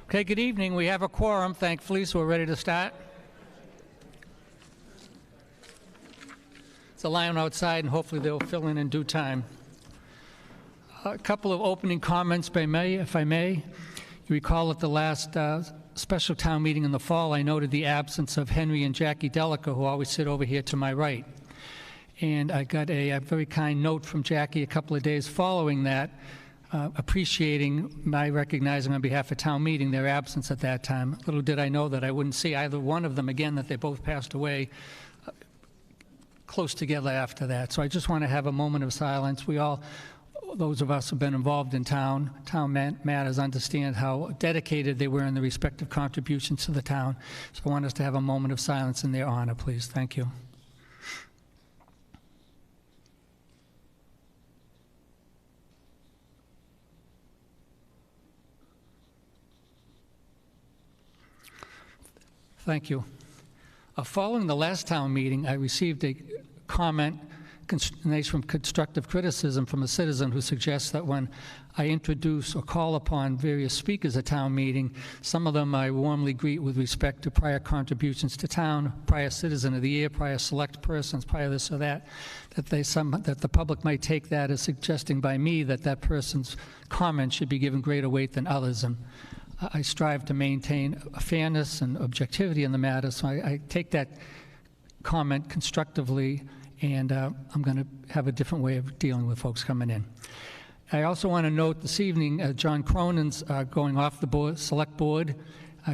Okay, good evening. We have a quorum, thankfully, so we're ready to start. It's a line outside, and hopefully they'll fill in due time. A couple of opening comments, if I may. You recall at the last special town meeting in the fall, I noted the absence of Henry and Jackie Delica, who always sit over here to my right. And I got a very kind note from Jackie a couple of days following that, appreciating my recognizing on behalf of town meeting their absence at that time. Little did I know that I wouldn't see either one of them again, that they both passed away close together after that. So I just want to have a moment of silence. We all, those of us who have been involved in town matters, understand how dedicated they were in their respective contributions to the town. So I want us to have a moment of silence in their honor, please. Thank you. Thank you. Following the last town meeting, I received a comment from constructive criticism from a citizen who suggests that when I introduce or call upon various speakers at town meeting, some of them I warmly greet with respect to prior contributions to town, prior citizen of the year, prior select persons, prior this or that, that the public might take that as suggesting by me that that person's comment should be given greater weight than others. And I strive to maintain fairness and objectivity in the matter, so I take that comment constructively, and I'm going to have a different way of dealing with folks coming in. I also want to note this evening, John Cronin's going off the select board.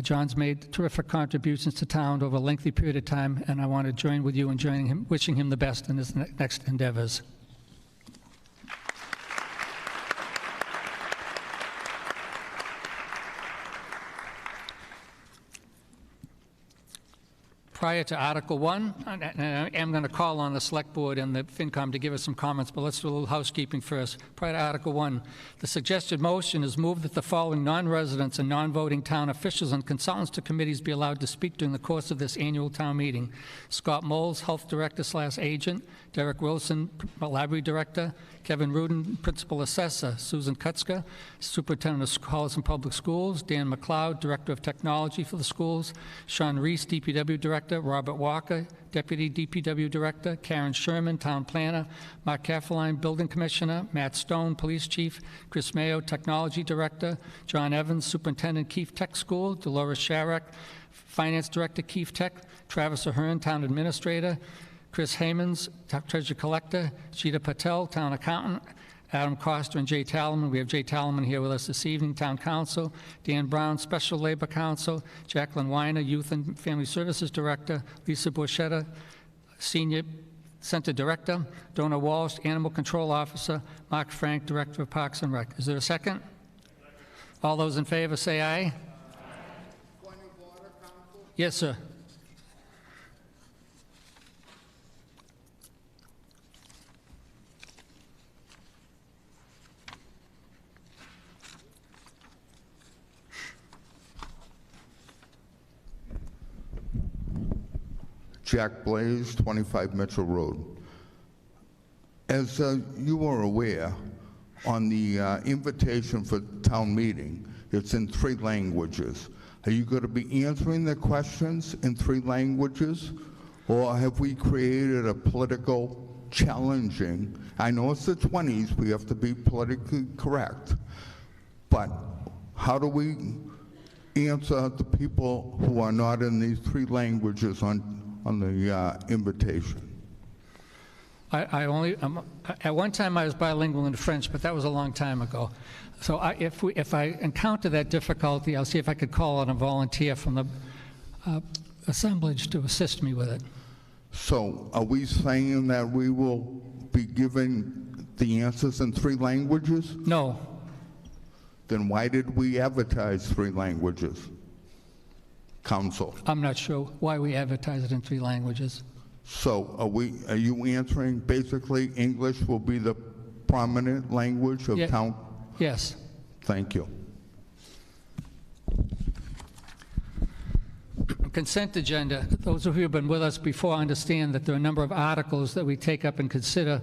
John's made terrific contributions to town over a lengthy period of time, and I want to join with you in wishing him the best in his next endeavors. Prior to Article 1, I am going to call on the Select Board and the FinCom to give us some comments, but let's do a little housekeeping first. Prior to Article 1, the suggested motion is moved that the following non-residents and non-voting town officials and consultants to committees be allowed to speak during the course of this annual town meeting. Scott Moles, Health Director/Agent, Derek Wilson, Library Director, Kevin Rudin, Principal Assessor, Susan Kutzka, Superintendent of Holliston Public Schools, Dan McLeod, Director of Technology for the schools, Sean Reese, DPW Director, Robert Walker, Deputy DPW Director, Karen Sherman, Town Planner, Mark Cafferline, Building Commissioner, Matt Stone, Police Chief, Chris Mayo, Technology Director, John Evans, Superintendent, Keefe Tech School, Dolores Sharrock, Finance Director, Keefe Tech, Travis Ahern, Town Administrator, Chris Haymans, Treasurer Collector, Sheeta Patel, Town Accountant, Adam Coster and Jay Talman. We have Jay Talman here with us this evening, Town Council, Dan Brown, Special Labor Council, Jacqueline Weiner, Youth and Family Services Director, Lisa Borchetta, Senior Center Director, Donna Walsh, Animal Control Officer, Mark Frank, Director of Parks and Rec. Is there a second? All those in favor say aye. Aye. Point of order, Council? Yes, sir. Jack Blaze, 25 Mitchell Road. As you are aware, on the invitation for town meeting, it's in 3 languages. Are you going to be answering the questions in 3 languages? Or have we created a political challenging? I know it's the 20s, we have to be politically correct. But how do we answer the people who are not in these 3 languages on the invitation? At one time I was bilingual in French, but that was a long time ago. So if I encounter that difficulty, I'll see if I could call on a volunteer from the assemblage to assist me with it. So are we saying that we will be giving the answers in 3 languages? No. Then why did we advertise 3 languages? Council. I'm not sure why we advertise it in 3 languages. So are you answering basically English will be the prominent language of town? Yes. Thank you. Consent agenda. Those of you who have been with us before understand that there are a number of articles that we take up and consider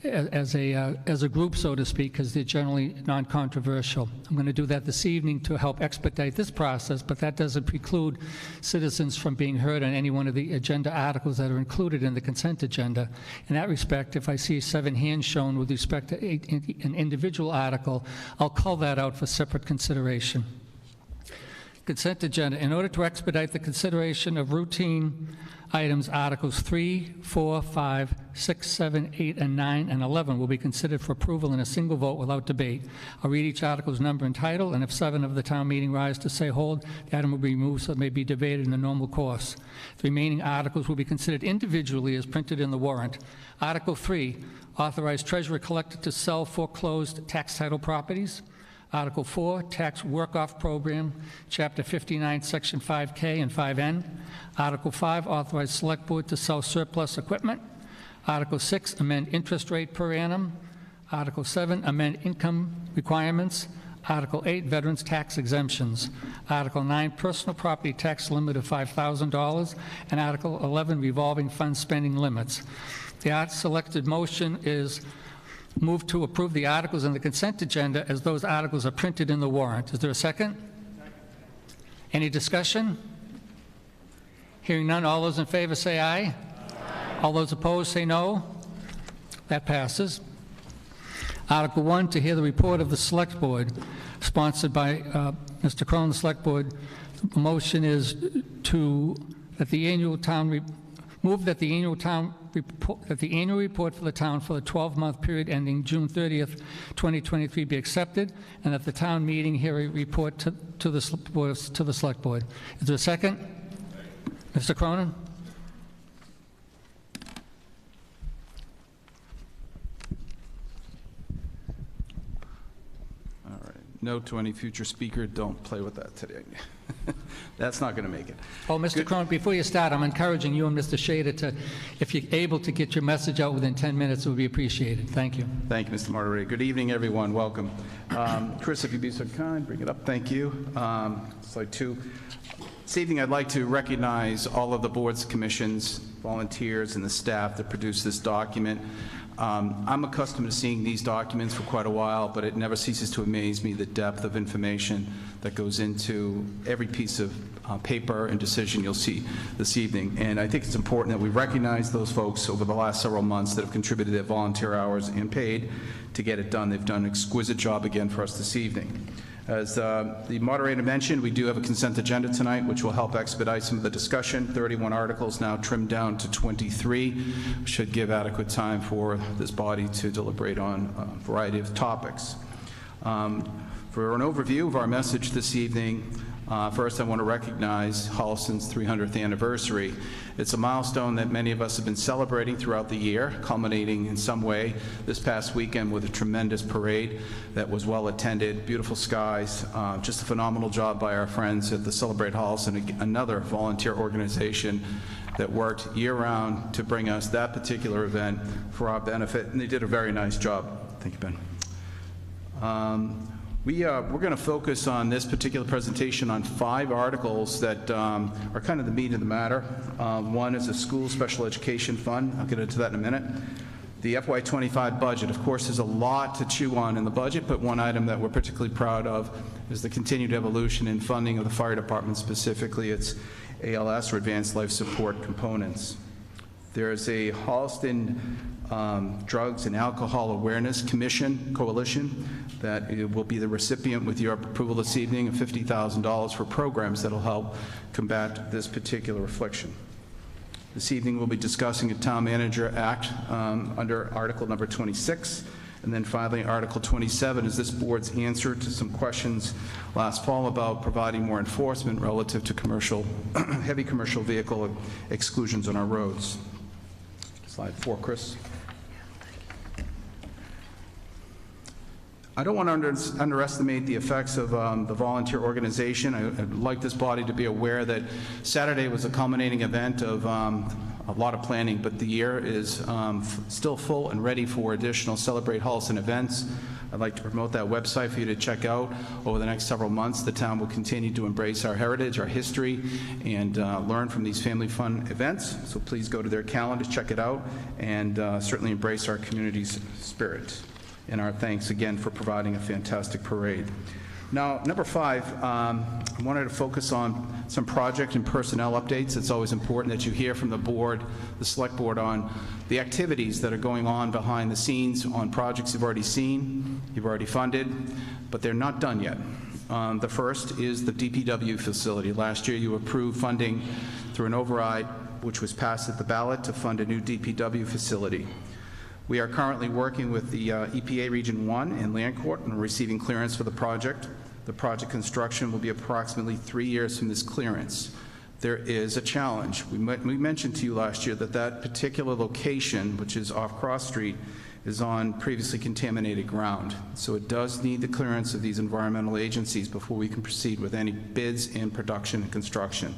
as a group, so to speak, because they're generally non-controversial. I'm going to do that this evening to help expedite this process, but that doesn't preclude citizens from being heard on any one of the agenda articles that are included in the consent agenda. In that respect, if I see 7 hands shown with respect to an individual article, I'll call that out for separate consideration. Consent agenda. In order to expedite the consideration of routine items, Articles 3, 4, 5, 6, 7, 8, and 9, and 11 will be considered for approval in a single vote without debate. I'll read each article's number and title, and if 7 of the town meeting rise to say hold, the item will be removed so it may be debated in the normal course. The remaining articles will be considered individually as printed in the warrant. Article 3, authorize treasurer collector to sell foreclosed tax title properties. Article 4, Tax Work-Off Program, Chapter 59, Section 5K and 5N. Article 5, authorize Select Board to sell surplus equipment. Article 6, amend interest rate per annum. Article 7, amend income requirements. Article 8, Veterans Tax Exemptions. Article 9, Personal Property Tax Limit of $5,000. And Article 11, Revolving Fund Spending Limits. The selected motion is move to approve the articles in the consent agenda as those articles are printed in the warrant. Is there a second? Any discussion? Hearing none, all those in favor say aye. Aye. All those opposed say no. That passes. Article 1, to hear the report of the Select Board, sponsored by Mr. Cronin, the Select Board. The motion is that the annual town move that the annual report for the town for the 12-month period ending June 30th, 2023 be accepted, and that the town meeting hear a report to the Select Board. Is there a second? Mr. Cronin? All right. Note to any future speaker, don't play with that today. That's not going to make it. Oh, Mr. Cronin, before you start, I'm encouraging you and Mr. Shader to, if you're able to get your message out within 10 minutes, it would be appreciated. Thank you. Thank you, Mr. Moderator. Good evening, everyone. Welcome. Chris, if you'd be so kind, bring it up. Thank you. Slide 2. This evening, I'd like to recognize all of the boards, commissions, volunteers, and the staff that produced this document. I'm accustomed to seeing these documents for quite a while, but it never ceases to amaze me the depth of information that goes into every piece of paper and decision you'll see this evening. And I think it's important that we recognize those folks over the last several months that have contributed their volunteer hours and paid to get it done. They've done an exquisite job again for us this evening. As the moderator mentioned, we do have a consent agenda tonight, which will help expedite some of the discussion. 31 articles now trimmed down to 23. Should give adequate time for this body to deliberate on a variety of topics. For an overview of our message this evening, first I want to recognize Holliston's 300th anniversary. It's a milestone that many of us have been celebrating throughout the year, culminating in some way this past weekend with a tremendous parade that was well attended, beautiful skies, just a phenomenal job by our friends at the Celebrate Holliston, another volunteer organization that worked year-round to bring us that particular event for our benefit, and they did a very nice job. Thank you, Ben. We're going to focus on this particular presentation on 5 articles that are kind of the meat of the matter. One is a school special education fund. I'll get into that in a minute. The FY25 budget. Of course, there's a lot to chew on in the budget, but one item that we're particularly proud of is the continued evolution in funding of the fire department, specifically its ALS, or Advanced Life Support components. There's a Holliston Drugs and Alcohol Awareness Coalition that will be the recipient, with your approval this evening, of $50,000 for programs that will help combat this particular affliction. This evening we'll be discussing a Town Manager Act under Article number 26, and then finally Article 27 is this board's answer to some questions last fall about providing more enforcement relative to heavy commercial vehicle exclusions on our roads. Slide 4, Chris. I don't want to underestimate the effects of the volunteer organization. I'd like this body to be aware that Saturday was a culminating event of a lot of planning, but the year is still full and ready for additional Celebrate Holliston events. I'd like to promote that website for you to check out over the next several months. The town will continue to embrace our heritage, our history, and learn from these family fun events. So please go to their calendar, check it out, and certainly embrace our community's spirit. And our thanks again for providing a fantastic parade. Now, number 5, I wanted to focus on some project and personnel updates. It's always important that you hear from the board, the select board, on the activities that are going on behind the scenes on projects you've already seen, you've already funded, but they're not done yet. The first is the DPW facility. Last year you approved funding through an override, which was passed at the ballot, to fund a new DPW facility. We are currently working with the EPA Region 1 and Land Court and receiving clearance for the project. The project construction will be approximately 3 years from this clearance. There is a challenge. We mentioned to you last year that that particular location, which is off Cross Street, is on previously contaminated ground. So it does need the clearance of these environmental agencies before we can proceed with any bids in production and construction.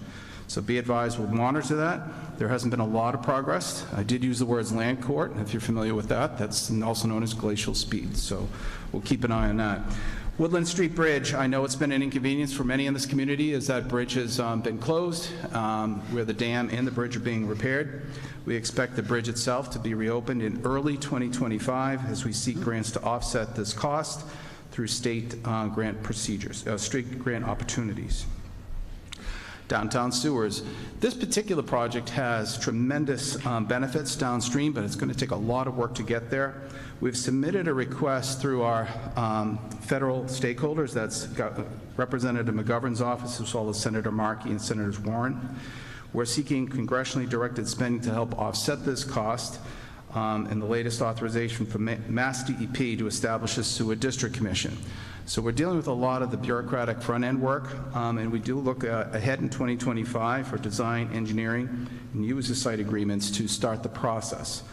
So be advised, we'll monitor that. There hasn't been a lot of progress. I did use the words land court, if you're familiar with that. That's also known as glacial speed, so we'll keep an eye on that. Woodland Street Bridge, I know it's been an inconvenience for many in this community as that bridge has been closed, where the dam and the bridge are being repaired. We expect the bridge itself to be reopened in early 2025 as we seek grants to offset this cost through state grant procedures, state grant opportunities. Downtown sewers. This particular project has tremendous benefits downstream, but it's going to take a lot of work to get there. We've submitted a request through our federal stakeholders. That's got Representative McGovern's office, as well as Senator Markey and Senators Warren. We're seeking congressionally directed spending to help offset this cost, and the latest authorization from Mass DEP to establish a sewer district commission. So we're dealing with a lot of the bureaucratic front-end work, and we do look ahead in 2025 for design, engineering, and use the site agreements to start the process.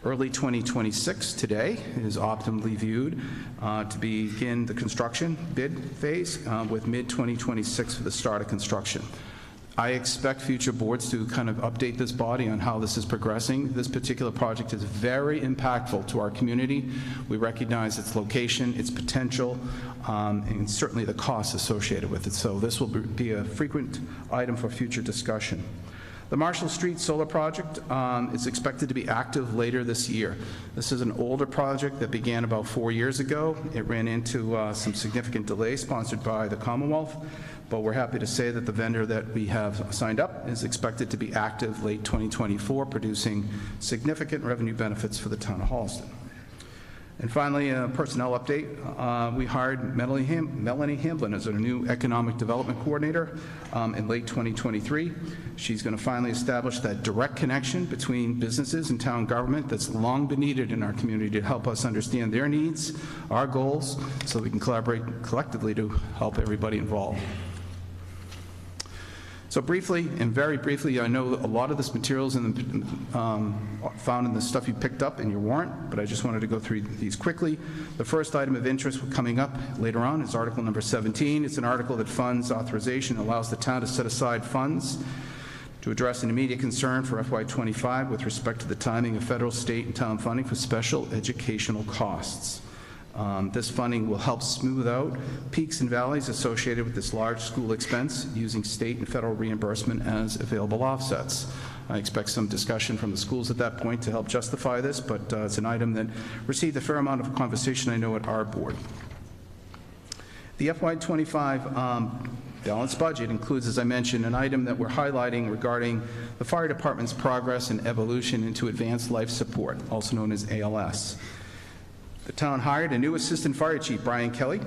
Early 2026 today is optimally viewed to begin the construction bid phase, with mid-2026 for the start of construction. I expect future boards to kind of update this body on how this is progressing. This particular project is very impactful to our community. We recognize its location, its potential, and certainly the costs associated with it. So this will be a frequent item for future discussion. The Marshall Street Solar Project is expected to be active later this year. This is an older project that began about 4 years ago. It ran into some significant delays sponsored by the Commonwealth, but we're happy to say that the vendor that we have signed up is expected to be active late 2024, producing significant revenue benefits for the town of Holliston. And finally, a personnel update. We hired Melanie Hamblin as our new Economic Development Coordinator in late 2023. She's going to finally establish that direct connection between businesses and town government that's long been needed in our community to help us understand their needs, our goals, so we can collaborate collectively to help everybody involved. So briefly, and very briefly, I know a lot of this material is found in the stuff you picked up in your warrant, but I just wanted to go through these quickly. The first item of interest coming up later on is article number 17. It's an article that funds authorization, allows the town to set aside funds to address an immediate concern for FY25 with respect to the timing of federal, state, and town funding for special educational costs. This funding will help smooth out peaks and valleys associated with this large school expense using state and federal reimbursement as available offsets. I expect some discussion from the schools at that point to help justify this, but it's an item that received a fair amount of conversation, I know, at our board. The FY25 balanced budget includes, as I mentioned, an item that we're highlighting regarding the fire department's progress and evolution into advanced life support, also known as ALS. The town hired a new Assistant Fire Chief, Brian Kelly,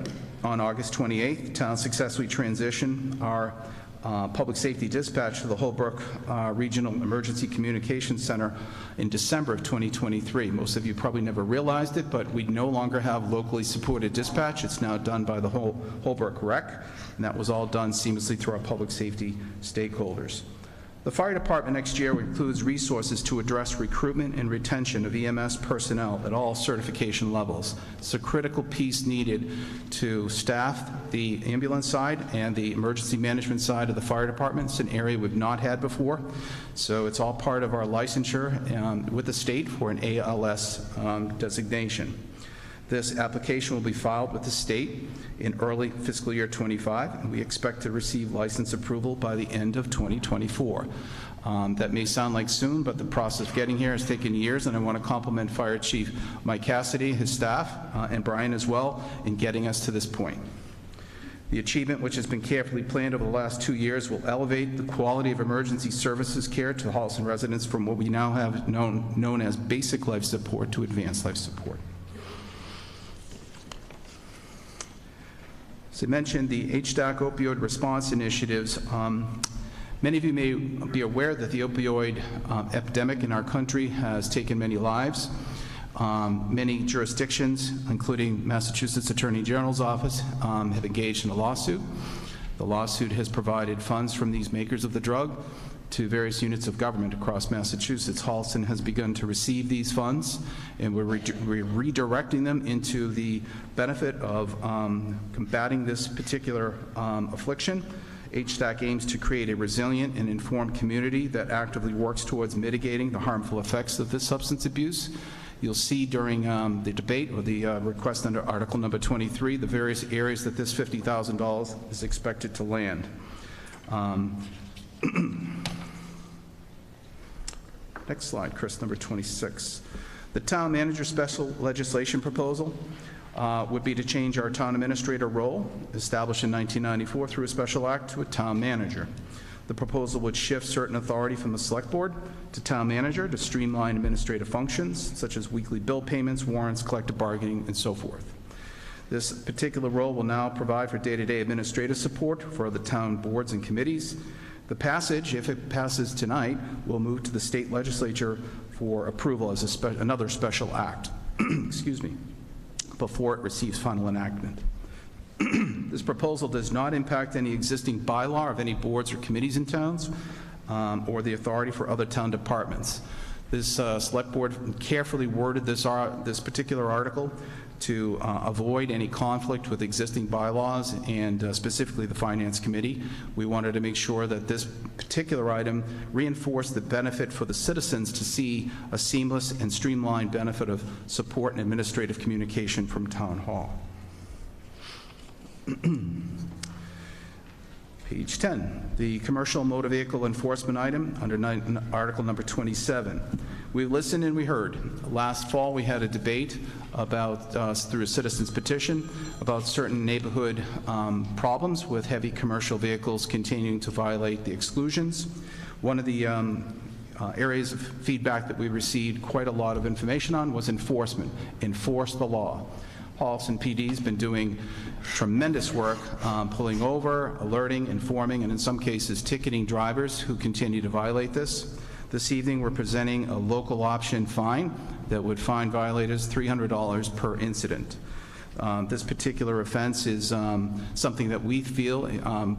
on August 28th. The town successfully transitioned our public safety dispatch to the Holbrook Regional Emergency Communications Center in December of 2023. Most of you probably never realized it, but we no longer have locally supported dispatch. It's now done by the Holbrook Rec, and that was all done seamlessly through our public safety stakeholders. The fire department next year includes resources to address recruitment and retention of EMS personnel at all certification levels. It's a critical piece needed to staff the ambulance side and the emergency management side of the fire department. It's an area we've not had before, so it's all part of our licensure with the state for an ALS designation. This application will be filed with the state in early fiscal year '25, and we expect to receive license approval by the end of 2024. That may sound like soon, but the process of getting here has taken years, and I want to compliment Fire Chief Mike Cassidy, his staff, and Brian as well, in getting us to this point. The achievement, which has been carefully planned over the last 2 years, will elevate the quality of emergency services care to Holliston residents from what we now have known as basic life support to advanced life support. As I mentioned, the HDAC opioid response initiatives. Many of you may be aware that the opioid epidemic in our country has taken many lives. Many jurisdictions, including Massachusetts Attorney General's office, have engaged in a lawsuit. The lawsuit has provided funds from these makers of the drug to various units of government across Massachusetts. Holliston has begun to receive these funds, and we're redirecting them into the benefit of combating this particular affliction. HDAC aims to create a resilient and informed community that actively works towards mitigating the harmful effects of this substance abuse. You'll see during the debate or the request under Article number 23 the various areas that this $50,000 is expected to land. Next slide, Chris, number 26. The town manager special legislation proposal would be to change our town administrator role, established in 1994 through a special act, to a town manager. The proposal would shift certain authority from the select board to town manager to streamline administrative functions, such as weekly bill payments, warrants, collective bargaining, and so forth. This particular role will now provide for day-to-day administrative support for the town boards and committees. The passage, if it passes tonight, will move to the state legislature for approval as another special act. Excuse me. Before it receives final enactment. This proposal does not impact any existing bylaw of any boards or committees in towns or the authority for other town departments. This select board carefully worded this particular article to avoid any conflict with existing bylaws and specifically the Finance Committee. We wanted to make sure that this particular item reinforced the benefit for the citizens to see a seamless and streamlined benefit of support and administrative communication from Town Hall. Page 10, the commercial motor vehicle enforcement item under Article number 27. We listened and we heard. Last fall we had a debate about, through a citizen's petition, about certain neighborhood problems with heavy commercial vehicles continuing to violate the exclusions. One of the areas of feedback that we received quite a lot of information on was enforcement. Enforce the law. Holliston PD has been doing tremendous work pulling over, alerting, informing, and in some cases ticketing drivers who continue to violate this. This evening we're presenting a local option fine that would fine violators $300 per incident. This particular offense is something that we feel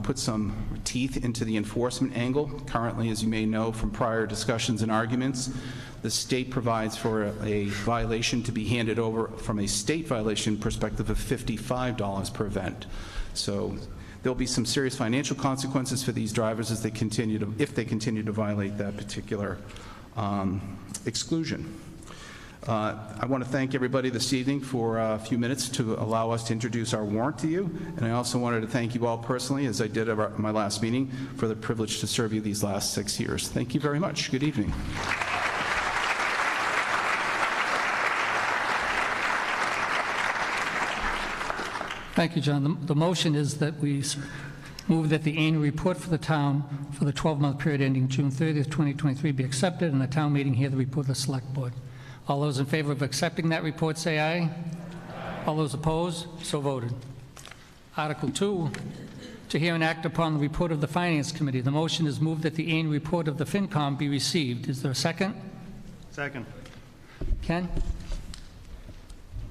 puts some teeth into the enforcement angle. Currently, as you may know from prior discussions and arguments, the state provides for a violation to be handed over from a state violation perspective of $55 per event. So there'll be some serious financial consequences for these drivers as they continue to, if they continue to violate that particular exclusion. I want to thank everybody this evening for a few minutes to allow us to introduce our warrant to you, and I also wanted to thank you all personally, as I did at my last meeting, for the privilege to serve you these last 6 years. Thank you very much. Good evening. Thank you, John. The motion is that we move that the annual report for the town for the 12-month period ending June 30th, 2023 be accepted, and the town meeting hear the report of the Select Board. All those in favor of accepting that report say aye. Aye. All those opposed, so voted. Article 2, to hear and act upon the report of the Finance Committee. The motion is moved that the annual report of the FinCom be received. Is there a second? Second. Ken?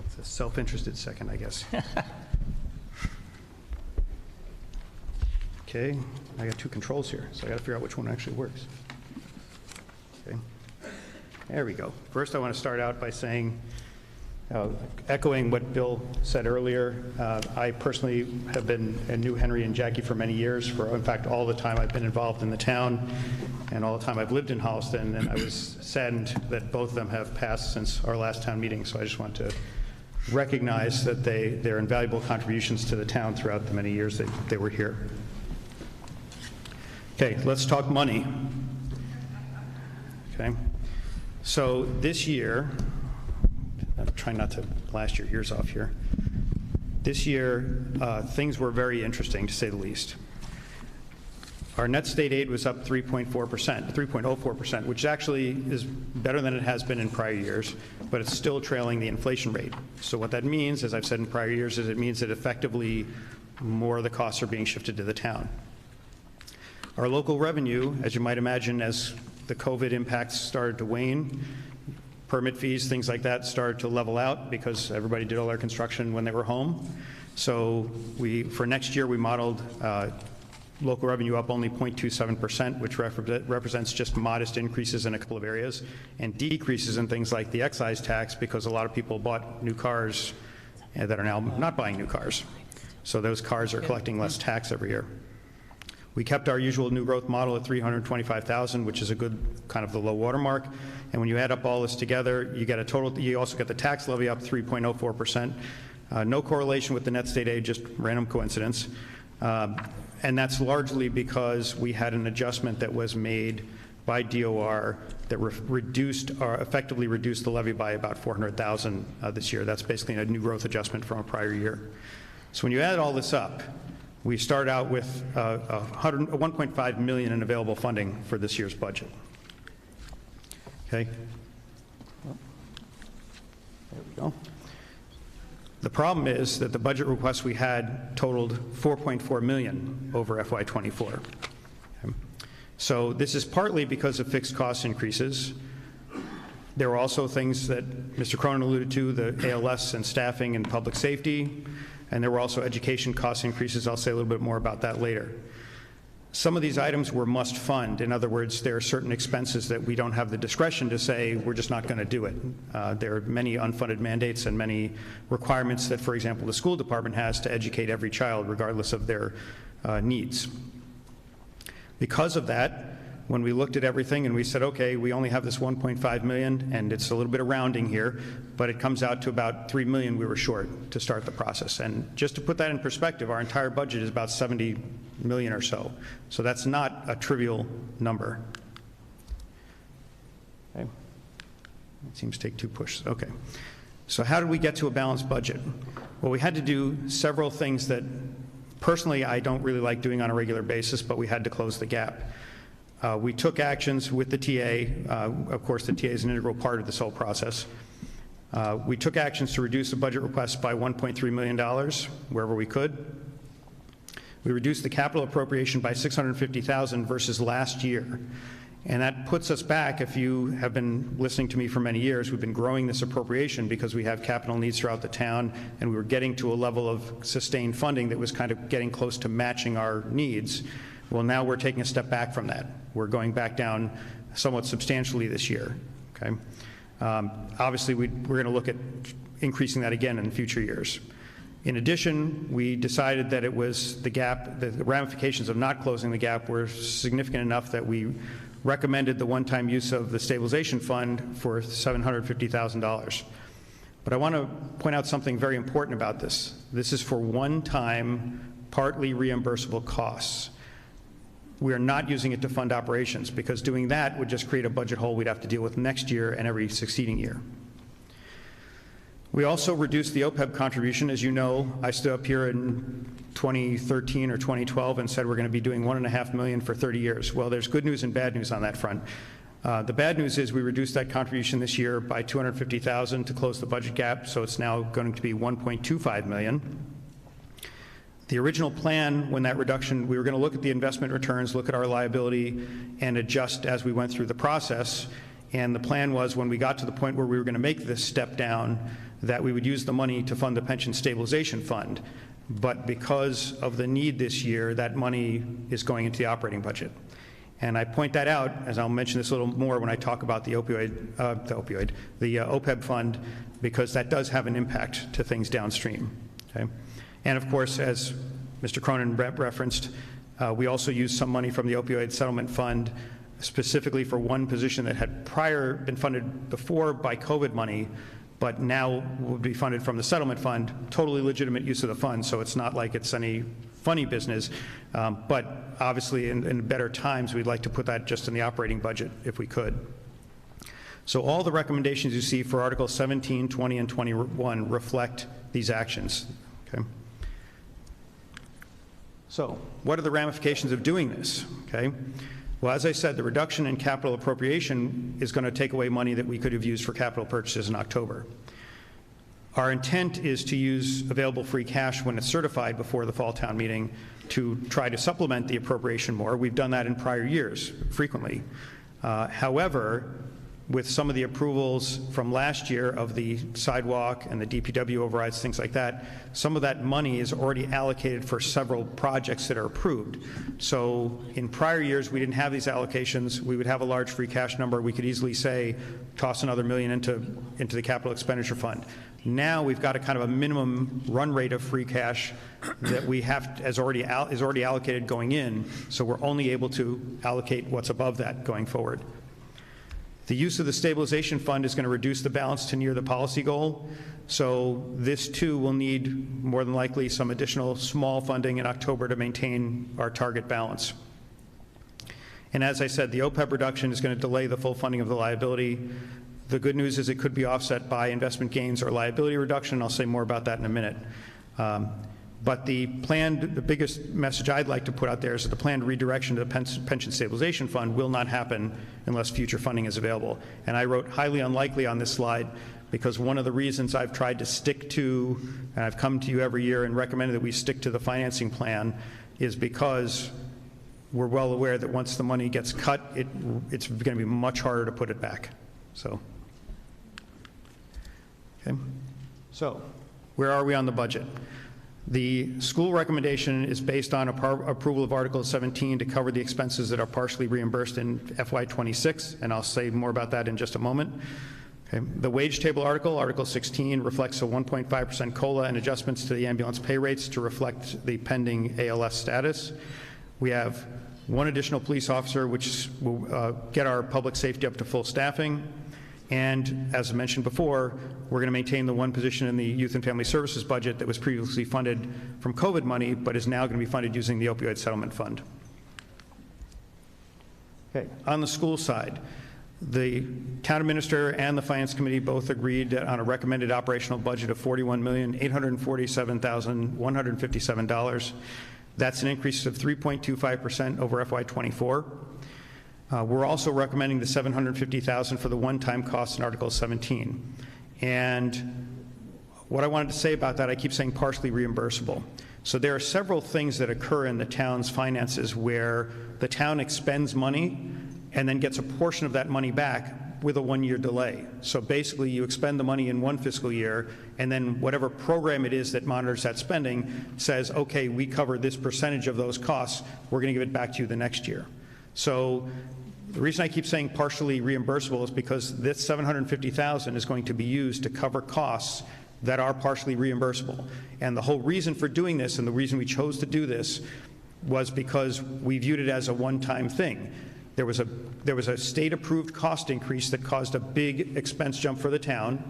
It's a self-interested second, I guess. Okay, I got two controls here, so I got to figure out which one actually works. Okay, there we go. First, I want to start out by saying, echoing what Bill said earlier, I personally have been and knew Henry and Jackie for many years, for in fact all the time I've been involved in the town and all the time I've lived in Holliston, and I was saddened that both of them have passed since our last town meeting, so I just want to recognize that they're invaluable contributions to the town throughout the many years that they were here. Okay, let's talk money. Okay, so this year, I'm trying not to blast your ears off here. This year, things were very interesting, to say the least. Our net state aid was up 3.04%, which actually is better than it has been in prior years, but it's still trailing the inflation rate. So what that means, as I've said in prior years, is it means that effectively more of the costs are being shifted to the town. Our local revenue, as you might imagine, as the COVID impacts started to wane, permit fees, things like that started to level out because everybody did all their construction when they were home. So for next year, we modeled local revenue up only 0.27%, which represents just modest increases in a couple of areas, and decreases in things like the excise tax because a lot of people bought new cars that are now not buying new cars. So those cars are collecting less tax every year. We kept our usual new growth model at 325,000, which is a good kind of the low water mark. And when you add up all this together, you get a total, you also get the tax levy up 3.04%. No correlation with the net state aid, just random coincidence. And that's largely because we had an adjustment that was made by DOR that effectively reduced the levy by about 400,000 this year. That's basically a new growth adjustment from a prior year. So when you add all this up, we start out with 1.5 million in available funding for this year's budget. Okay. There we go. The problem is that the budget requests we had totaled 4.4 million over FY24. Okay. So this is partly because of fixed cost increases. There were also things that Mr. Cronin alluded to, the ALS and staffing and public safety, and there were also education cost increases. I'll say a little bit more about that later. Some of these items were must fund. In other words, there are certain expenses that we don't have the discretion to say we're just not going to do it. There are many unfunded mandates and many requirements that, for example, the school department has to educate every child regardless of their needs. Because of that, when we looked at everything and we said, okay, we only have this 1.5 million, and it's a little bit of rounding here, but it comes out to about 3 million we were short to start the process. And just to put that in perspective, our entire budget is about 70 million or so. So that's not a trivial number. Okay. It seems to take 2 pushes. Okay. So how did we get to a balanced budget? Well, we had to do several things that personally I don't really like doing on a regular basis, but we had to close the gap. We took actions with the TA. Of course, the TA is an integral part of this whole process. We took actions to reduce the budget request by $1.3 million wherever we could. We reduced the capital appropriation by $650,000 versus last year. And that puts us back, if you have been listening to me for many years, we've been growing this appropriation because we have capital needs throughout the town, and we were getting to a level of sustained funding that was kind of getting close to matching our needs. Well, now we're taking a step back from that. We're going back down somewhat substantially this year. Okay. Obviously, we're going to look at increasing that again in future years. In addition, we decided that it was the gap, the ramifications of not closing the gap were significant enough that we recommended the one-time use of the stabilization fund for $750,000. But I want to point out something very important about this. This is for one-time, partly reimbursable costs. We are not using it to fund operations, because doing that would just create a budget hole we'd have to deal with next year and every succeeding year. We also reduced the OPEB contribution. As you know, I stood up here in 2013 or 2012 and said we're going to be doing $1.5 million for 30 years. Well, there's good news and bad news on that front. The bad news is we reduced that contribution this year by $250,000 to close the budget gap, so it's now going to be $1.25 million. The original plan, when that reduction, we were going to look at the investment returns, look at our liability, and adjust as we went through the process. And the plan was, when we got to the point where we were going to make this step down, that we would use the money to fund the pension stabilization fund. But because of the need this year, that money is going into the operating budget. And I point that out, as I'll mention this a little more when I talk about the OPEB fund, because that does have an impact to things downstream. Okay? And of course, as Mr. Cronin referenced, we also used some money from the opioid settlement fund specifically for one position that had been funded before by COVID money, but now would be funded from the settlement fund, totally legitimate use of the fund, so it's not like it's any funny business, but obviously in better times, we'd like to put that just in the operating budget if we could. So all the recommendations you see for Articles 17, 20, and 21 reflect these actions. Okay. So what are the ramifications of doing this? Okay. Well, as I said, the reduction in capital appropriation is going to take away money that we could have used for capital purchases in October. Our intent is to use available free cash when it's certified before the fall town meeting to try to supplement the appropriation more. We've done that in prior years frequently. However, with some of the approvals from last year of the sidewalk and the DPW overrides, things like that, some of that money is already allocated for several projects that are approved. So in prior years, we didn't have these allocations. We would have a large free cash number. We could easily say, toss another $1 million into the capital expenditure fund. Now we've got a kind of a minimum run rate of free cash that we have is already allocated going in, so we're only able to allocate what's above that going forward. The use of the stabilization fund is going to reduce the balance to near the policy goal, so this too will need more than likely some additional small funding in October to maintain our target balance. And as I said, the OPEB reduction is going to delay the full funding of the liability. The good news is it could be offset by investment gains or liability reduction. I'll say more about that in a minute. But the biggest message I'd like to put out there is that the planned redirection to the pension stabilization fund will not happen unless future funding is available. And I wrote highly unlikely on this slide because one of the reasons I've tried to stick to, and I've come to you every year and recommended that we stick to the financing plan, is because we're well aware that once the money gets cut, it's going to be much harder to put it back. So, okay. So, where are we on the budget? The school recommendation is based on approval of Article 17 to cover the expenses that are partially reimbursed in FY26, and I'll say more about that in just a moment. Okay. The wage table article, Article 16, reflects a 1.5% COLA and adjustments to the ambulance pay rates to reflect the pending ALS status. We have one additional police officer, which will get our public safety up to full staffing. And as I mentioned before, we're going to maintain the one position in the Youth and Family Services budget that was previously funded from COVID money, but is now going to be funded using the opioid settlement fund. Okay. On the school side, the town administrator and the finance committee both agreed on a recommended operational budget of $41,847,157. That's an increase of 3.25% over FY24. We're also recommending the $750,000 for the one-time costs in Article 17. And what I wanted to say about that, I keep saying partially reimbursable. So there are several things that occur in the town's finances where the town expends money and then gets a portion of that money back with a one-year delay. So basically you expend the money in one fiscal year, and then whatever program it is that monitors that spending says, okay, we cover this percentage of those costs, we're going to give it back to you the next year. So the reason I keep saying partially reimbursable is because this $750,000 is going to be used to cover costs that are partially reimbursable. And the whole reason for doing this, and the reason we chose to do this, was because we viewed it as a one-time thing. There was a state-approved cost increase that caused a big expense jump for the town,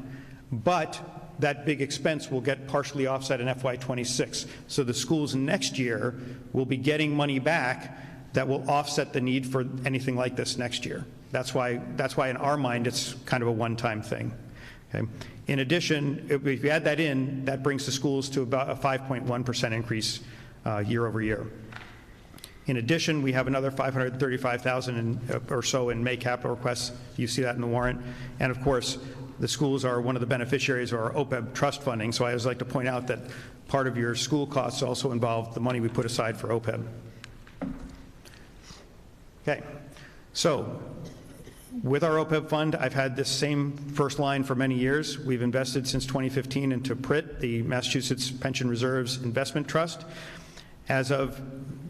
but that big expense will get partially offset in FY26. So the schools next year will be getting money back that will offset the need for anything like this next year. That's why in our mind it's kind of a one-time thing. Okay. In addition, if you add that in, that brings the schools to about a 5.1% increase year over year. In addition, we have another $535,000 or so in May capital requests. You see that in the warrant. And of course, the schools are one of the beneficiaries of our OPEB trust funding. So I always like to point out that part of your school costs also involve the money we put aside for OPEB. Okay, so with our OPEB fund, I've had this same first line for many years. We've invested since 2015 into PRIT, the Massachusetts Pension Reserves Investment Trust. As of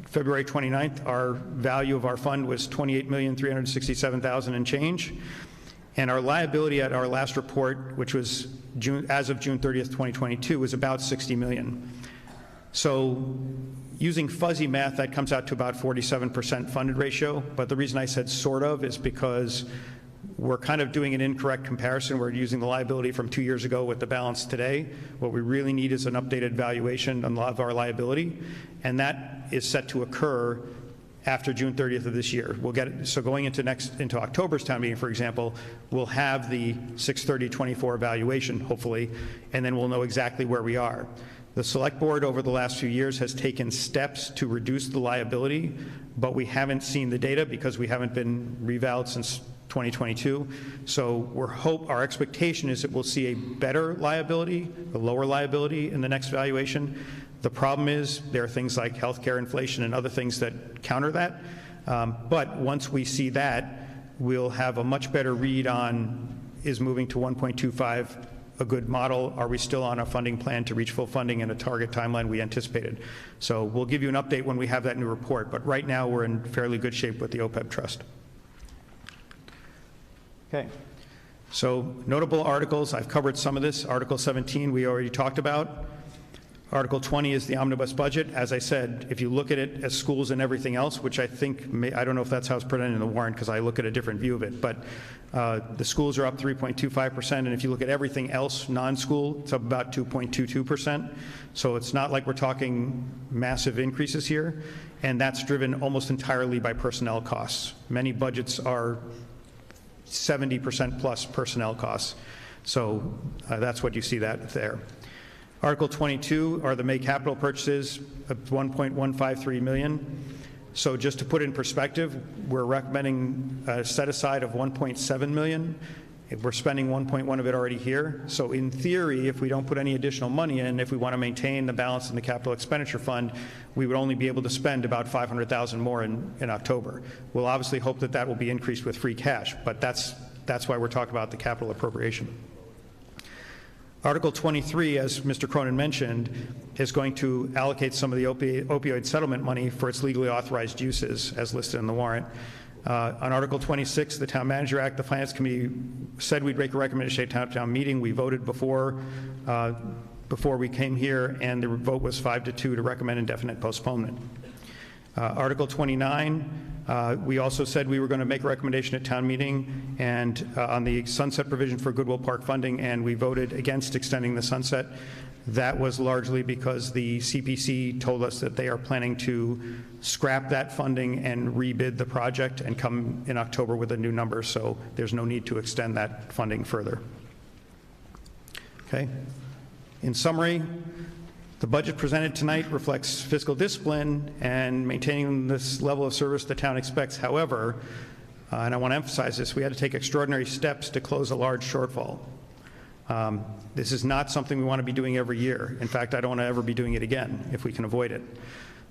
February 29th, our value of our fund was $28,367,000 and change. And our liability at our last report, which was as of June 30th, 2022, was about $60 million. So using fuzzy math, that comes out to about 47% funded ratio. But the reason I said sort of is because we're kind of doing an incorrect comparison. We're using the liability from 2 years ago with the balance today. What we really need is an updated valuation on of our liability, and that is set to occur after June 30th of this year. We'll get it, so going into October's town meeting, for example, we'll have the 6/30/24 valuation, hopefully, and then we'll know exactly where we are. The Select Board over the last few years has taken steps to reduce the liability, but we haven't seen the data because we haven't been revaled since 2022. So our expectation is that we'll see a better liability, a lower liability in the next valuation. The problem is there are things like healthcare inflation and other things that counter that. But once we see that, we'll have a much better read on, is moving to 1.25 a good model? Are we still on a funding plan to reach full funding in a target timeline we anticipated? So we'll give you an update when we have that new report, but right now we're in fairly good shape with the OPEB trust. Okay, so notable articles, I've covered some of this. Article 17 we already talked about. Article 20 is the omnibus budget. As I said, if you look at it as schools and everything else, which I think, I don't know if that's how it's presented in the warrant because I look at a different view of it, but the schools are up 3.25%, and if you look at everything else, non-school, it's up about 2.22%. So it's not like we're talking massive increases here, and that's driven almost entirely by personnel costs. Many budgets are 70% plus personnel costs. So that's what you see that there. Article 22 are the May capital purchases of $1.153 million. So just to put in perspective, we're recommending a set aside of $1.7 million. We're spending 1.1 of it already here. So in theory, if we don't put any additional money in, if we want to maintain the balance in the capital expenditure fund, we would only be able to spend about $500,000 more in October. We'll obviously hope that that will be increased with free cash, but that's why we're talking about the capital appropriation. Article 23, as Mr. Cronin mentioned, is going to allocate some of the opioid settlement money for its legally authorized uses, as listed in the warrant. On Article 26, the Town Manager Act, the Finance Committee said we'd make a recommendation at town meeting. We voted before we came here, and the vote was 5-2 to recommend indefinite postponement. Article 29, we also said we were going to make a recommendation at town meeting and on the sunset provision for Goodwill Park funding, and we voted against extending the sunset. That was largely because the CPC told us that they are planning to scrap that funding and rebid the project and come in October with a new number, so there's no need to extend that funding further. Okay. In summary, the budget presented tonight reflects fiscal discipline and maintaining this level of service the town expects. However, and I want to emphasize this, we had to take extraordinary steps to close a large shortfall. This is not something we want to be doing every year. In fact, I don't want to ever be doing it again if we can avoid it.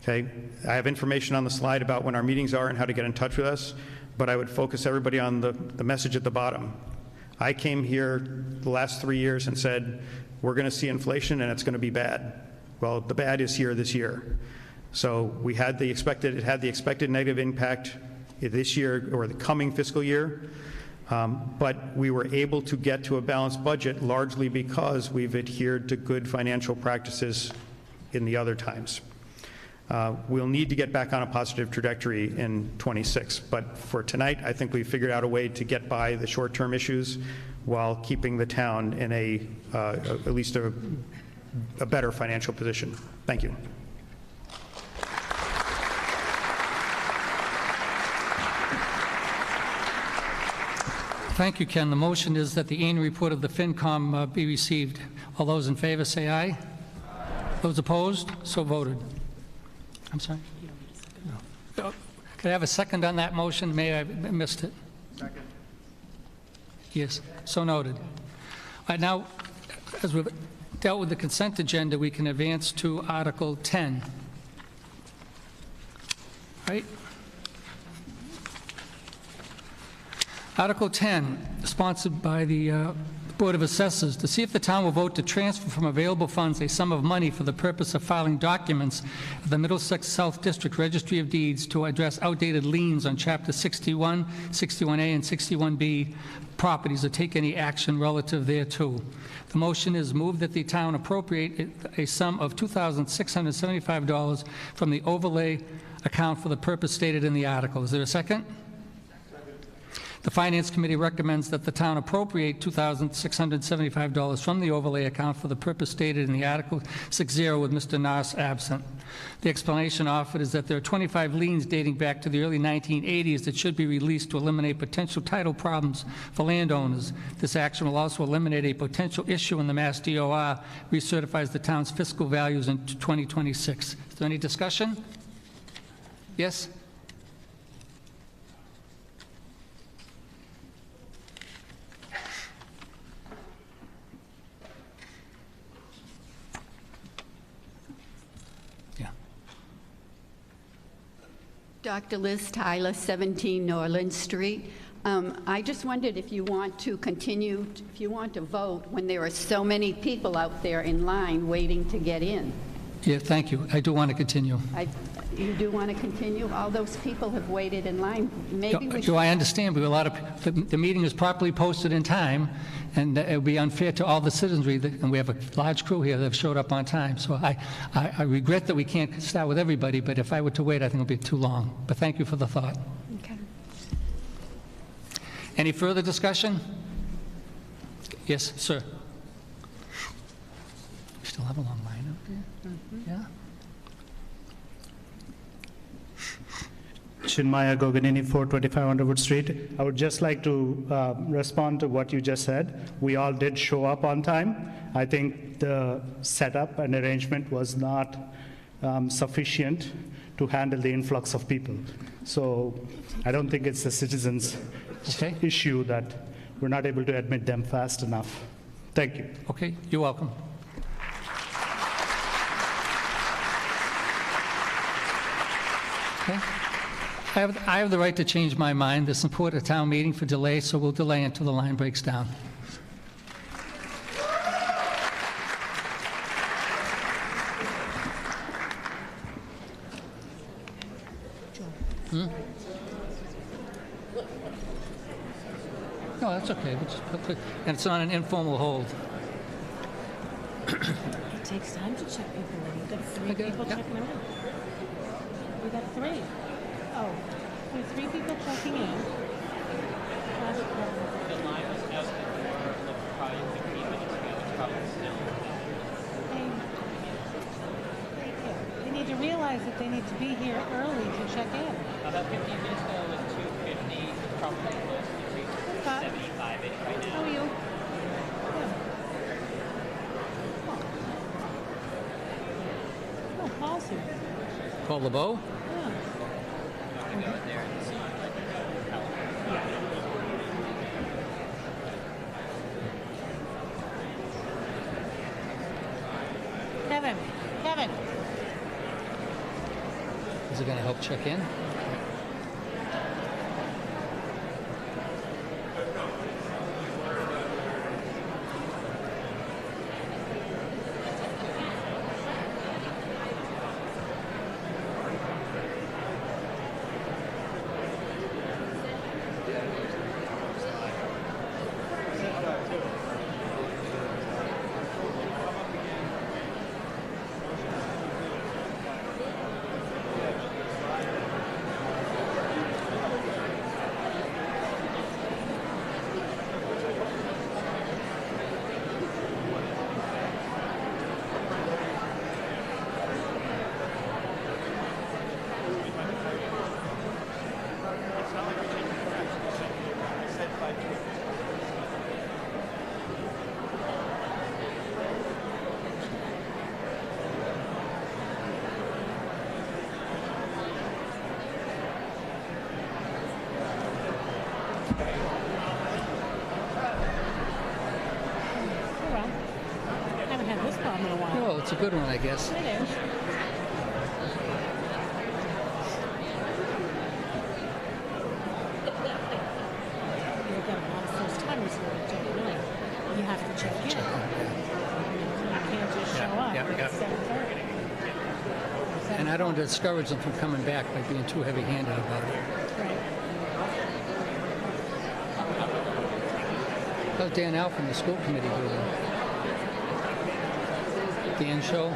Okay? I have information on the slide about when our meetings are and how to get in touch with us, but I would focus everybody on the message at the bottom. I came here the last 3 years and said, we're going to see inflation and it's going to be bad. Well, the bad is here this year. So we had the expected negative impact this year or the coming fiscal year, but we were able to get to a balanced budget largely because we've adhered to good financial practices in the other times. We'll need to get back on a positive trajectory in 26, but for tonight, I think we've figured out a way to get by the short-term issues while keeping the town in at least a better financial position. Thank you. Thank you, Ken. The motion is that the annual report of the FinCom be received. All those in favor say aye. Aye. Those opposed? So voted. I'm sorry? No. Could I have a second on that motion? May I missed it? Second. Yes, so noted. All right, now, as we've dealt with the consent agenda, we can advance to Article 10. Right? Article 10, sponsored by the Board of Assessors, to see if the town will vote to transfer from available funds a sum of money for the purpose of filing documents of the Middlesex South District Registry of Deeds to address outdated liens on Chapter 61, 61A, and 61B properties, or take any action relative thereto. The motion is moved that the town appropriate a sum of $2,675 from the overlay account for the purpose stated in the article. Is there a second? The Finance Committee recommends that the town appropriate $2,675 from the overlay account for the purpose stated in the Article 6-0 with Mr. Nass absent. The explanation offered is that there are 25 liens dating back to the early 1980s that should be released to eliminate potential title problems for landowners. This action will also eliminate a potential issue when the Mass DOR recertifies the town's fiscal values in 2026. Is there any discussion? Yes? Dr. Liz Tyler, 17 Norland Street. I just wondered if you want to continue, if you want to vote when there are so many people out there in line waiting to get in. Yeah, thank you. I do want to continue. You do want to continue? All those people have waited in line. Maybe we Do I understand? But a lot of the meeting is properly posted in time, and it would be unfair to all the citizenry, and we have a large crew here that have showed up on time. So I regret that we can't start with everybody, but if I were to wait, I think it would be too long. But thank you for the thought. Okay. Any further discussion? Yes, sir. We still have a long line up there? Yeah? Chinmaya Goganini, 425 Underwood Street. I would just like to respond to what you just said. We all did show up on time. I think the setup and arrangement was not sufficient to handle the influx of people. So I don't think it's the citizens' issue that we're not able to admit them fast enough. Thank you. Okay, you're welcome. Okay. I have the right to change my mind. The support a town meeting for delay, so we'll delay until the line breaks down. No, that's okay. We'll just put, and it's on an informal hold. It takes time to check people in. You've got three Okay, people yeah. checking them in. We got three. Oh, we have three people checking in. The line was out the door, looked probably 15 minutes ago, it's probably still. They need to realize that they need to be here early to check in. About 15 minutes ago it was 250, it's probably close to 75-ish right now. How are you? Oh, Paul's here. Paul LeBeau? Yeah. I'm gonna go in there and see. Kevin. Is he going to help check in? It's a good one, I guess. It is. You've got a lot of first timers here that don't really. You have to check in. You can't just show up Yeah, at yeah. 7:30. And I don't discourage them from coming back by being too heavy-handed about it. Right. How's Dan Al from the school committee doing? Dan Show?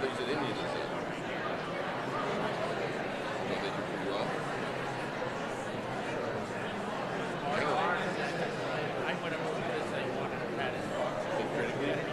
you said Indians are safe. So they do pretty well. I went up to this thing, wanted to pat his box. Pretty good.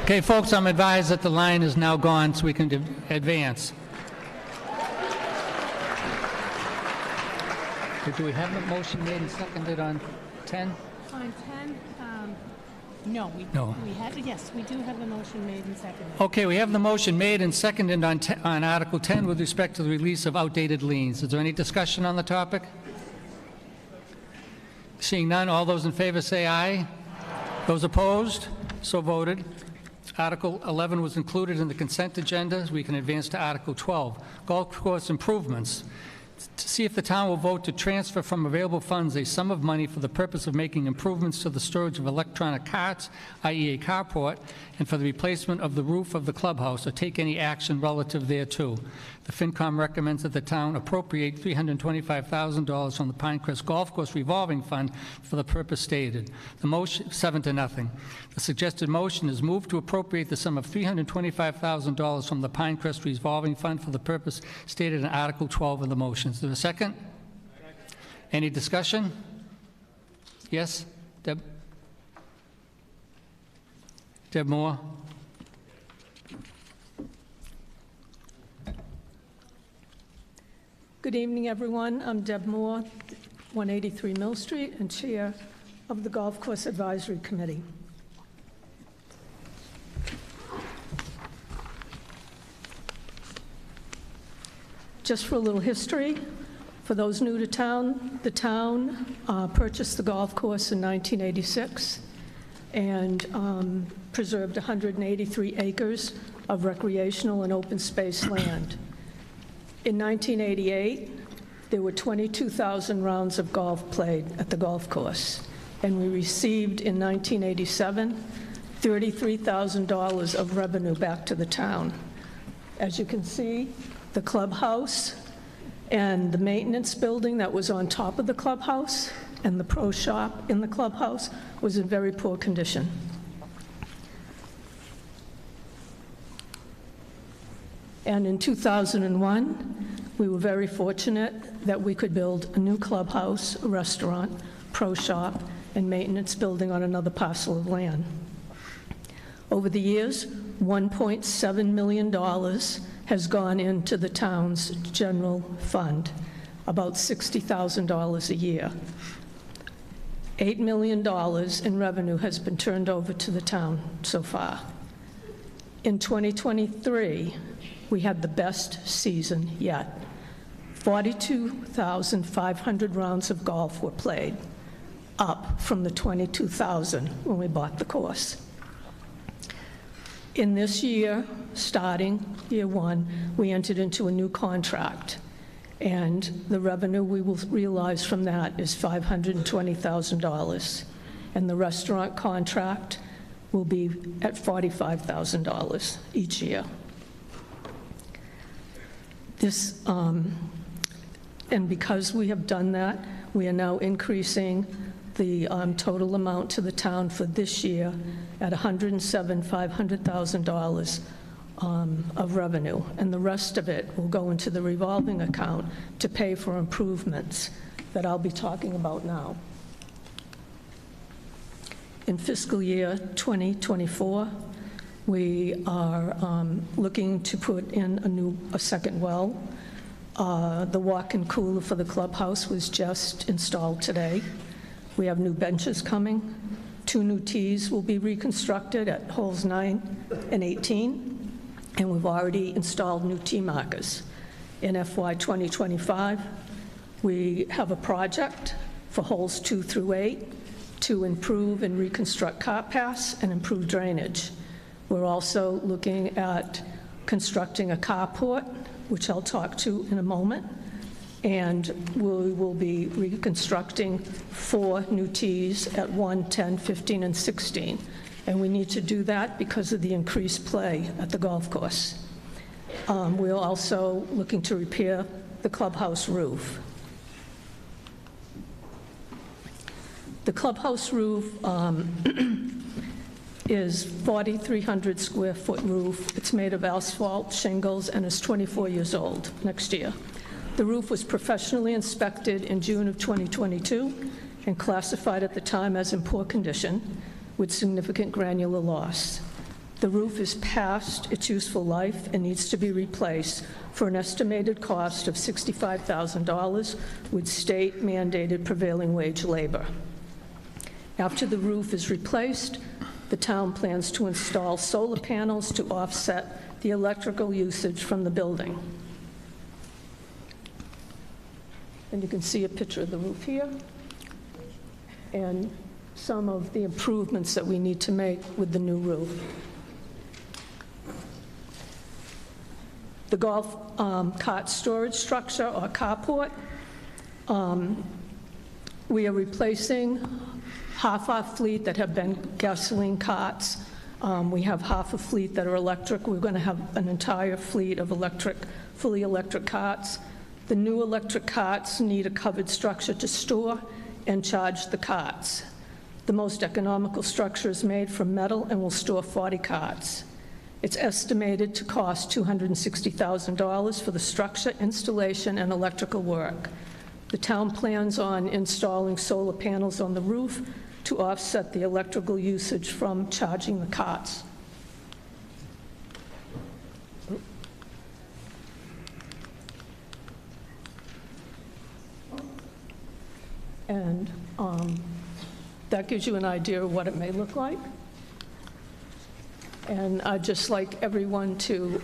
Okay, folks, I'm advised that the line is now gone, so we can advance. Do we have a motion made and seconded on 10? On 10, no. We have, yes, we do have the motion made and seconded. Okay, we have the motion made and seconded on Article 10 with respect to the release of outdated liens. Is there any discussion on the topic? Seeing none, all those in favor say aye. Those opposed? So voted. Article 11 was included in the consent agenda. We can advance to Article 12. Golf course improvements. To see if the town will vote to transfer from available funds a sum of money for the purpose of making improvements to the storage of electronic carts, i.e. a carport, and for the replacement of the roof of the clubhouse, or take any action relative thereto. The FinCom recommends that the town appropriate $325,000 from the Pinecrest Golf Course Revolving Fund for the purpose stated. The motion, 7-0. The suggested motion is moved to appropriate the sum of $325,000 from the Pinecrest Revolving Fund for the purpose stated in Article 12 of the motion. Is there a second? Any discussion? Yes? Deb Moore? Good evening, everyone. I'm Deb Moore, 183 Mill Street, and Chair of the Golf Course Advisory Committee. Just for a little history, for those new to town, the town purchased the golf course in 1986 and preserved 183 acres of recreational and open space land. In 1988, there were 22,000 rounds of golf played at the golf course, and we received in 1987 $33,000 of revenue back to the town. As you can see, the clubhouse and the maintenance building that was on top of the clubhouse and the pro shop in the clubhouse was in very poor condition. And in 2001, we were very fortunate that we could build a new clubhouse, a restaurant, pro shop, and maintenance building on another parcel of land. Over the years, $1.7 million has gone into the town's general fund, about $60,000 a year. $8 million in revenue has been turned over to the town so far. In 2023, we had the best season yet. 42,500 rounds of golf were played, up from the 22,000 when we bought the course. In this year, starting year one, we entered into a new contract, and the revenue we will realize from that is $520,000, and the restaurant contract will be at $45,000 each year. This, and because we have done that, we are now increasing the total amount to the town for this year at $107,500,000 of revenue, and the rest of it will go into the revolving account to pay for improvements that I'll be talking about now. In fiscal year 2024, we are looking to put in a second well. The walk-in cooler for the clubhouse was just installed today. We have new benches coming. 2 new tees will be reconstructed at holes 9 and 18, and we've already installed new tee markers. In FY 2025, we have a project for holes 2 through 8 to improve and reconstruct cart paths and improve drainage. We're also looking at constructing a carport, which I'll talk to in a moment, and we will be reconstructing 4 new tees at 1, 10, 15, and 16. And we need to do that because of the increased play at the golf course. We're also looking to repair the clubhouse roof. The clubhouse roof is 4,300 square foot roof. It's made of asphalt shingles and is 24 years old next year. The roof was professionally inspected in June of 2022 and classified at the time as in poor condition with significant granular loss. The roof is past its useful life and needs to be replaced for an estimated cost of $65,000 with state-mandated prevailing wage labor. After the roof is replaced, the town plans to install solar panels to offset the electrical usage from the building. And you can see a picture of the roof here and some of the improvements that we need to make with the new roof. The golf cart storage structure or carport, we are replacing half our fleet that have been gasoline carts. We have half a fleet that are electric. We're going to have an entire fleet of fully electric carts. The new electric carts need a covered structure to store and charge the carts. The most economical structure is made from metal and will store 40 carts. It's estimated to cost $260,000 for the structure, installation, and electrical work. The town plans on installing solar panels on the roof to offset the electrical usage from charging the carts. And that gives you an idea of what it may look like. And I'd just like everyone to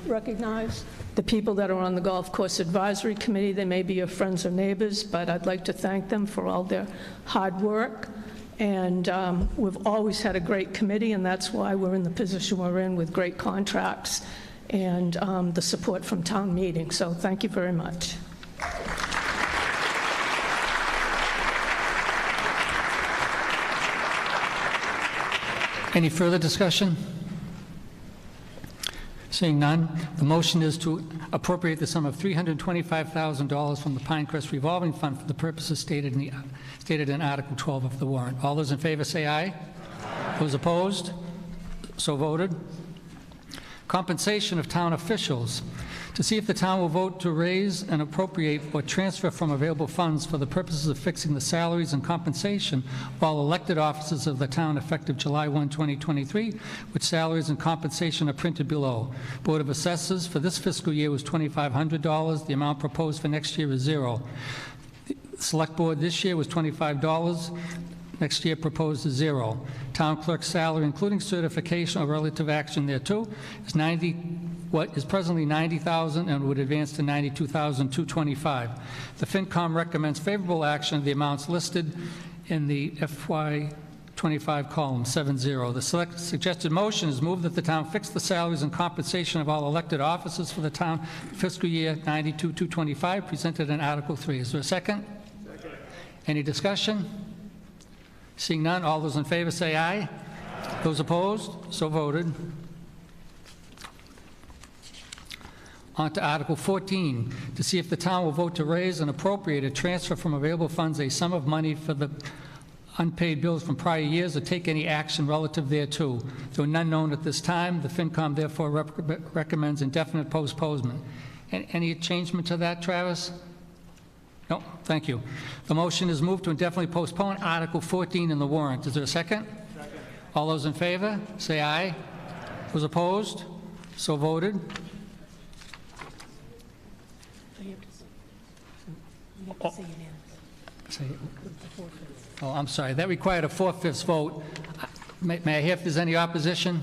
recognize the people that are on the Golf Course Advisory Committee. They may be your friends or neighbors, but I'd like to thank them for all their hard work. And we've always had a great committee, and that's why we're in the position we're in with great contracts and the support from town meeting. So thank you very much. Any further discussion? Seeing none, the motion is to appropriate the sum of $325,000 from the Pinecrest Revolving Fund for the purposes stated in Article 12 of the warrant. All those in favor say aye. Aye. Those opposed? So voted. Compensation of town officials. To see if the town will vote to raise and appropriate or transfer from available funds for the purposes of fixing the salaries and compensation of all elected officers of the town effective July 1, 2023, which salaries and compensation are printed below. Board of Assessors for this fiscal year was $2,500. The amount proposed for next year is $0. Select Board this year was $25. Next year proposed is $0. Town clerk's salary, including certification or relative action thereto, is what is presently $90,000 and would advance to $92,225. The FinCom recommends favorable action of the amounts listed in the FY25 column 7-0. The suggested motion is moved that the town fix the salaries and compensation of all elected officers for the town fiscal year 92-225 presented in Article 3. Is there a second? Second. Any discussion? Seeing none, all those in favor say aye. Aye. Those opposed? So voted. On to Article 14, to see if the town will vote to raise and appropriate a transfer from available funds a sum of money for the unpaid bills from prior years or take any action relative thereto. Though none known at this time, the FinCom therefore recommends indefinite postponement. Any changement to that, Travis? No, thank you. The motion is moved to indefinitely postpone Article 14 in the warrant. Is there a second? Second. All those in favor, say aye. Aye. Those opposed? So voted. Oh, I'm sorry. That required a 4/5 vote. May I hear if there's any opposition?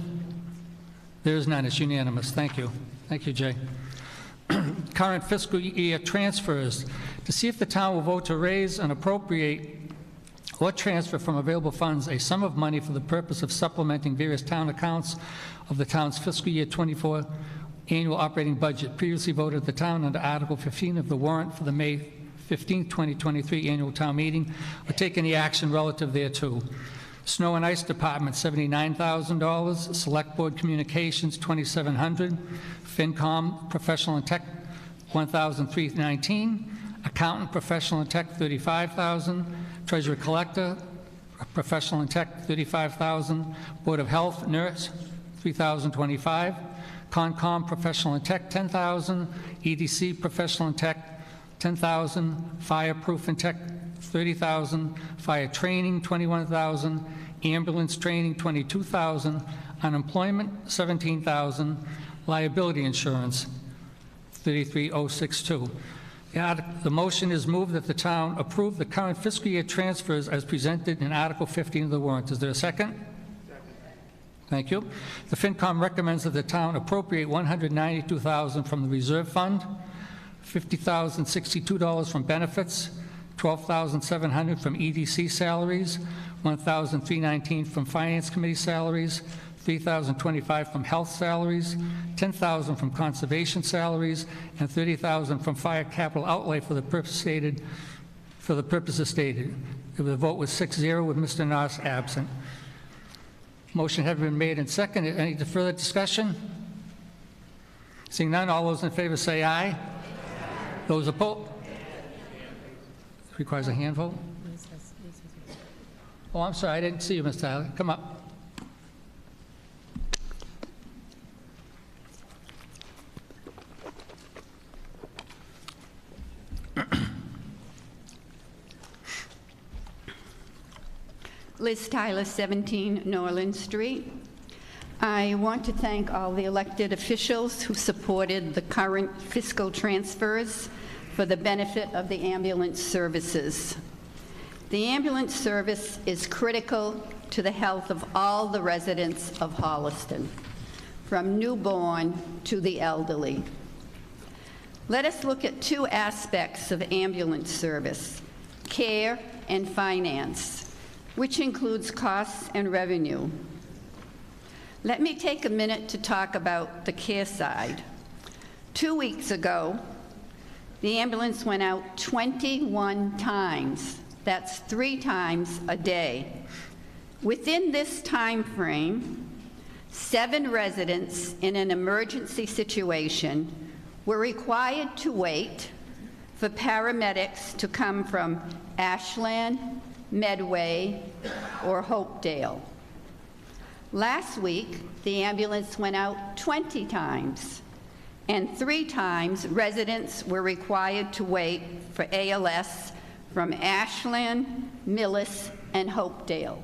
There is none. It's unanimous. Thank you. Thank you, Jay. Current fiscal year transfers. To see if the town will vote to raise and appropriate or transfer from available funds a sum of money for the purpose of supplementing various town accounts of the town's fiscal year 24 annual operating budget, previously voted at the town under Article 15 of the warrant for the May 15, 2023 annual town meeting, or take any action relative thereto. Snow and Ice Department, $79,000. Select Board Communications, $2,700. FinCom, Professional and Tech, $1,319. Accountant, Professional and Tech, $35,000. Treasurer Collector, Professional and Tech, $35,000. Board of Health, Nurse, $3,025. Concom, Professional and Tech, $10,000. EDC, Professional and Tech, $10,000. Fireproof and Tech, $30,000. Fire Training, $21,000. Ambulance Training, $22,000. unemployment, $17,000, liability insurance, $33,062. The motion is moved that the town approve the current fiscal year transfers as presented in Article 15 of the warrant. Is there a second? Thank you. The FinCom recommends that the town appropriate $192,000 from the reserve fund, $50,062 from benefits, $12,700 from EDC salaries, $1,319 from Finance Committee salaries, $3,025 from health salaries, $10,000 from conservation salaries, and $30,000 from fire capital outlay for the purposes stated. The vote was 6-0 with Mr. Noss absent. Motion had been made and seconded. Any further discussion? Seeing none, all those in favor say aye. Those opposed? Requires a hand vote? Oh, I'm sorry, I didn't see you, Mr. Tyler. Come up. Liz Tyler, 17 Norland Street. I want to thank all the elected officials who supported the current fiscal transfers for the benefit of the ambulance services. The ambulance service is critical to the health of all the residents of Holliston, from newborn to the elderly. Let us look at two aspects of ambulance service: care and finance, which includes costs and revenue. Let me take a minute to talk about the care side. 2 weeks ago, the ambulance went out 21 times. That's 3 times a day. Within this time frame, 7 residents in an emergency situation were required to wait for paramedics to come from Ashland, Medway, or Hopedale. Last week, the ambulance went out 20 times, and 3 times residents were required to wait for ALS from Ashland, Millis, and Hopedale.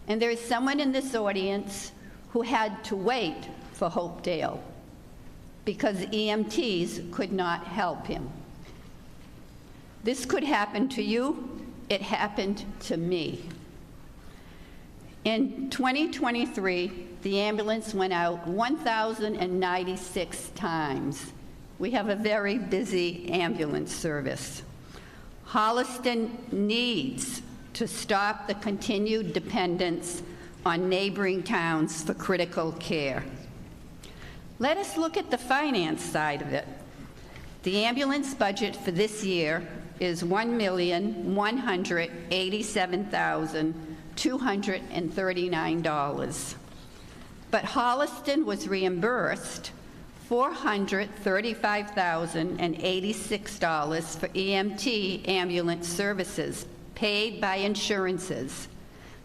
And there is someone in this audience who had to wait for Hopedale because EMTs could not help him. This could happen to you. It happened to me. In 2023, the ambulance went out 1,096 times. We have a very busy ambulance service. Holliston needs to stop the continued dependence on neighboring towns for critical care. Let us look at the finance side of it. The ambulance budget for this year is $1,187,239. But Holliston was reimbursed $435,086 for EMT ambulance services paid by insurances.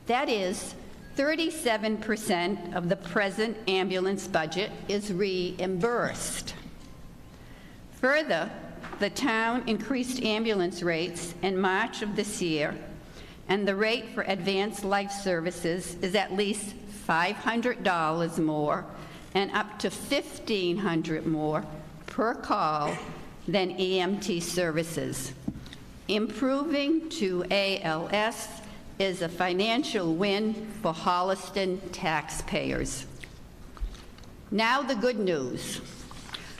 That is, 37% of the present ambulance budget is reimbursed. Further, the town increased ambulance rates in March of this year, and the rate for advanced life services is at least $500 more and up to $1,500 more per call than EMT services. Improving to ALS is a financial win for Holliston taxpayers. Now the good news.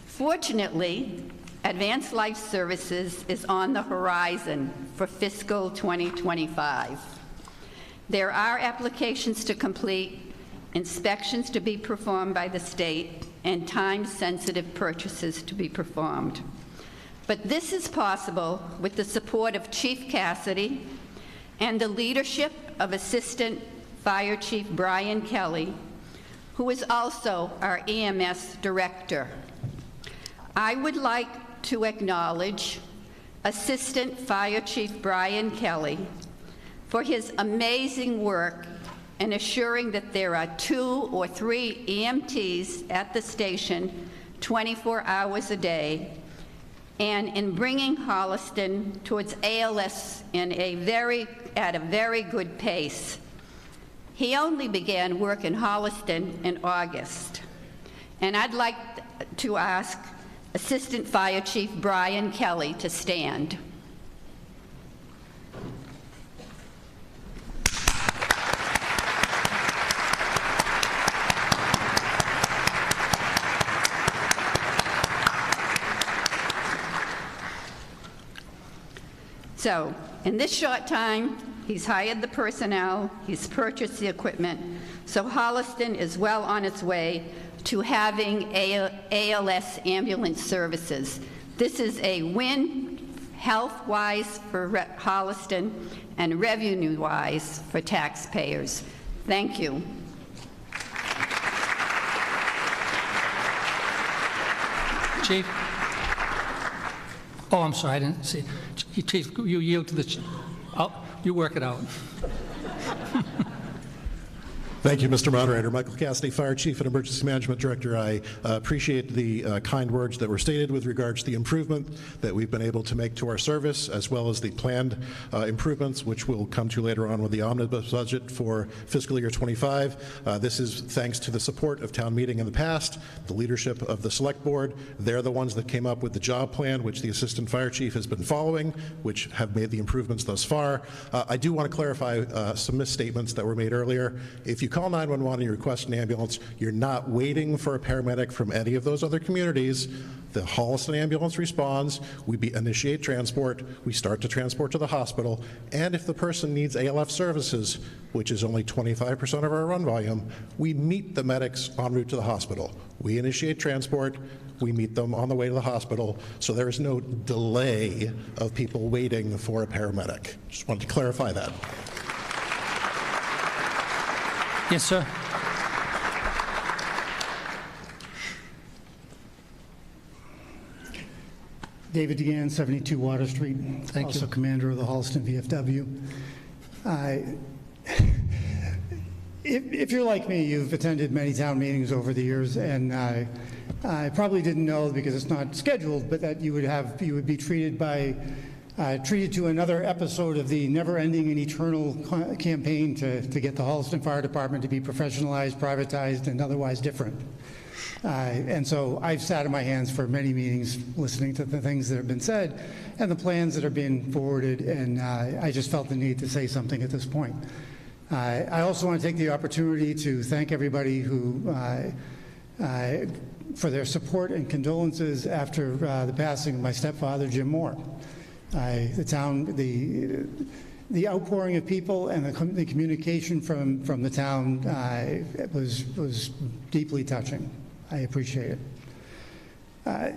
Fortunately, Advanced Life Services is on the horizon for fiscal 2025. There are applications to complete, inspections to be performed by the state, and time-sensitive purchases to be performed. But this is possible with the support of Chief Cassidy and the leadership of Assistant Fire Chief Brian Kelly, who is also our EMS Director. I would like to acknowledge Assistant Fire Chief Brian Kelly for his amazing work in assuring that there are 2 or 3 EMTs at the station 24 hours a day, and in bringing Holliston towards ALS at a very good pace. He only began work in Holliston in August. And I'd like to ask Assistant Fire Chief Brian Kelly to stand. So, in this short time, he's hired the personnel, he's purchased the equipment, so Holliston is well on its way to having ALS ambulance services. This is a win health-wise for Holliston and revenue-wise for taxpayers. Thank you. Chief? Oh, I'm sorry, I didn't see. Chief, you yield to the, you work it out. Thank you, Mr. Moderator. Michael Cassidy, Fire Chief and Emergency Management Director. I appreciate the kind words that were stated with regards to the improvement that we've been able to make to our service, as well as the planned improvements, which we'll come to later on with the omnibus budget for fiscal year 25. This is thanks to the support of town meeting in the past, the leadership of the Select Board. They're the ones that came up with the job plan, which the Assistant Fire Chief has been following, which have made the improvements thus far. I do want to clarify some misstatements that were made earlier. If you call 911 and you request an ambulance, you're not waiting for a paramedic from any of those other communities. The Holliston ambulance responds, we initiate transport, we start to transport to the hospital, and if the person needs ALF services, which is only 25% of our run volume, we meet the medics en route to the hospital. We initiate transport, we meet them on the way to the hospital, so there is no delay of people waiting for a paramedic. Just wanted to clarify that. Yes, sir. David DeGan, 72 Water Street. Thank also you. Commander of the Holliston VFW. If you're like me, you've attended many town meetings over the years, and I probably didn't know, because it's not scheduled, but that you would be treated to another episode of the never-ending and eternal campaign to get the Holliston Fire Department to be professionalized, privatized, and otherwise different. And so I've sat in my hands for many meetings listening to the things that have been said and the plans that are being forwarded, and I just felt the need to say something at this point. I also want to take the opportunity to thank everybody who for their support and condolences after the passing of my stepfather, Jim Moore. The outpouring of people and the communication from the town was deeply touching. I appreciate it.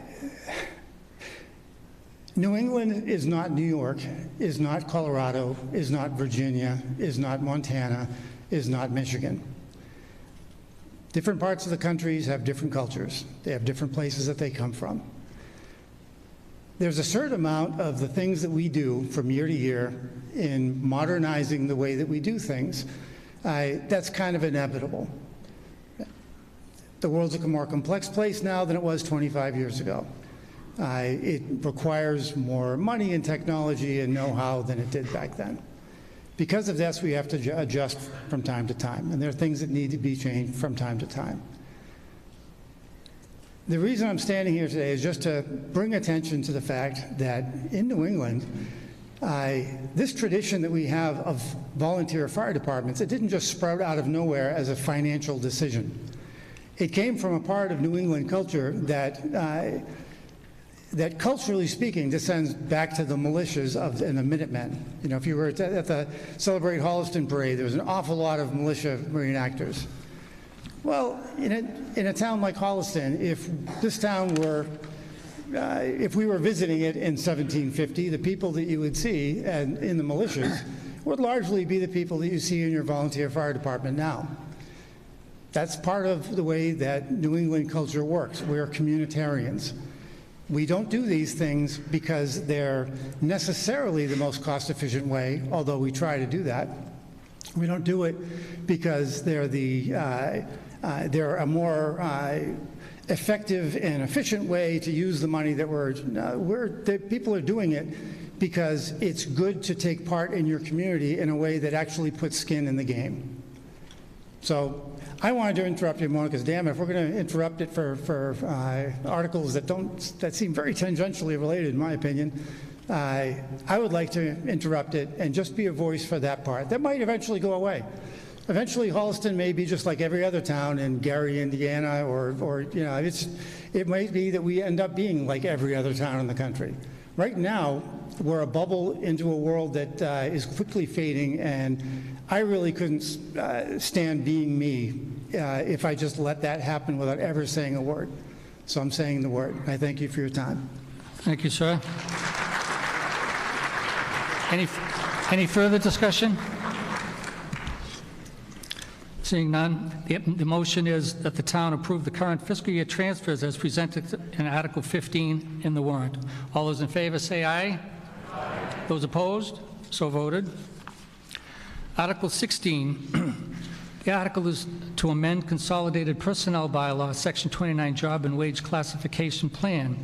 New England is not New York, is not Colorado, is not Virginia, is not Montana, is not Michigan. Different parts of the countries have different cultures. They have different places that they come from. There's a certain amount of the things that we do from year to year in modernizing the way that we do things that's kind of inevitable. The world's a more complex place now than it was 25 years ago. It requires more money and technology and know-how than it did back then. Because of this, we have to adjust from time to time, and there are things that need to be changed from time to time. The reason I'm standing here today is just to bring attention to the fact that in New England, this tradition that we have of volunteer fire departments, it didn't just sprout out of nowhere as a financial decision. It came from a part of New England culture that culturally speaking descends back to the militias and the Minutemen. You know, if you were at the Celebrate Holliston parade, there was an awful lot of militia reenactors. Well, in a town like Holliston, if this town were, if we were visiting it in 1750, the people that you would see in the militias would largely be the people that you see in your volunteer fire department now. That's part of the way that New England culture works. We're communitarians. We don't do these things because they're necessarily the most cost-efficient way, although we try to do that. We don't do it because they're they're a more effective and efficient way to use the money that people are doing it because it's good to take part in your community in a way that actually puts skin in the game. So I wanted to interrupt you more because, damn it, if we're going to interrupt it for articles that seem very tangentially related, in my opinion, I would like to interrupt it and just be a voice for that part. That might eventually go away. Eventually, Holliston may be just like every other town in Gary, Indiana, or you know, it might be that we end up being like every other town in the country. Right now, we're a bubble into a world that is quickly fading, and I really couldn't stand being me if I just let that happen without ever saying a word. So I'm saying the word. I thank you for your time. Thank you, sir. Any further discussion? Seeing none, the motion is that the town approve the current fiscal year transfers as presented in Article 15 in the warrant. All those in favor say aye. Aye. Those opposed? So voted. Article 16. The article is to amend Consolidated Personnel Bylaw, Section 29, Job and Wage Classification Plan.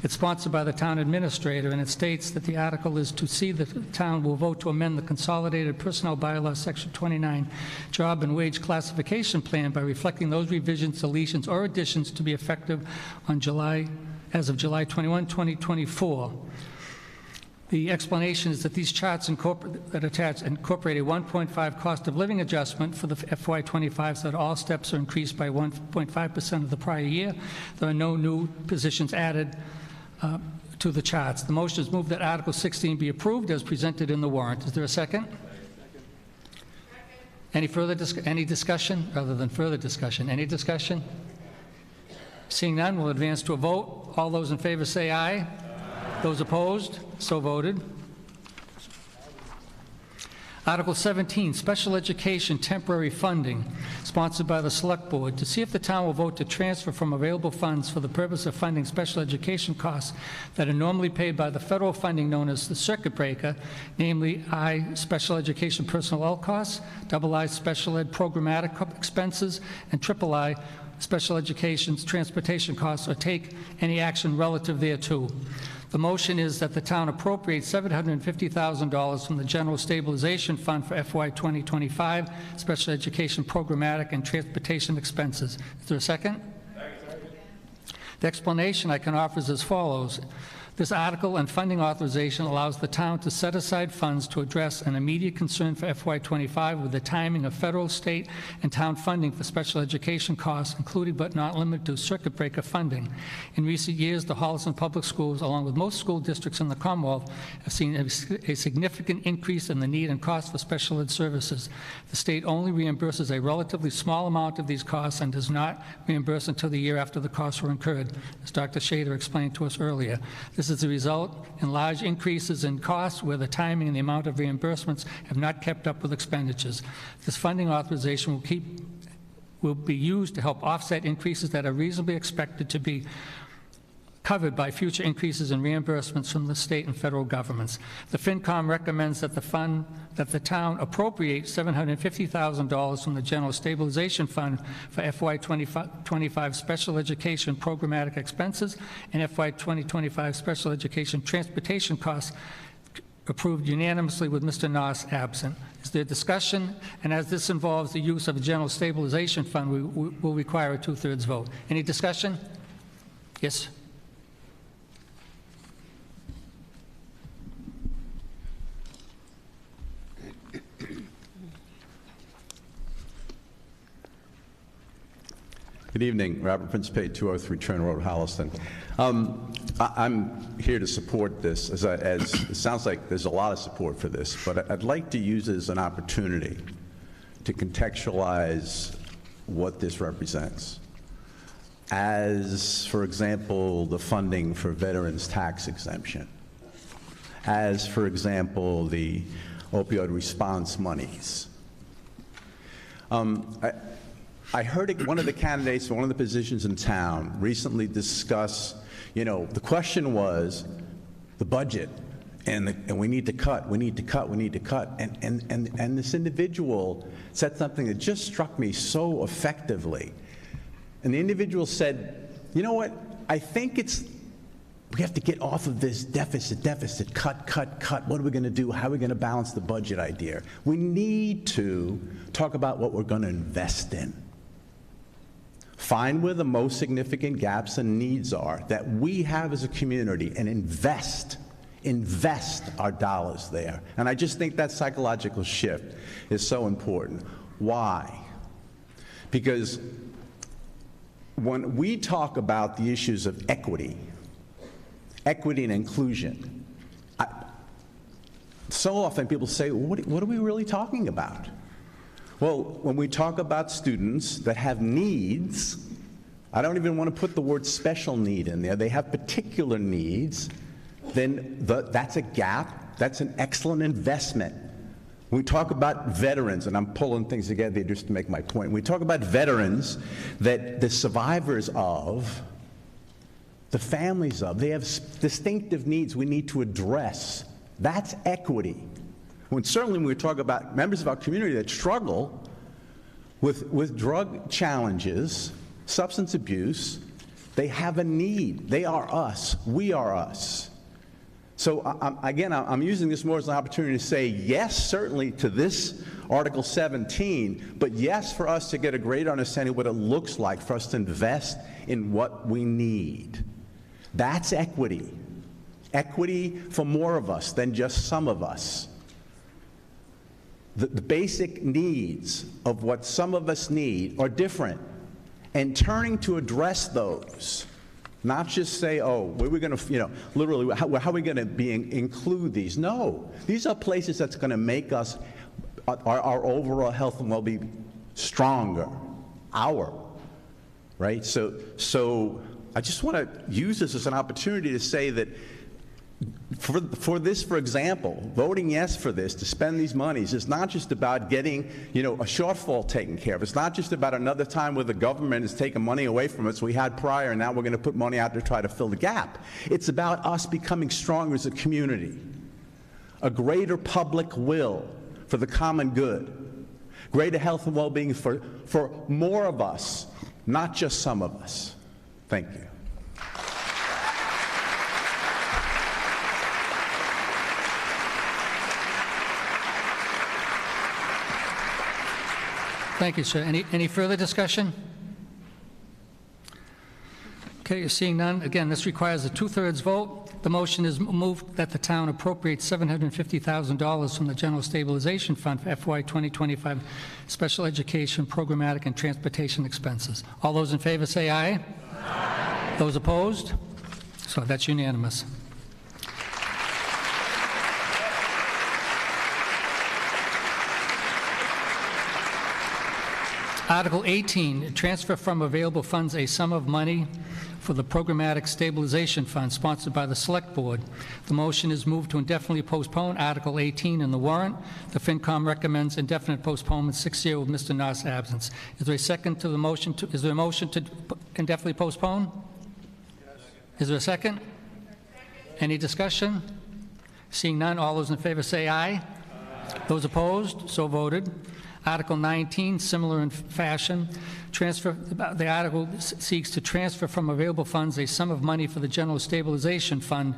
It's sponsored by the town administrator, and it states that the article is to see that the town will vote to amend the Consolidated Personnel Bylaw, Section 29, Job and Wage Classification Plan by reflecting those revisions, deletions, or additions to be effective on as of July 21, 2024. The explanation is that these charts that attach incorporate a 1.5 cost of living adjustment for the FY25 so that all steps are increased by 1.5% of the prior year. There are no new positions added to the charts. The motion is moved that Article 16 be approved as presented in the warrant. Is there a second? Any discussion? Rather than further discussion, any discussion? Seeing none, we'll advance to a vote. All those in favor say aye. Those opposed? So voted. Article 17, Special Education Temporary Funding, sponsored by the Select Board, to see if the town will vote to transfer from available funds for the purpose of funding special education costs that are normally paid by the federal funding known as the circuit breaker, namely I, special education personnel costs, II, special ed programmatic expenses, and III, special education's transportation costs, or take any action relative thereto. The motion is that the town appropriate $750,000 from the General Stabilization Fund for FY 2025, special education programmatic and transportation expenses. Is there a second? Second. The explanation I can offer is as follows. This article and funding authorization allows the town to set aside funds to address an immediate concern for FY25 with the timing of federal, state, and town funding for special education costs, including but not limited to circuit breaker funding. In recent years, the Holliston Public Schools, along with most school districts in the Commonwealth, have seen a significant increase in the need and cost for special ed services. The state only reimburses a relatively small amount of these costs and does not reimburse until the year after the costs were incurred, as Dr. Shader explained to us earlier. This is a result in large increases in costs where the timing and the amount of reimbursements have not kept up with expenditures. This funding authorization will be used to help offset increases that are reasonably expected to be covered by future increases in reimbursements from the state and federal governments. The FinCom recommends that the town appropriate $750,000 from the General Stabilization Fund for FY 2025 special education programmatic expenses and FY 2025 special education transportation costs, approved unanimously with Mr. Noss absent. Is there discussion? And as this involves the use of a General Stabilization Fund, we will require a 2/3 vote. Any discussion? Yes. Good evening. Robert Principe, 203 Trent Road, Holliston. I'm here to support this, as it sounds like there's a lot of support for this, but I'd like to use it as an opportunity to contextualize what this represents. As, for example, the funding for veterans tax exemption. As, for example, the opioid response monies. I heard one of the candidates for one of the positions in town recently discuss, the question was the budget, and we need to cut, we need to cut, we need to cut. And this individual said something that just struck me so effectively. And the individual said, you know what, I think We have to get off of this deficit, cut. What are we going to do? How are we going to balance the budget idea? We need to talk about what we're going to invest in. Find where the most significant gaps and needs are that we have as a community and invest our dollars there. And I just think that psychological shift is so important. Why? Because when we talk about the issues of equity and inclusion, so often people say, what are we really talking about? Well, when we talk about students that have needs, I don't even want to put the word special need in there, they have particular needs, then that's a gap, that's an excellent investment. When we talk about veterans, and I'm pulling things together just to make my point, when we talk about veterans that the survivors of, the families of, they have distinctive needs we need to address. That's equity. Certainly when we talk about members of our community that struggle with drug challenges, substance abuse, they have a need. They are us. We are us. So again, I'm using this more as an opportunity to say yes, certainly to this Article 17, but yes, for us to get a greater understanding of what it looks like for us to invest in what we need. That's equity. Equity for more of us than just some of us. The basic needs of what some of us need are different. And turning to address those, not just say, oh, where are we going to, literally, how are we going to include these? No, these are places that's going to make us, our overall health and well-being stronger, right? So I just want to use this as an opportunity to say that for this, for example, voting yes for this, to spend these monies, is not just about getting, a shortfall taken care of. It's not just about another time where the government is taking money away from us we had prior, and now we're going to put money out to try to fill the gap. It's about us becoming stronger as a community, a greater public will for the common good, greater health and well-being for more of us, not just some of us. Thank you. Thank you, sir. Any further discussion? Okay, seeing none. Again, this requires a 2/3 vote. The motion is moved that the town appropriate $750,000 from the General Stabilization Fund for FY 2025 special education, programmatic, and transportation expenses. All those in favor say aye. Aye. Those opposed? So that's unanimous. Article 18, transfer from available funds a sum of money for the Programmatic Stabilization Fund sponsored by the Select Board. The motion is moved to indefinitely postpone Article 18 in the warrant. The FinCom recommends indefinite postponement 6-0 with Mr. Noss' absence. Is there a second to the motion? Is there a motion to indefinitely postpone? Yes. Is there a second? Any discussion? Seeing none, all those in favor say aye. Aye. Those opposed? So voted. Article 19, similar in fashion. The article seeks to transfer from available funds a sum of money for the General Stabilization Fund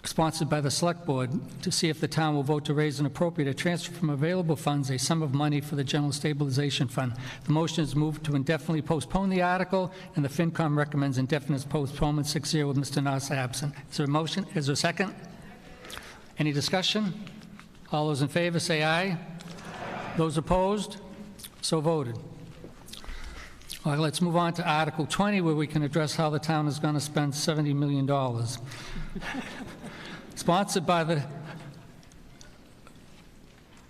sponsored by the Select Board to see if the town will vote to raise and appropriate a transfer from available funds a sum of money for the General Stabilization Fund. The motion is moved to indefinitely postpone the article, and the FinCom recommends indefinite postponement 6-0 with Mr. Noss absent. Is there a motion? Is there a second? Any discussion? All those in favor say aye. Those opposed? So voted. Well, let's move on to Article 20, where we can address how the town is going to spend $70 million. Sponsored by the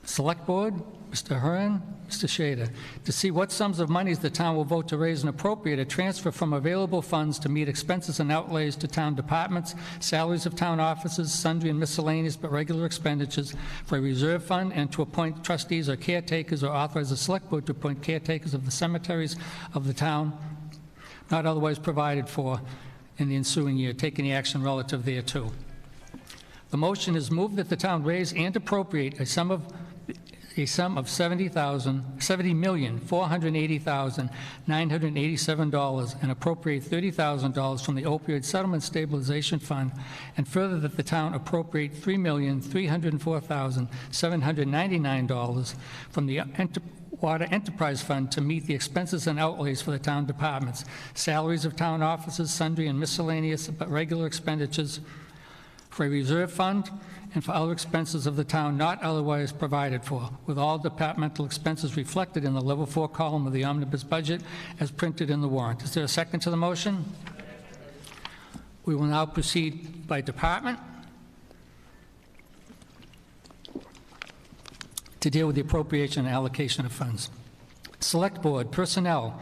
Select Board, Mr. Hearn, Mr. Shader, to see what sums of monies the town will vote to raise and appropriate a transfer from available funds to meet expenses and outlays to town departments, salaries of town officers, sundry and miscellaneous but regular expenditures for a reserve fund, and to appoint trustees or caretakers, or authorize the Select Board to appoint caretakers of the cemeteries of the town not otherwise provided for in the ensuing year, taking the action relative thereto. The motion is moved that the town raise and appropriate a sum of a sum of $70,480,987 and appropriate $30,000 from the opioid settlement stabilization fund, and further that the town appropriate $3,304,799 from the Water Enterprise Fund to meet the expenses and outlays for the town departments, salaries of town officers, sundry and miscellaneous but regular expenditures, for a reserve fund, and for other expenses of the town not otherwise provided for, with all departmental expenses reflected in the level 4 column of the omnibus budget as printed in the warrant. Is there a second to the motion? We will now proceed by department to deal with the appropriation and allocation of funds. Select Board, Personnel.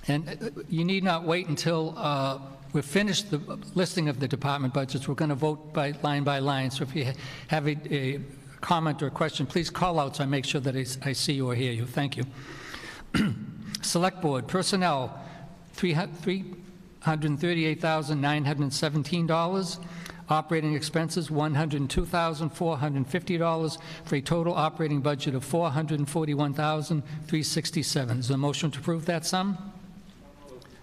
And you need not wait until we've finished the listing of the department budgets. We're going to vote by line, so if you have a comment or a question, please call out so I make sure that I see you or hear you. Thank you. Select Board, Personnel, $338,917. Operating expenses, $102,450, for a total operating budget of $441,367. Is there a motion to approve that sum?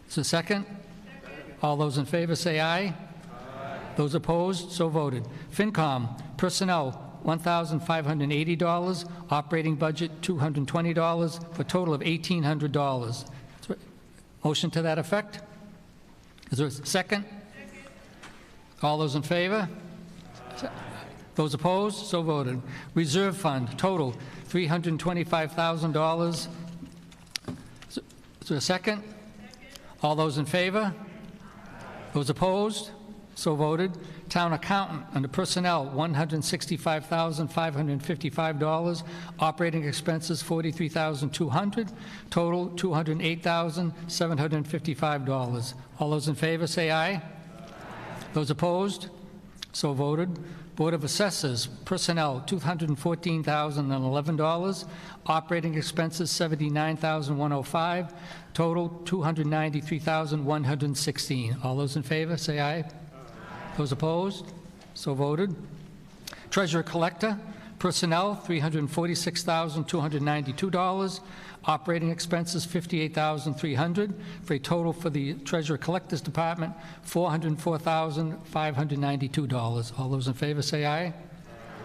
Is there a second? All those in favor say aye. Aye. Those opposed, so voted. FinCom, Personnel, $1,580, operating budget $220, for a total of $1,800. Motion to that effect? Is there a second? All those in favor? Those opposed? So voted. Reserve Fund, total $325,000. Is there a second? All those in favor? Those opposed? So voted. Town Accountant, under Personnel, $165,555. Operating expenses, $43,200. Total, $208,755. All those in favor say aye. Those opposed? So voted. Board of Assessors, Personnel, $214,011. Operating expenses, $79,105. Total, $293,116. All those in favor, say aye. Aye. Those opposed? So voted. Treasurer Collector, Personnel, $346,292. Operating expenses, $58,300, for a total for the Treasurer Collectors Department, $404,592. All those in favor say aye. Aye.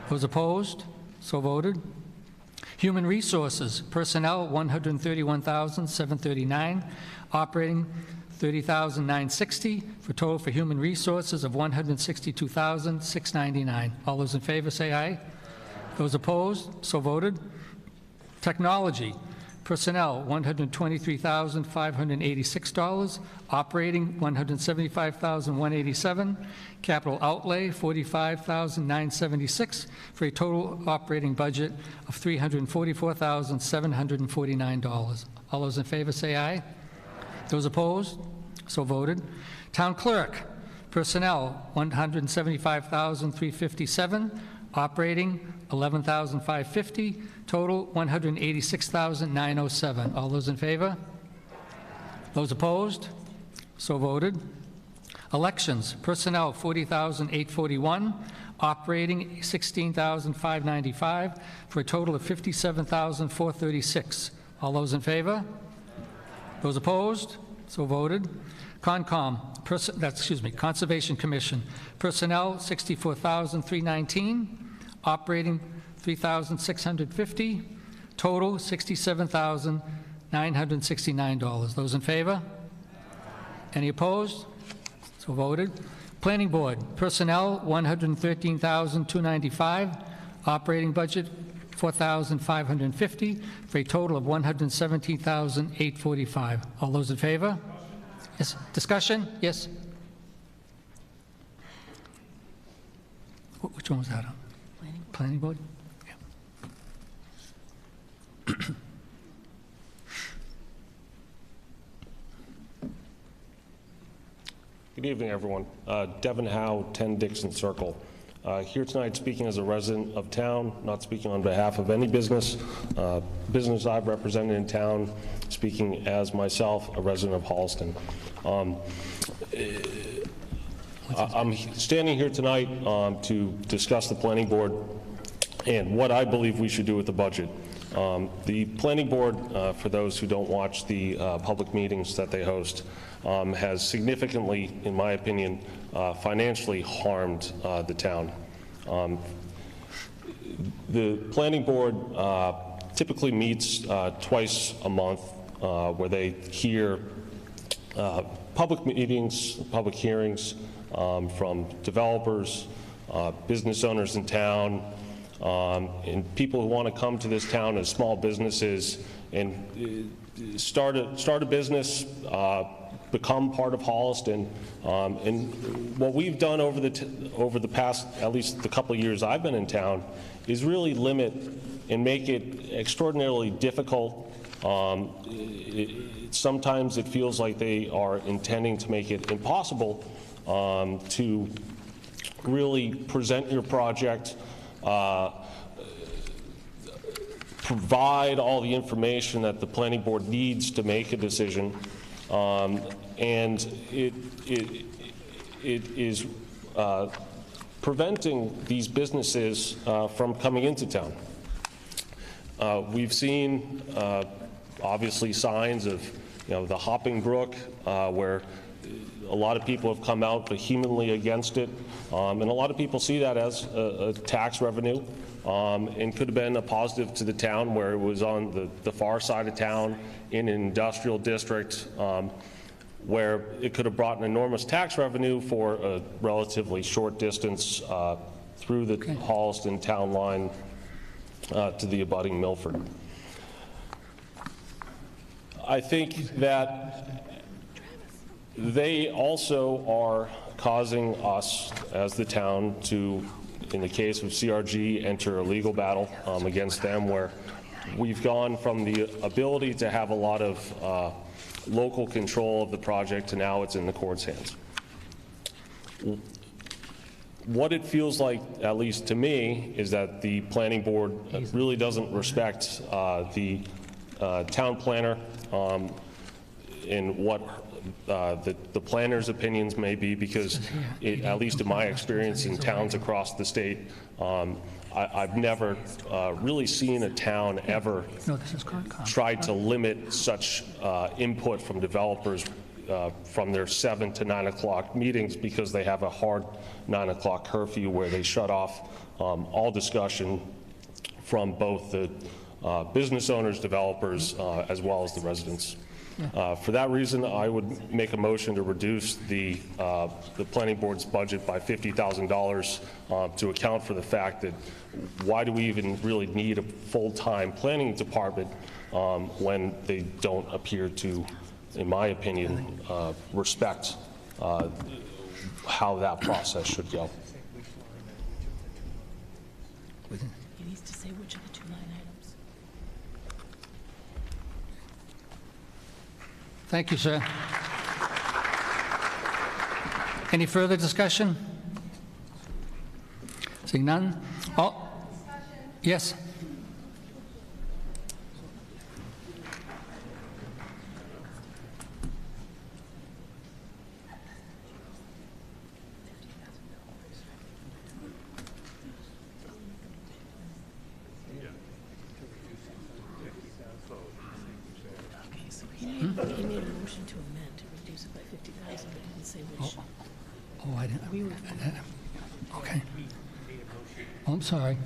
Those opposed? So voted. Human Resources, Personnel, $131,739. Operating, $30,960, for total for Human Resources of $162,699. All those in favor say aye. Aye. Those opposed? So voted. Technology, Personnel, $123,586. Operating, $175,187. Capital outlay, $45,976, for a total operating budget of $344,749. All those in favor say aye. Those opposed? So voted. Town Clerk, Personnel, $175,357. Operating, $11,550. Total, $186,907. All those in favor? Those opposed? So voted. Elections, Personnel, $40,841. Operating, $16,595, for a total of $57,436. All those in favor? Those opposed? So voted. Conservation Commission, Personnel, $64,319. Operating, $3,650. Total, $67,969. Those in favor? Any opposed? So voted. Planning Board, Personnel, $113,295. Operating budget, $4,550, for a total of $117,845. All those in favor? Yes. Discussion? Yes. Which one was that on? Planning Board? Yeah. Good evening, everyone. Devin Howe, 10 Dixon Circle. Here tonight speaking as a resident of town, not speaking on behalf of any business. Business I've represented in town, speaking as myself, a resident of Holliston. I'm standing here tonight to discuss the Planning Board and what I believe we should do with the budget. The planning board, for those who don't watch the public meetings that they host, has significantly, in my opinion, financially harmed the town. The planning board typically meets twice a month where they hear public meetings, public hearings from developers, business owners in town, and people who want to come to this town as small businesses and start a business, become part of Holliston. And what we've done over the past, at least the couple of years I've been in town, is really limit and make it extraordinarily difficult. Sometimes it feels like they are intending to make it impossible to really present your project, provide all the information that the planning board needs to make a decision, and it is preventing these businesses from coming into town. We've seen obviously signs of, the Hopping Brook, where a lot of people have come out vehemently against it, and a lot of people see that as a tax revenue, and could have been a positive to the town, where it was on the far side of town in an industrial district, where it could have brought an enormous tax revenue for a relatively short distance through the Holliston town line to the abutting Milford. I think that they also are causing us as the town to, in the case of CRG, enter a legal battle against them, where we've gone from the ability to have a lot of local control of the project to now it's in the court's hands. What it feels like, at least to me, is that the planning board really doesn't respect the town planner and what the planner's opinions may be, because at least in my experience in towns across the state, I've never really seen a town ever try to limit such input from developers from their 7 to 9 o'clock meetings, because they have a hard 9 o'clock curfew where they shut off all discussion from both the business owners, developers, as well as the residents. For that reason, I would make a motion to reduce the planning board's budget by $50,000 to account for the fact that why do we even really need a full-time planning department when they don't appear to, in my opinion, respect how that process should go. He needs to say which of the 2 line items. Thank you, sir. Any further discussion? Seeing none? Yes. He made a motion to amend to reduce it by 50,000, but didn't say which. Oh, I didn't. We were. Okay. Oh, I'm sorry.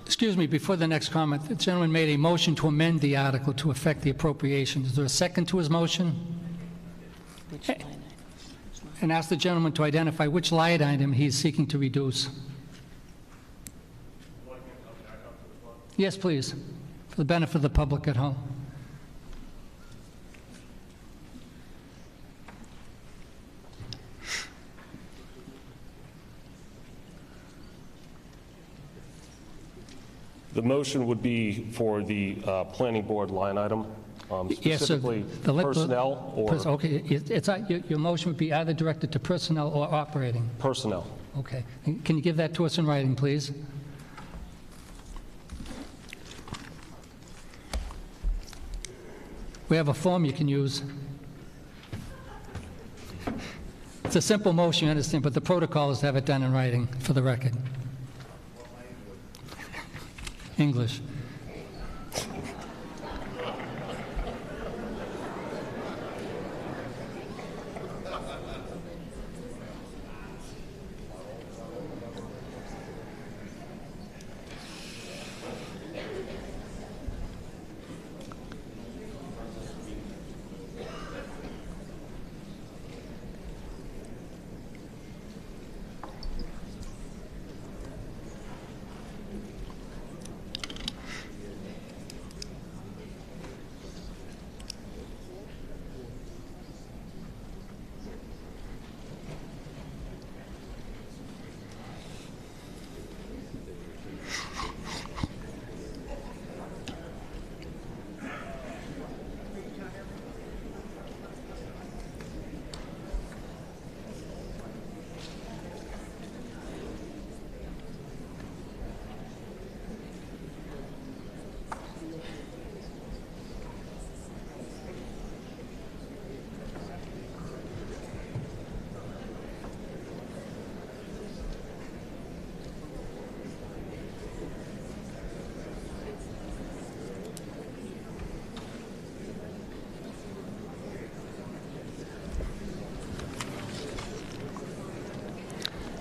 Excuse me, before the next comment, the gentleman made a motion to amend the article to affect the appropriation. Is there a second to his motion? Which line item? And ask the gentleman to identify which line item he is seeking to reduce. Yes, please, for the benefit of the public at home. The motion would be for the planning board line item, Yes, sir. specifically The personnel or Okay, your motion would be either directed to personnel or operating. personnel. Okay. Can you give that to us in writing, please? We have a form you can use. It's a simple motion, you understand, but the protocol is to have it done in writing for the record. English.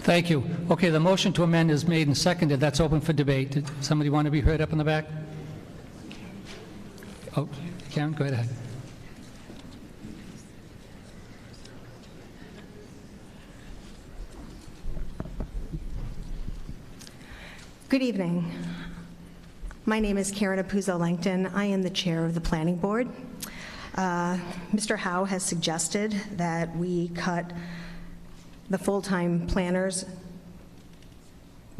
Thank you. Okay, the motion to amend is made and seconded. That's open for debate. Did somebody want to be heard up in the back? Oh, Karen, go ahead. Good evening. My name is Karen Apuzzo-Langton. I am the chair of the Planning Board. Mr. Howe has suggested that we cut the full-time planner's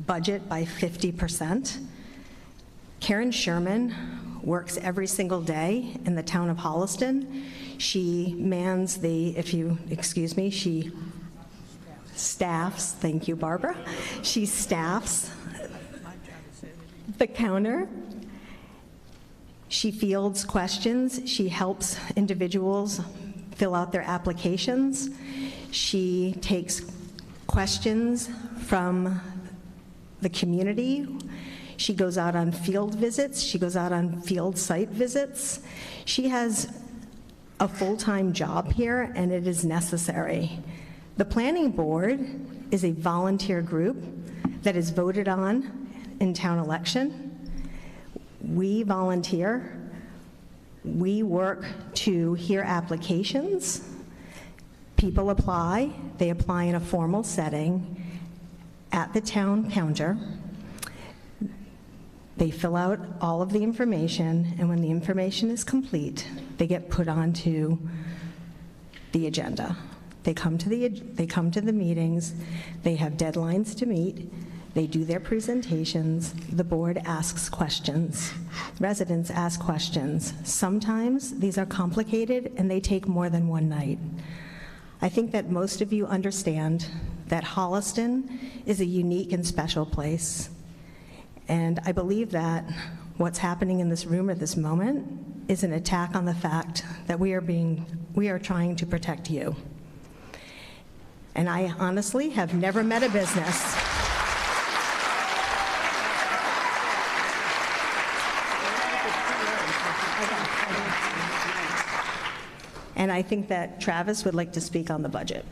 budget by 50%. Karen Sherman works every single day in the town of Holliston. She mans the, if you excuse me, she staffs, thank you, Barbara. She staffs the counter. She fields questions. She helps individuals fill out their applications. She takes questions from the community. She goes out on field visits. She goes out on field site visits. She has a full-time job here, and it is necessary. The planning board is a volunteer group that is voted on in town election. We volunteer. We work to hear applications. People apply. They apply in a formal setting at the town counter. They fill out all of the information, and when the information is complete, they get put onto the agenda. They come to the meetings. They have deadlines to meet. They do their presentations. The board asks questions. Residents ask questions. Sometimes these are complicated, and they take more than one night. I think that most of you understand that Holliston is a unique and special place. And I believe that what's happening in this room at this moment is an attack on the fact that we are trying to protect you. And I honestly have never met a business and I think that Travis would like to speak on the budget.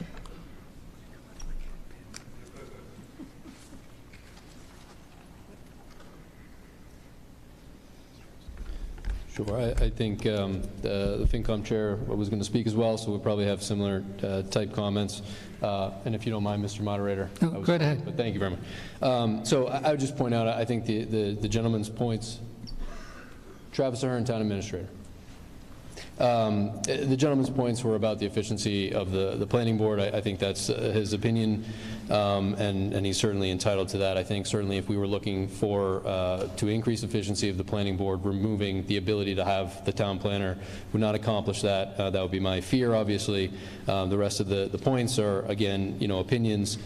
Sure. I think the FinCom chair was going to speak as well, so we'll probably have similar type comments. And if you don't mind, Mr. Moderator. No, go ahead. But thank you very much. So I would just point out, I think the gentleman's points, Travis Ahern, Town Administrator. The gentleman's points were about the efficiency of the planning board. I think that's his opinion, and he's certainly entitled to that. I think certainly if we were looking for to increase efficiency of the planning board, removing the ability to have the town planner would not accomplish that. That would be my fear, obviously. The rest of the points are, again, opinions.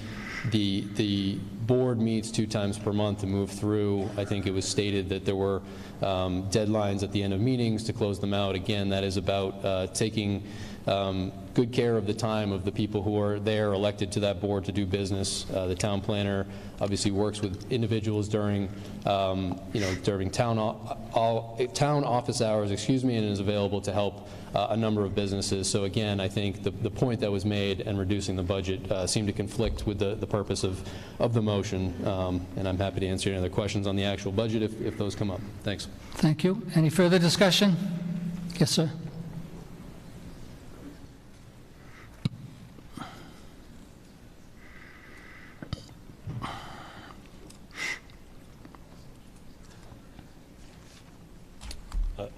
The board meets 2 times per month to move through. I think it was stated that there were deadlines at the end of meetings to close them out. Again, that is about taking good care of the time of the people who are there, elected to that board to do business. The town planner obviously works with individuals during, during town office hours, and is available to help a number of businesses. So again, I think the point that was made and reducing the budget seemed to conflict with the purpose of the motion. And I'm happy to answer any other questions on the actual budget if those come up. Thanks. Thank you. Any further discussion? Yes, sir.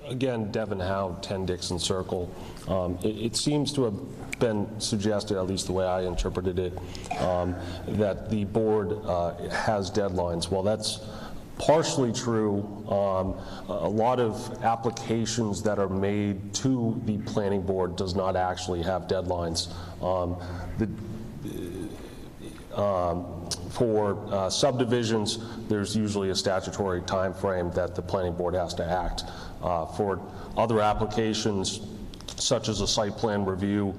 Again, Devin Howe, 10 Dixon Circle. It seems to have been suggested, at least the way I interpreted it, that the board has deadlines. Well, that's partially true. A lot of applications that are made to the planning board does not actually have deadlines. For subdivisions, there's usually a statutory time frame that the planning board has to act. For other applications, such as a site plan review,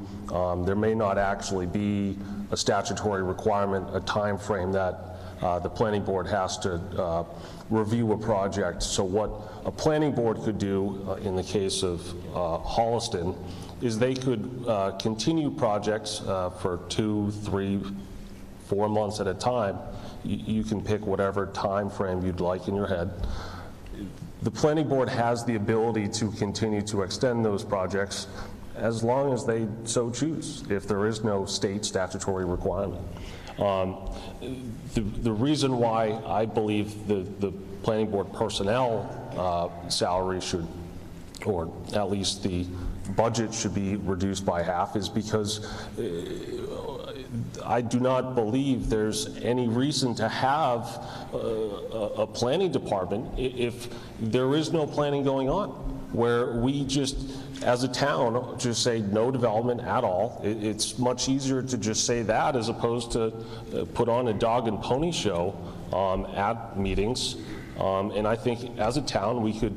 there may not actually be a statutory requirement, a time frame that the planning board has to review a project. So what a planning board could do in the case of Holliston is they could continue projects for 2, 3, 4 months at a time. You can pick whatever time frame you'd like in your head. The planning board has the ability to continue to extend those projects as long as they so choose, if there is no state statutory requirement. The reason why I believe the planning board personnel salary should, or at least the budget should be reduced by half, is because I do not believe there's any reason to have a planning department if there is no planning going on, where we just, as a town, just say no development at all. It's much easier to just say that as opposed to put on a dog and pony show at meetings. And I think as a town, we could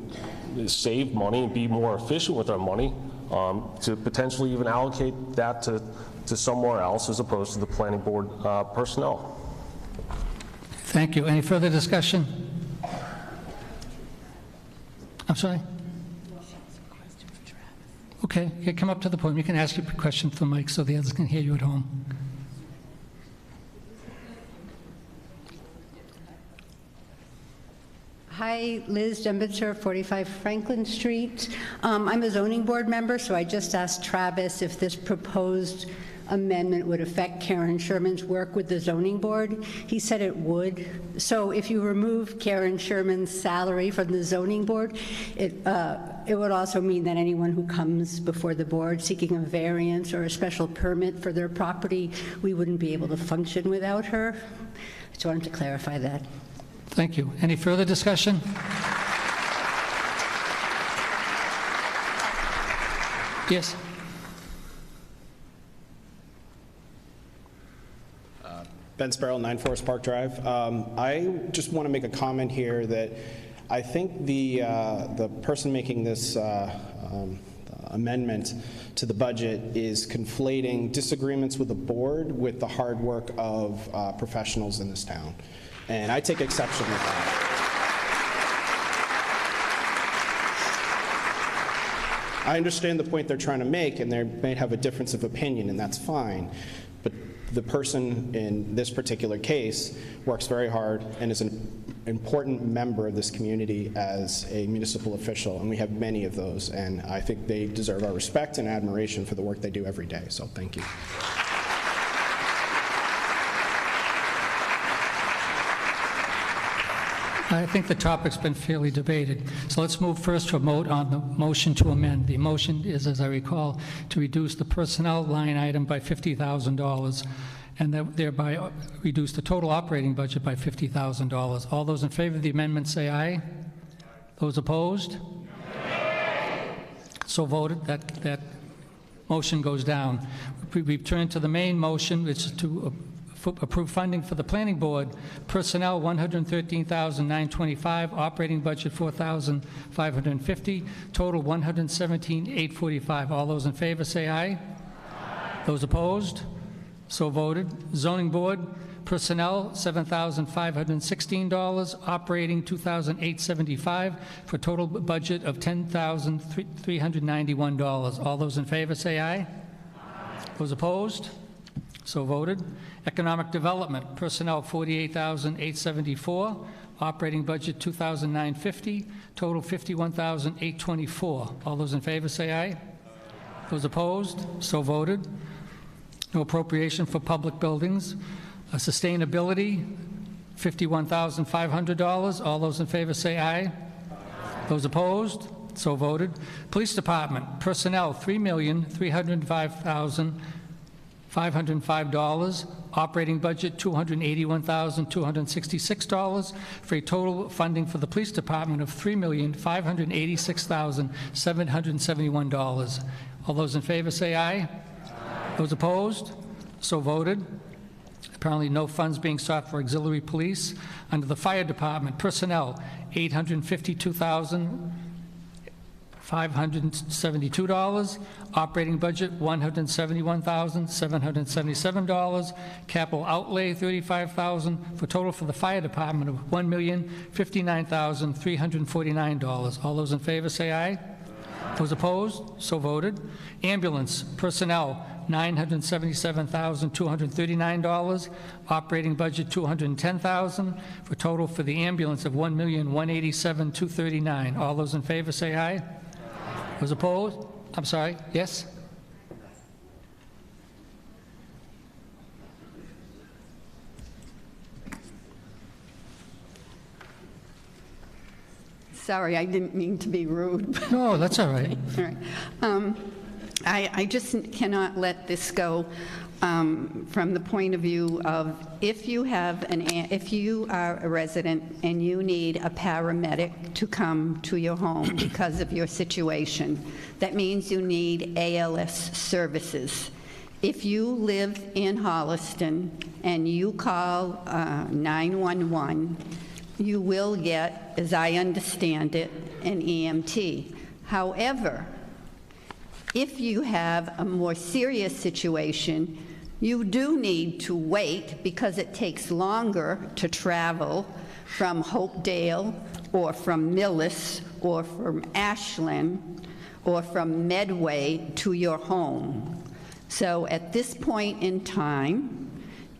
save money and be more efficient with our money to potentially even allocate that to somewhere else as opposed to the planning board personnel. Thank you. Any further discussion? I'm sorry? Okay, you come up to the podium. You can ask your question to the mic so the others can hear you at home. Hi, Liz Dembitzer, 45 Franklin Street. I'm a zoning board member, so I just asked Travis if this proposed amendment would affect Karen Sherman's work with the zoning board. He said it would. So if you remove Karen Sherman's salary from the zoning board, it would also mean that anyone who comes before the board seeking a variance or a special permit for their property, we wouldn't be able to function without her. I just wanted to clarify that. Thank you. Any further discussion? Yes. Ben Sparrow, 9 Forest Park Drive. I just want to make a comment here that I think the person making this amendment to the budget is conflating disagreements with the board with the hard work of professionals in this town. And I take exception with that. I understand the point they're trying to make, and they may have a difference of opinion, and that's fine. But the person in this particular case works very hard and is an important member of this community as a municipal official, and we have many of those, and I think they deserve our respect and admiration for the work they do every day, so thank you. I think the topic's been fairly debated. So let's move first to a vote on the motion to amend. The motion is, as I recall, to reduce the personnel line item by $50,000 and thereby reduce the total operating budget by $50,000. All those in favor of the amendment say aye. Those opposed? So voted. That motion goes down. We've turned to the main motion, which is to approve funding for the planning board. Personnel, $113,925. Operating budget, $4,550. Total, $117,845. All those in favor say aye. Those opposed? So voted. Zoning Board, personnel, $7,516, operating $2,875, for a total budget of $10,391. All those in favor say aye. Those opposed? So voted. Economic Development, personnel, $48,874, operating budget $2,950, total $51,824. All those in favor say aye. Those opposed? So voted. No appropriation for public buildings. Sustainability, $51,500. All those in favor say aye. Those opposed? So voted. Police Department, personnel, $3,305,505, operating budget $281,266, for a total funding for the Police Department of $3,586,771. All those in favor say aye. Those opposed? So voted. Apparently no funds being sought for auxiliary police. Under the Fire Department, personnel, $852,572, operating budget $171,777, capital outlay $35,000, for total for the Fire Department of $1,059,349. All those in favor say aye. Those opposed? So voted. Ambulance, personnel, $977,239, operating budget $210,000, for total for the ambulance of $1,187,239. All those in favor say aye. Those opposed? I'm sorry, yes? Sorry, I didn't mean to be rude. No, that's all right. All right. I just cannot let this go from the point of view of if you are a resident and you need a paramedic to come to your home because of your situation, that means you need ALS services. If you live in Holliston and you call 911, you will get, as I understand it, an EMT. However, if you have a more serious situation, you do need to wait because it takes longer to travel from Hopedale or from Millis or from Ashland or from Medway to your home. So at this point in time,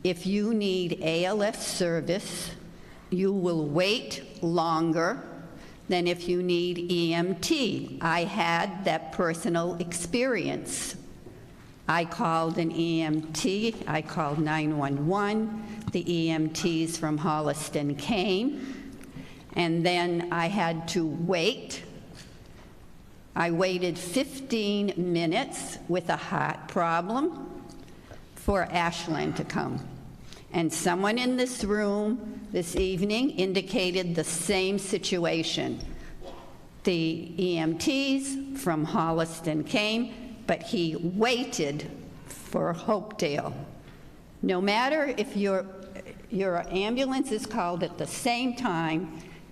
if you need ALS service, you will wait longer than if you need EMT. I had that personal experience. I called an EMT, I called 911, the EMTs from Holliston came, and then I had to wait. I waited 15 minutes with a heart problem for Ashland to come. And someone in this room this evening indicated the same situation. The EMTs from Holliston came, but he waited for Hopedale. No matter if your ambulance is called at the same time,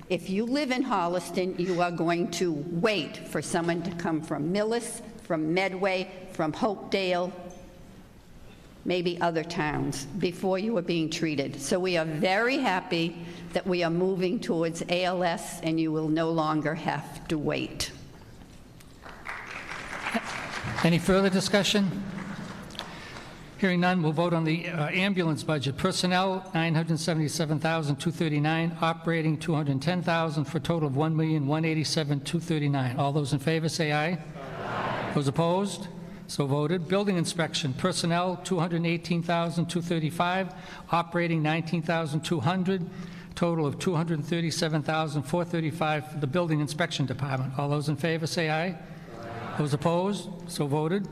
if you live in Holliston, you are going to wait for someone to come from Millis, from Medway, from Hopedale, maybe other towns, before you are being treated. So we are very happy that we are moving towards ALS and you will no longer have to wait. Any further discussion? Hearing none, we'll vote on the ambulance budget. Personnel, $977,239, operating $210,000, for a total of $1,187,239. All those in favor say aye. Aye. Those opposed? So voted. Building inspection, personnel, $218,235, operating $19,200, total of $237,435 for the building inspection department. All those in favor say aye. Aye. Those opposed? So voted.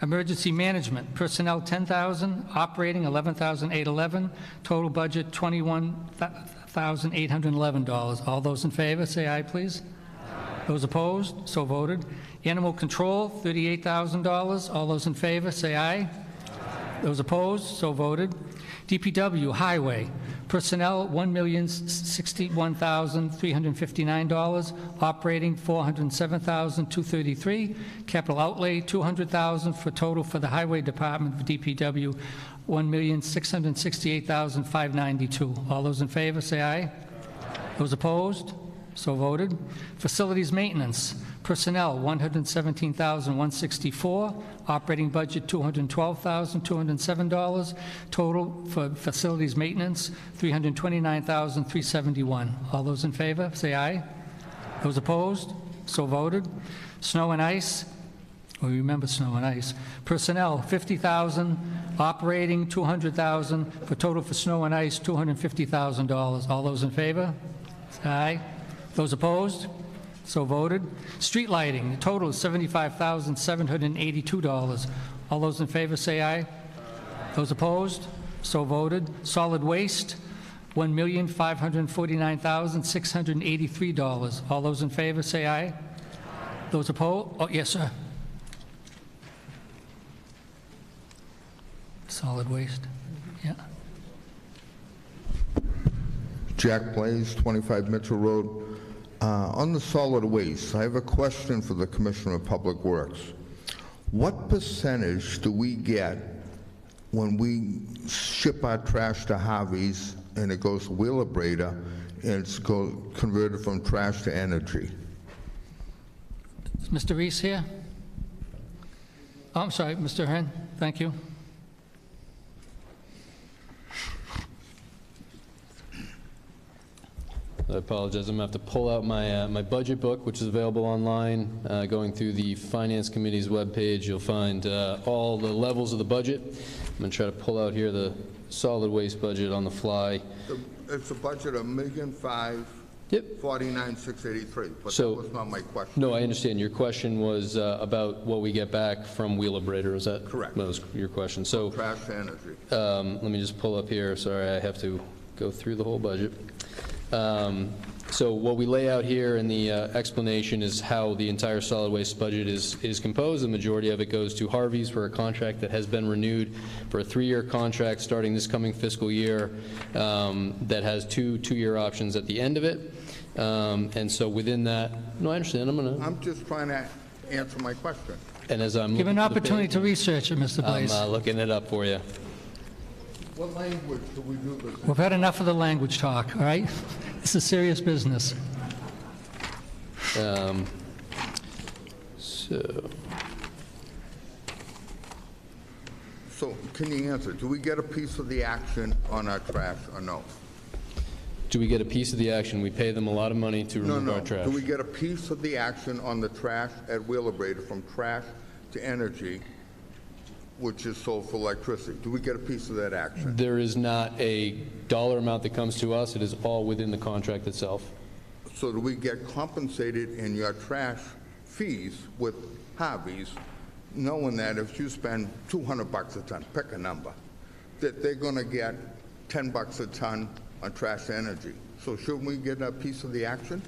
Emergency management, personnel, $10,000, operating $11,811, total budget $21,811. All those in favor say aye, please. Aye. Those opposed? So voted. Animal control, $38,000. All those in favor say aye. Aye. Those opposed, so voted. DPW Highway, personnel, $1,061,359, operating, $407,233, capital outlay, $200,000, for total for the Highway Department for DPW, $1,668,592. All those in favor, say aye. Those opposed, so voted. Facilities maintenance, personnel, $117,164, operating budget, $212,207, total for facilities maintenance, $329,371. All those in favor, say aye. Those opposed, so voted. Snow and ice, we remember snow and ice. Personnel, $50,000, operating, $200,000, for total for snow and ice, $250,000. All those in favor, say aye. Those opposed, so voted. Street lighting, the total is $75,782. All those in favor, say aye. Those opposed, so voted. Solid waste, $1,549,683. All those in favor, say aye. Those opposed, oh, yes, sir. Solid waste, yeah. Jack Blaze, 25 Mitchell Road. On the solid waste, I have a question for the Commissioner of Public Works. What percentage do we get when we ship our trash to Harvey's and it goes to Wheelabrator and it's converted from trash to energy? Is Mr. Reese here? Oh, I'm sorry, Mr. Hearn, thank you. I apologize. I'm going to have to pull out my my budget book, which is available online. Going through the Finance Committee's webpage, you'll find all the levels of the budget. I'm going to try to pull out here the solid waste budget on the fly. It's a budget of $1,549,683, but So- that was not my question. No, I understand. Your question was about what we get back from Wheelabrator. Is that Correct. That was your question. So Trash to energy. let me just pull up here. Sorry, I have to go through the whole budget. So what we lay out here in the explanation is how the entire solid waste budget is composed. The majority of it goes to Harvey's for a contract that has been renewed for a 3-year contract starting this coming fiscal year that has two-year options at the end of it. And so within that, no, I understand. I'm just trying to answer my question. And as I'm Give an looking for the opportunity page, to research it, Mr. Blaze. I'm looking it up for you. What language do we do this in? We've had enough of the language talk, all right? This is serious business. So can you answer? Do we get a piece of the action on our trash or no? Do we get a piece of the action? We pay them a lot of money to remove our trash. Do we get a piece of the action on the trash at Wheelabrator from trash to energy, which is sold for electricity? Do we get a piece of that action? There is not a dollar amount that comes to us. It is all within the contract itself. So do we get compensated in your trash fees with Harvey's, knowing that if you spend $200 a ton, pick a number, that they're going to get $10 a ton on trash to energy? So shouldn't we get a piece of the action?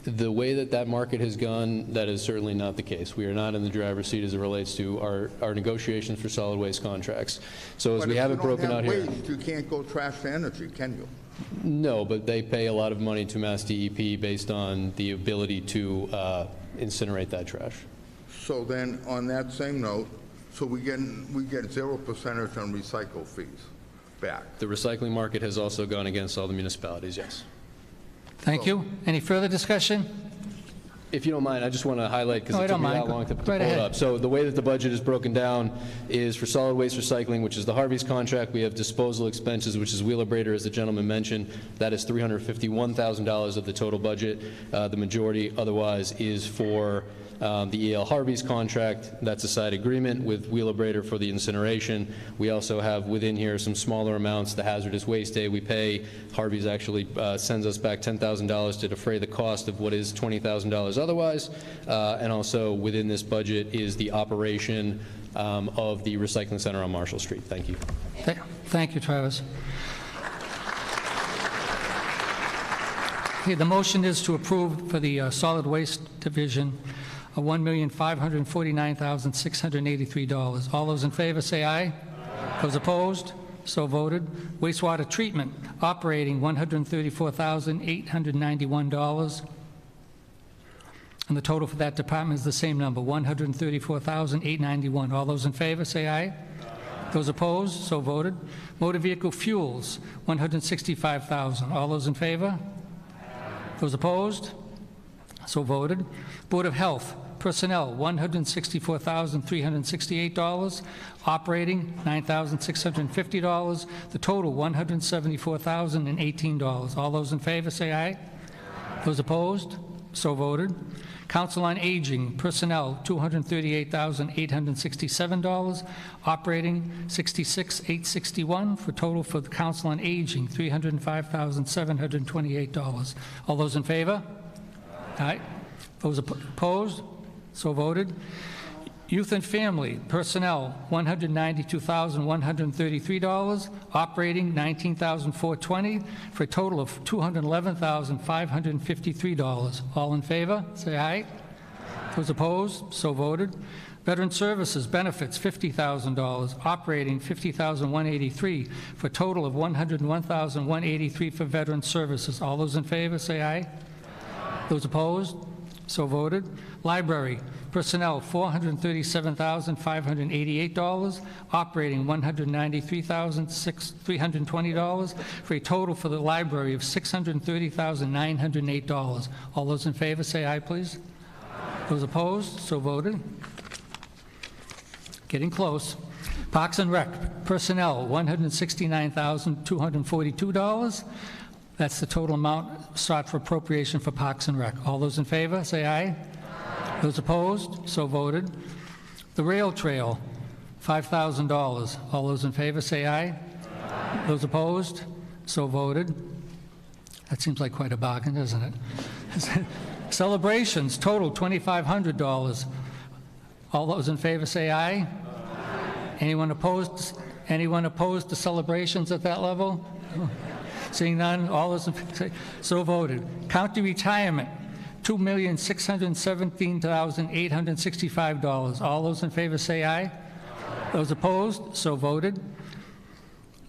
The way that that market has gone, that is certainly not the case. We are not in the driver's seat as it relates to our negotiations for solid waste contracts. So as we have it broken out here. But if you don't have waste, you can't go trash to energy, can you? No, but they pay a lot of money to Mass DEP based on the ability to incinerate that trash. So then, on that same note, so we get 0% on recycle fees back. The recycling market has also gone against all the municipalities, yes. Thank you. Any further discussion? If you don't mind, I just want to highlight, because No, I it took don't me mind. that long to Go pull right it ahead. up. So the way that the budget is broken down is for solid waste recycling, which is the Harvey's contract. We have disposal expenses, which is Wheelabrator, as the gentleman mentioned. That is $351,000 of the total budget. The majority otherwise is for the EL Harvey's contract. That's a side agreement with Wheelabrator for the incineration. We also have within here some smaller amounts. The hazardous waste day we pay. Harvey's actually sends us back $10,000 to defray the cost of what is $20,000 otherwise. And also within this budget is the operation of the recycling center on Marshall Street. Thank you. Thank you, Travis. Okay, the motion is to approve for the solid waste division $1,549,683. All those in favor say aye. Those opposed? So voted. Wastewater treatment, operating $134,891. And the total for that department is the same number, $134,891. All those in favor, say aye. Those opposed? So voted. Motor vehicle fuels, $165,000. All those in favor? Those opposed? So voted. Board of Health, personnel, $164,368. Operating, $9,650. The total, $174,018. All those in favor, say aye. Those opposed? So voted. Council on Aging, personnel, $238,867. Operating, $66,861. For total for the Council on Aging, $305,728. All those in favor? Aye. Those opposed? So voted. Youth and Family, personnel, $192,133. Operating, $19,420, for a total of $211,553. All in favor? Say aye. Those opposed? So voted. Veteran Services Benefits, $50,000. Operating, $50,183, for a total of $101,183 for Veteran Services. All those in favor? Say aye. Those opposed? So voted. Library personnel, $437,588. Operating, $193,320, for a total for the library of $630,908. All those in favor, say aye, please. Those opposed? So voted. Getting close. Parks and Rec personnel, $169,242. That's the total amount sought for appropriation for Parks and Rec. All those in favor, say aye. Those opposed? So voted. The Rail Trail, $5,000. All those in favor, say aye. Those opposed? So voted. That seems like quite a bargain, doesn't it? Celebrations, total $2,500. All those in favor, say aye. Anyone opposed? Anyone opposed to celebrations at that level? Seeing none, all those in favor, say so voted. County retirement, $2,617,865. All those in favor say aye. Those opposed, so voted.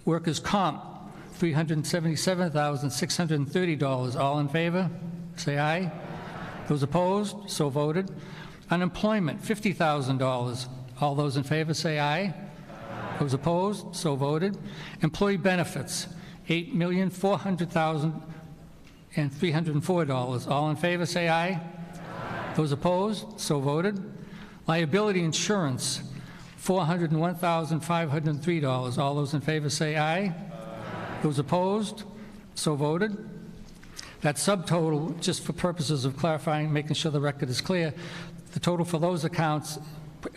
Workers' comp, $377,630. All in favor, say aye. Those opposed, so voted. Unemployment, $50,000. All those in favor say aye. Those opposed, so voted. Employee benefits, $8,400,304. All in favor, say aye. Those opposed, so voted. Liability insurance, $401,503. All those in favor, say aye. Those opposed, so voted. That subtotal, just for purposes of clarifying, making sure the record is clear, the total for those accounts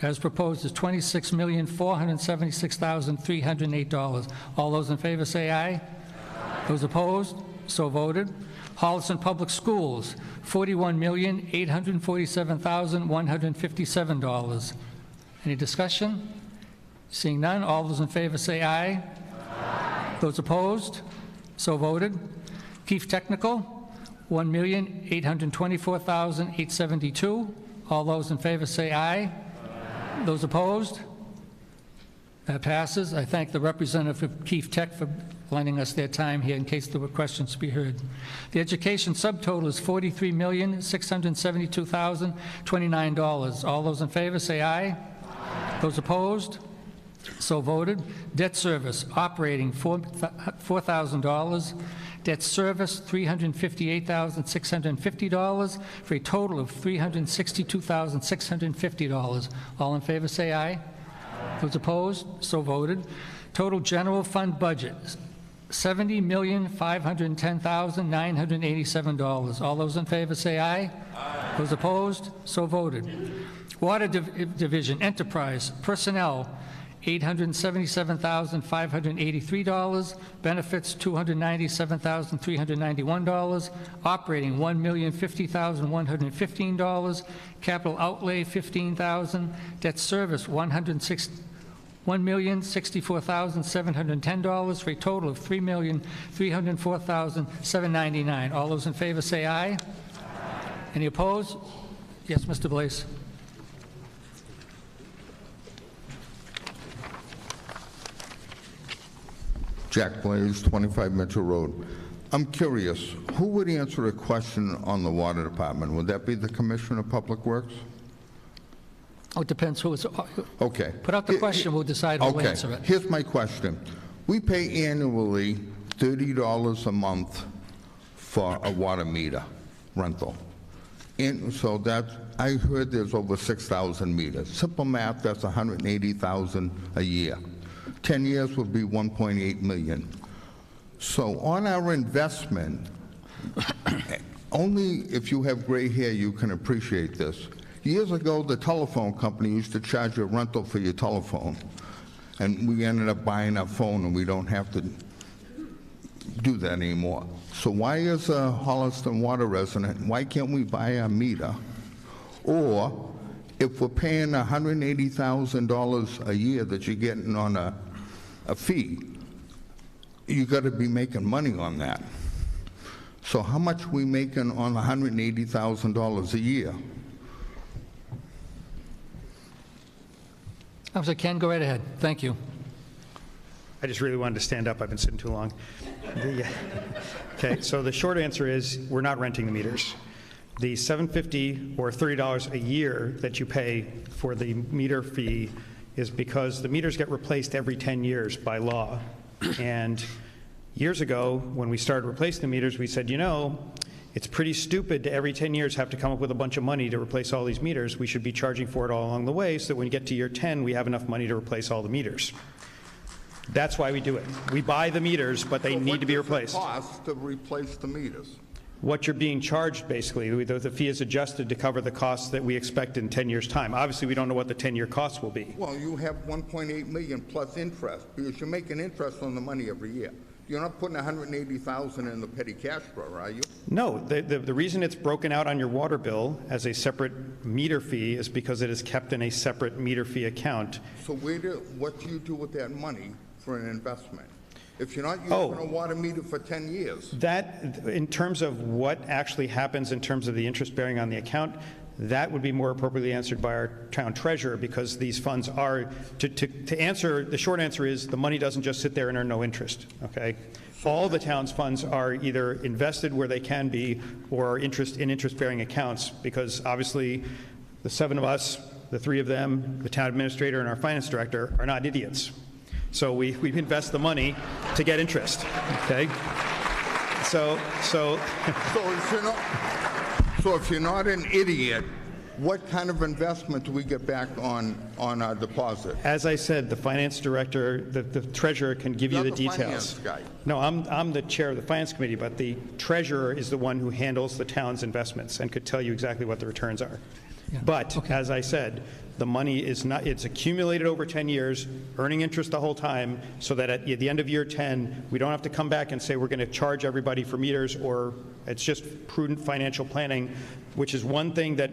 as proposed is $26,476,308. All those in favor, say aye. Those opposed, so voted. Holliston Public Schools, $41,847,157. Any discussion? Seeing none, all those in favor say aye. Those opposed, so voted. Keefe Technical, $1,824,872. All those in favor say aye. Those opposed? That passes. I thank the representative of Keefe Tech for lending us their time here in case there were questions to be heard. The education subtotal is $43,672,029. All those in favor say aye. Those opposed? So voted. Debt service, operating $4,000. Debt service, $358,650, for a total of $362,650. All in favor say aye. Those opposed? So voted. Total general fund budget, $70,510,987. All those in favor say aye. Those opposed? So voted. Water Division Enterprise Personnel, $877,583. Benefits, $297,391. Operating, $1,050,115. Capital outlay, $15,000. Debt service, $1,064,710, for a total of $3,304,799. All those in favor say aye. Any opposed? Yes, Mr. Blaze. Jack Blaze, 25 Mitchell Road. I'm curious, who would answer a question on the water department? Would that be the Commissioner of Public Works? Oh, it depends who is, Okay. put out the question, we'll decide who will Okay, answer it. here's my question. We pay annually $30 a month for a water meter rental. And so I heard there's over 6,000 meters. Simple math, that's 180,000 a year. 10 years would be 1.8 million. So on our investment, only if you have gray hair you can appreciate this. Years ago, the telephone company used to charge you a rental for your telephone, and we ended up buying a phone, and we don't have to do that anymore. So why is a Holliston water resident, why can't we buy a meter? Or if we're paying $180,000 a year that you're getting on a fee, you got to be making money on that. So how much are we making on $180,000 a year? Officer Ken, go right ahead. Thank you. I just really wanted to stand up. I've been sitting too long. Okay, so the short answer is we're not renting the meters. The $750 or $30 a year that you pay for the meter fee is because the meters get replaced every 10 years by law. And years ago, when we started replacing the meters, we said, you know, it's pretty stupid to every 10 years have to come up with a bunch of money to replace all these meters. We should be charging for it all along the way so that when you get to year 10, we have enough money to replace all the meters. That's why we do it. We buy the meters, but they need to be replaced. What does it cost to replace the meters? What you're being charged, basically, the fee is adjusted to cover the costs that we expect in 10 years' time. Obviously, we don't know what the 10-year costs will be. Well, you have 1.8 million plus interest, because you're making interest on the money every year. You're not putting 180,000 in the petty cash drawer, are you? No, the reason it's broken out on your water bill as a separate meter fee is because it is kept in a separate meter fee account. So what do you do with that money for an investment? If you're not using a water meter for 10 years. That, in terms of what actually happens in terms of the interest bearing on the account, that would be more appropriately answered by our town treasurer, because these funds are, to answer, the short answer is the money doesn't just sit there and earn no interest, okay? All the town's funds are either invested where they can be or in interest-bearing accounts, because obviously the 7 of us, the 3 of them, the town administrator and our finance director are not idiots. So we invest the money to get interest, okay? So if you're not an idiot, what kind of investment do we get back on our deposit? As I said, the finance director, the treasurer can give you the details. Finance guy. No, I'm the chair of the finance committee, but the treasurer is the one who handles the town's investments and could tell you exactly what the returns are. Yeah. But as I said, the money is not, it's accumulated over 10 years, earning interest the whole time, so that at the end of year 10, we don't have to come back and say we're going to charge everybody for meters, or it's just prudent financial planning, which is one thing that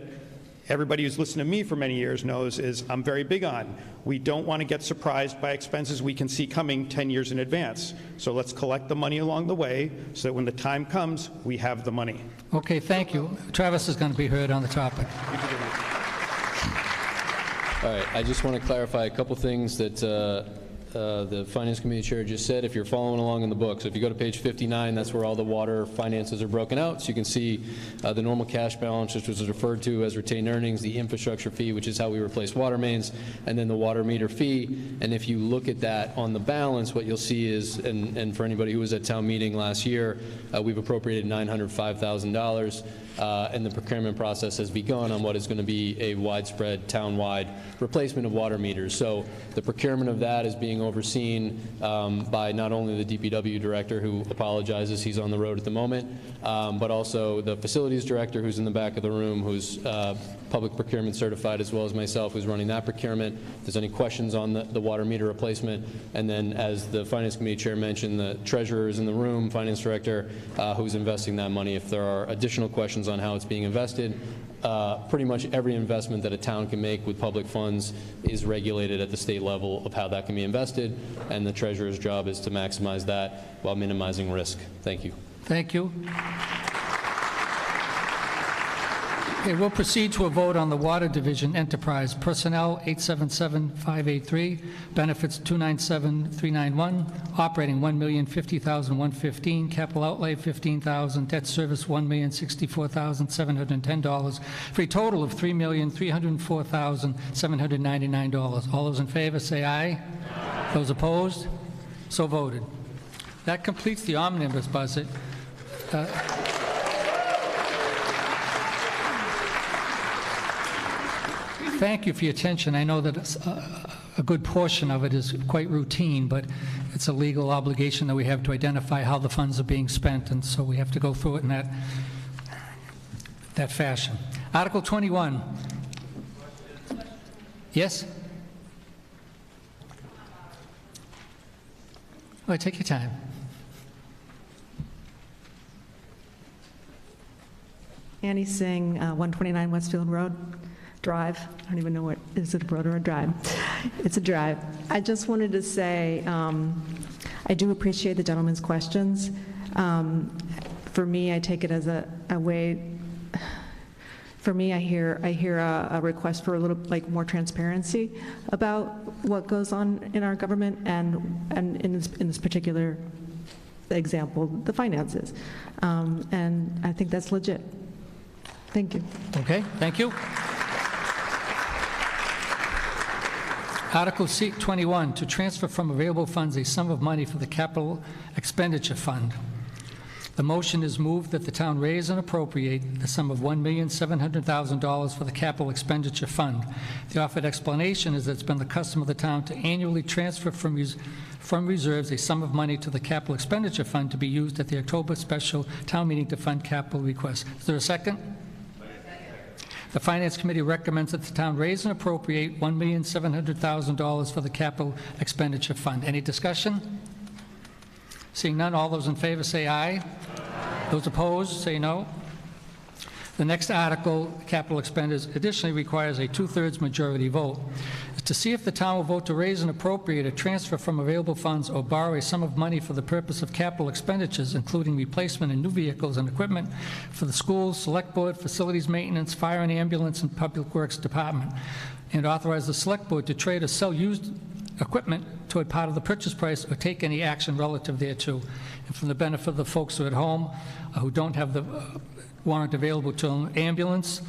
everybody who's listened to me for many years knows is I'm very big on. We don't want to get surprised by expenses we can see coming 10 years in advance. So let's collect the money along the way so that when the time comes, we have the money. Okay, thank you. Travis is going to be heard on the topic. All right, I just want to clarify a couple things that the Finance Committee Chair just said. If you're following along in the book, so if you go to page 59, that's where all the water finances are broken out. So you can see the normal cash balance, which was referred to as retained earnings, the infrastructure fee, which is how we replace water mains, and then the water meter fee. And if you look at that on the balance, what you'll see is, and for anybody who was at town meeting last year, we've appropriated $905,000. And the procurement process has begun on what is going to be a widespread town-wide replacement of water meters. So the procurement of that is being overseen by not only the DPW director, who apologizes, he's on the road at the moment, but also the facilities director, who's in the back of the room, who's public procurement certified, as well as myself, who's running that procurement. If there's any questions on the water meter replacement, and then as the Finance Committee Chair mentioned, the treasurer is in the room, finance director, who's investing that money. If there are additional questions on how it's being invested, pretty much every investment that a town can make with public funds is regulated at the state level of how that can be invested, and the treasurer's job is to maximize that while minimizing risk. Thank you. Thank you. Okay, we'll proceed to a vote on the Water Division Enterprise Personnel 877,583, Benefits 297,391, Operating $1,050,115, Capital Outlay $15,000, Debt Service $1,064,710, for a total of $3,304,799. All those in favor say aye. Those opposed? So voted. That completes the omnibus budget. Thank you for your attention. I know that a good portion of it is quite routine, but it's a legal obligation that we have to identify how the funds are being spent, and so we have to go through it in that fashion. Article 21. Yes? All right, take your time. Annie Singh, 129 Westfield Road Drive. I don't even know what, is it a road or a drive? It's a drive. I just wanted to say, I do appreciate the gentleman's questions. For me, I take it as a way, for me, I hear a request for a little more transparency about what goes on in our government and in this particular example, the finances. And I think that's legit. Thank you. Okay, thank you. Article 21, to transfer from available funds a sum of money for the capital expenditure fund. The motion is moved that the town raise and appropriate the sum of $1,700,000 for the capital expenditure fund. The offered explanation is that it's been the custom of the town to annually transfer from reserves a sum of money to the capital expenditure fund to be used at the October special town meeting to fund capital requests. Is there a second? The Finance Committee recommends that the town raise and appropriate $1,700,000 for the capital expenditure fund. Any discussion? Seeing none, all those in favor say aye. Those opposed say no. The next article, capital expenditures, additionally requires a 2/3 majority vote. To see if the town will vote to raise and appropriate a transfer from available funds or borrow a sum of money for the purpose of capital expenditures, including replacement and new vehicles and equipment for the schools, select board, facilities maintenance, fire and ambulance, and public works department, and authorize the select board to trade or sell used equipment toward part of the purchase price or take any action relative thereto. And for the benefit of the folks who are at home who don't have the warrant available to them, ambulance,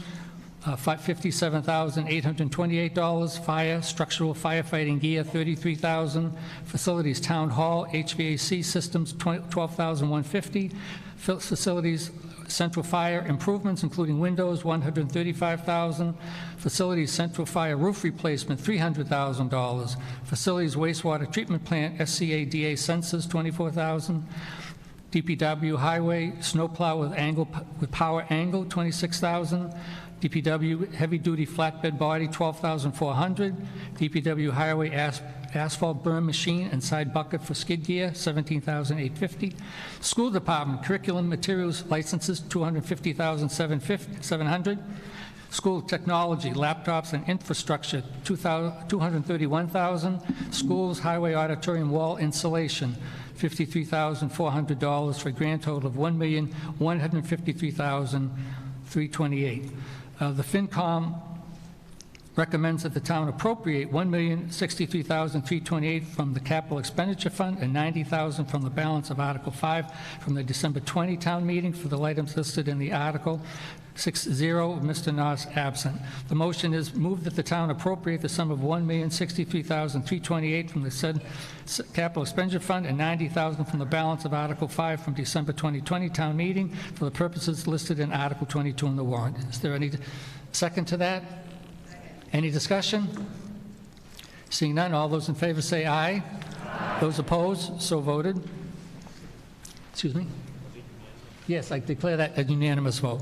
$57,828, fire, structural firefighting gear, $33,000, facilities, town hall, HVAC systems, $12,150, facilities, central fire improvements, including windows, $135,000, facilities, central fire roof replacement, $300,000, facilities, wastewater treatment plant, SCADA sensors, $24,000, DPW highway snowplow with power angle, $26,000, DPW heavy-duty flatbed body, $12,400, DPW highway asphalt burn machine and side bucket for skid gear, $17,850, school department curriculum materials licenses, $250,700, school technology, laptops and infrastructure, $231,000, schools highway auditorium wall insulation, $53,400 for a grand total of $1,153,328. The FinCom recommends that the town appropriate $1,063,328 from the capital expenditure fund and $90,000 from the balance of Article 5 from the December 20 town meeting for the items listed in the article. 6-0, Mr. Noss absent. The motion is moved that the town appropriate the sum of $1,063,328 from the said capital expenditure fund and $90,000 from the balance of Article 5 from December 2020 town meeting for the purposes listed in Article 22 in the warrant. Is there any second to that? Any discussion? Seeing none, all those in favor say aye. Those opposed, so voted. Excuse me? Yes, I declare that a unanimous vote.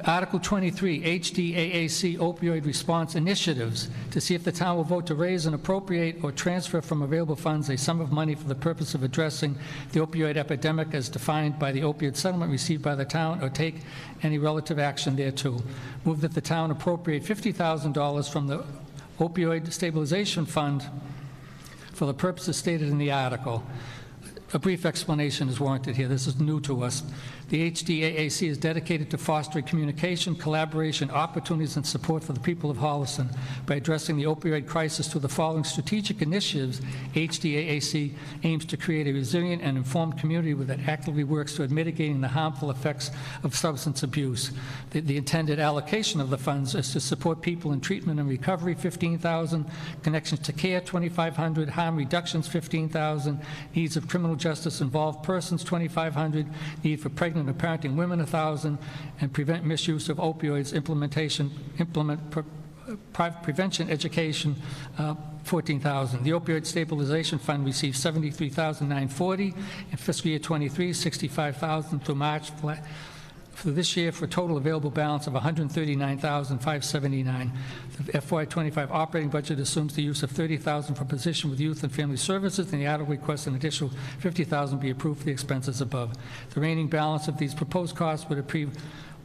Article 23, HDAAC opioid response initiatives, to see if the town will vote to raise and appropriate or transfer from available funds a sum of money for the purpose of addressing the opioid epidemic as defined by the opioid settlement received by the town or take any relative action thereto. Move that the town appropriate $50,000 from the opioid stabilization fund for the purposes stated in the article. A brief explanation is warranted here. This is new to us. The HDAAC is dedicated to fostering communication, collaboration, opportunities, and support for the people of Holliston. By addressing the opioid crisis through the following strategic initiatives, HDAAC aims to create a resilient and informed community that actively works toward mitigating the harmful effects of substance abuse. The intended allocation of the funds is to support people in treatment and recovery, $15,000, connections to care, $2,500, harm reductions, $15,000, needs of criminal justice involved persons, $2,500, need for pregnant and parenting women, $1,000, and prevent misuse of opioids, prevention education, $14,000. The Opioid Stabilization Fund received $73,940 in fiscal year '23, $65,000 through March for this year, for a total available balance of $139,579. The FY25 operating budget assumes the use of $30,000 for position with Youth and Family Services, and the article requests an additional $50,000 be approved for the expenses above. The remaining balance of these proposed costs would leave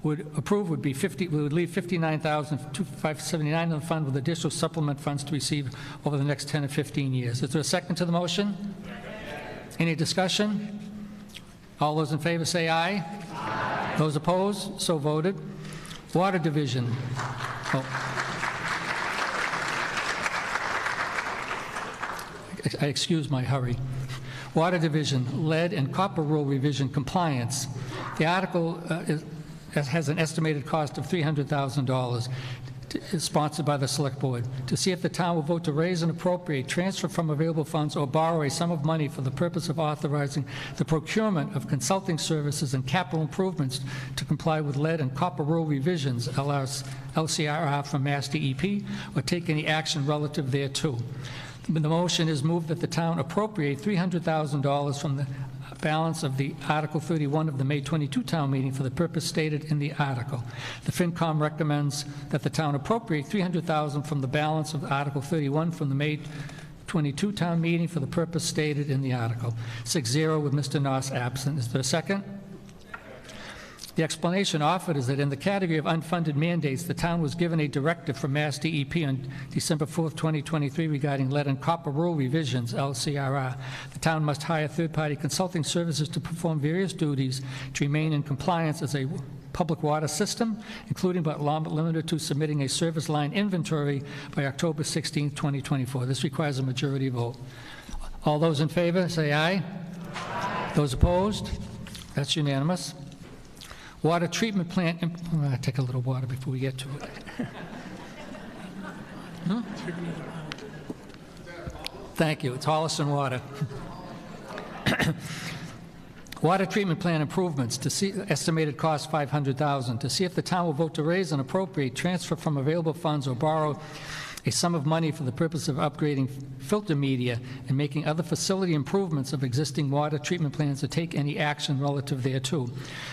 $59,579 in the fund, with additional supplement funds to receive over the next 10 or 15 years. Is there a second to the motion? Any discussion? All those in favor say aye. Aye. Those opposed? So voted. Water Division. I excuse my hurry. Water Division, lead and copper rule revision compliance. The article has an estimated cost of $300,000. Is sponsored by the Select Board, to see if the town will vote to raise and appropriate, transfer from available funds, or borrow a sum of money for the purpose of authorizing the procurement of consulting services and capital improvements to comply with lead and copper rule revisions, LCRR, from Mass DEP, or take any action relative thereto. The motion is moved that the town appropriate $300,000 from the balance of the Article 31 of the May 22 town meeting for the purpose stated in the article. The FinCom recommends that the town appropriate $300,000 from the balance of Article 31 from the May 22 town meeting for the purpose stated in the article. 6-0 with Mr. Noss absent. Is there a second? The explanation offered is that in the category of unfunded mandates, the town was given a directive from Mass DEP on December 4th, 2023 regarding lead and copper rule revisions, LCRR. The town must hire third-party consulting services to perform various duties to remain in compliance as a public water system, including but not limited to submitting a service line inventory by October 16th, 2024. This requires a majority vote. All those in favor, say aye. Aye. Those opposed? That's unanimous. Water treatment plant, I'm going to take a little water before we get to it. Thank you, it's Holliston water. Water treatment plant improvements, to see estimated cost $500,000, to see if the town will vote to raise and appropriate, transfer from available funds, or borrow a sum of money for the purpose of upgrading filter media and making other facility improvements of existing water treatment plants, or take any action relative thereto.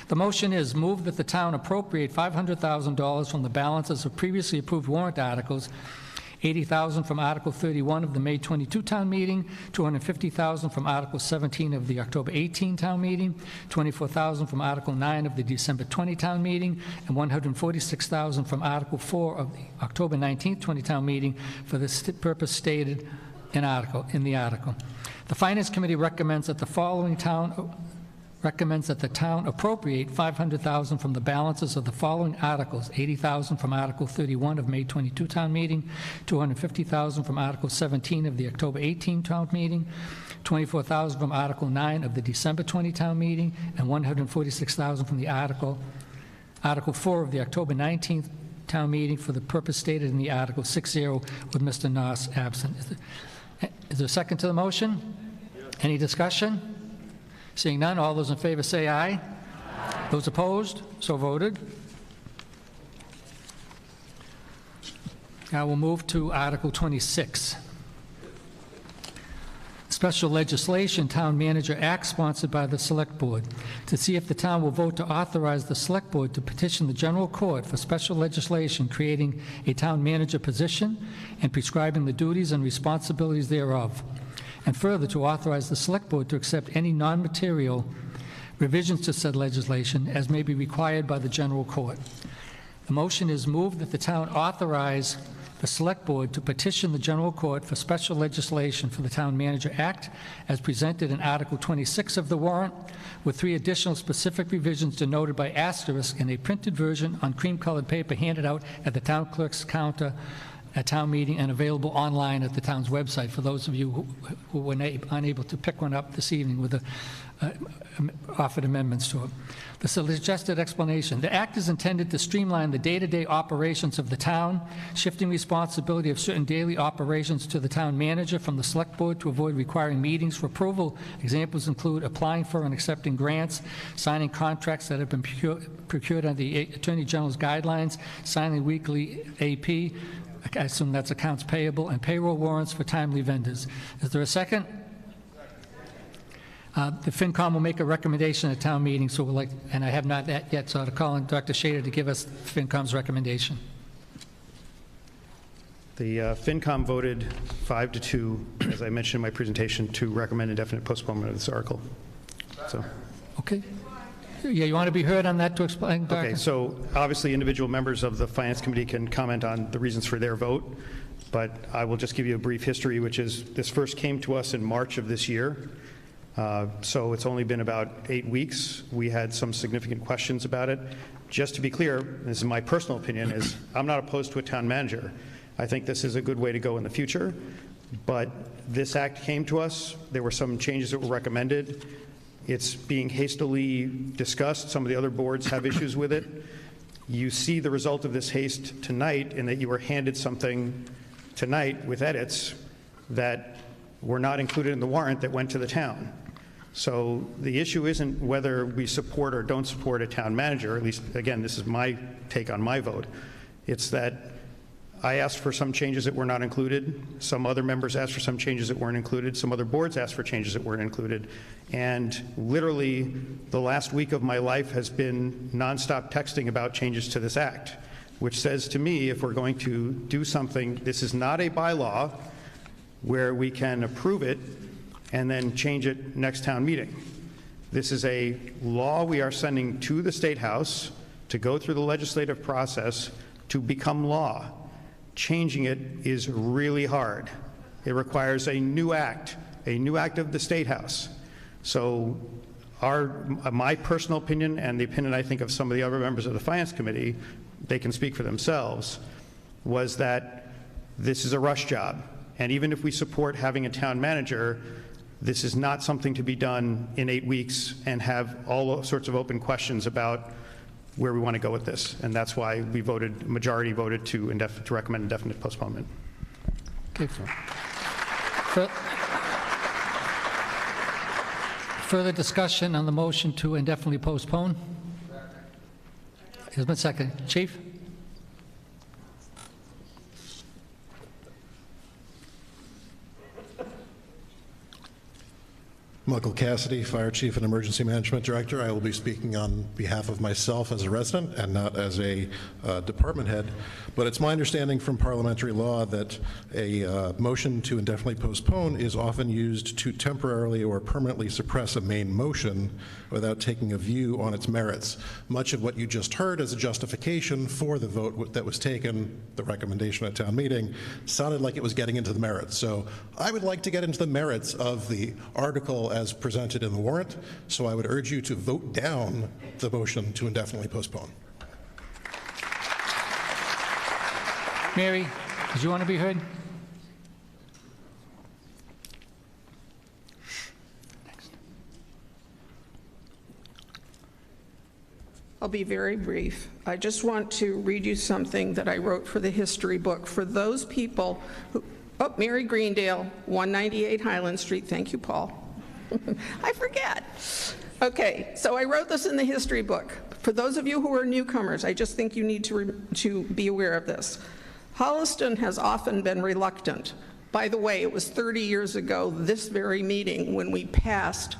The motion is moved that the town appropriate $500,000 from the balances of previously approved warrant articles, $80,000 from Article 31 of the May 22 town meeting, $250,000 from Article 17 of the October 18 town meeting, $24,000 from Article 9 of the December 20 town meeting, and $146,000 from Article 4 of the October 19, 20 town meeting for the purpose stated in the article. The Finance Committee recommends that the town appropriate $500,000 from the balances of the following articles: $80,000 from Article 31 of May 22 town meeting, $250,000 from Article 17 of the October 18 town meeting, $24,000 from Article 9 of the December 20 town meeting, and $146,000 from the Article 4 of the October 19th town meeting for the purpose stated in the article. 6-0 with Mr. Noss absent. Is there a second to the motion? Any discussion? Seeing none, all those in favor say aye. Aye. Those opposed? So voted. Now we'll move to Article 26. Special legislation, Town Manager Act, sponsored by the Select Board, to see if the town will vote to authorize the Select Board to petition the General Court for special legislation creating a town manager position and prescribing the duties and responsibilities thereof, and further to authorize the Select Board to accept any non-material revisions to said legislation as may be required by the General Court. The motion is moved that the town authorize the Select Board to petition the General Court for special legislation for the Town Manager Act as presented in Article 26 of the warrant, with 3 additional specific revisions denoted by asterisk in a printed version on cream-colored paper handed out at the Town Clerk's counter at town meeting and available online at the town's website for those of you who were unable to pick one up this evening with the offered amendments to it. The suggested explanation. The act is intended to streamline the day-to-day operations of the town, shifting responsibility of certain daily operations to the town manager from the Select Board to avoid requiring meetings for approval. Examples include applying for and accepting grants, signing contracts that have been procured under the Attorney General's guidelines, signing weekly AP, I assume that's accounts payable, and payroll warrants for timely vendors. Is there a second? The FinCom will make a recommendation at town meeting, so we'll and I have not that yet, so I'll call on Dr. Shader to give us FinCom's recommendation. The FinCom voted 5-2, as I mentioned in my presentation, to recommend indefinite postponement of this article. So. Okay. Yeah, you want to be heard on that to explain, Dr.? Okay, so obviously individual members of the Finance Committee can comment on the reasons for their vote, but I will just give you a brief history, which is this first came to us in March of this year. So it's only been about 8 weeks. We had some significant questions about it. Just to be clear, this is my personal opinion, is I'm not opposed to a town manager. I think this is a good way to go in the future, but this act came to us. There were some changes that were recommended. It's being hastily discussed. Some of the other boards have issues with it. You see the result of this haste tonight in that you were handed something tonight with edits that were not included in the warrant that went to the town. So the issue isn't whether we support or don't support a town manager, at least, again, this is my take on my vote. It's that I asked for some changes that were not included. Some other members asked for some changes that weren't included. Some other boards asked for changes that weren't included. And literally, the last week of my life has been nonstop texting about changes to this act, which says to me, if we're going to do something, this is not a bylaw where we can approve it and then change it next town meeting. This is a law we are sending to the State House to go through the legislative process to become law. Changing it is really hard. It requires a new act of the State House. So my personal opinion and the opinion I think of some of the other members of the Finance Committee, they can speak for themselves, was that this is a rush job. And even if we support having a town manager, this is not something to be done in 8 weeks and have all sorts of open questions about where we want to go with this. And that's why we voted, majority voted to recommend indefinite postponement. Okay. Further discussion on the motion to indefinitely postpone? Has been seconded. Chief? Michael Cassidy, Fire Chief and Emergency Management Director. I will be speaking on behalf of myself as a resident and not as a department head. But it's my understanding from parliamentary law that a motion to indefinitely postpone is often used to temporarily or permanently suppress a main motion without taking a view on its merits. Much of what you just heard as a justification for the vote that was taken, the recommendation at town meeting, sounded like it was getting into the merits. So I would like to get into the merits of the article as presented in the warrant, so I would urge you to vote down the motion to indefinitely postpone. Mary, did you want to be heard? I'll be very brief. I just want to read you something that I wrote for the history book. For those people who, Mary Greendale, 198 Highland Street. Thank you, Paul. I forget. Okay, so I wrote this in the history book. For those of you who are newcomers, I just think you need to be aware of this. Holliston has often been reluctant. By the way, it was 30 years ago, this very meeting, when we passed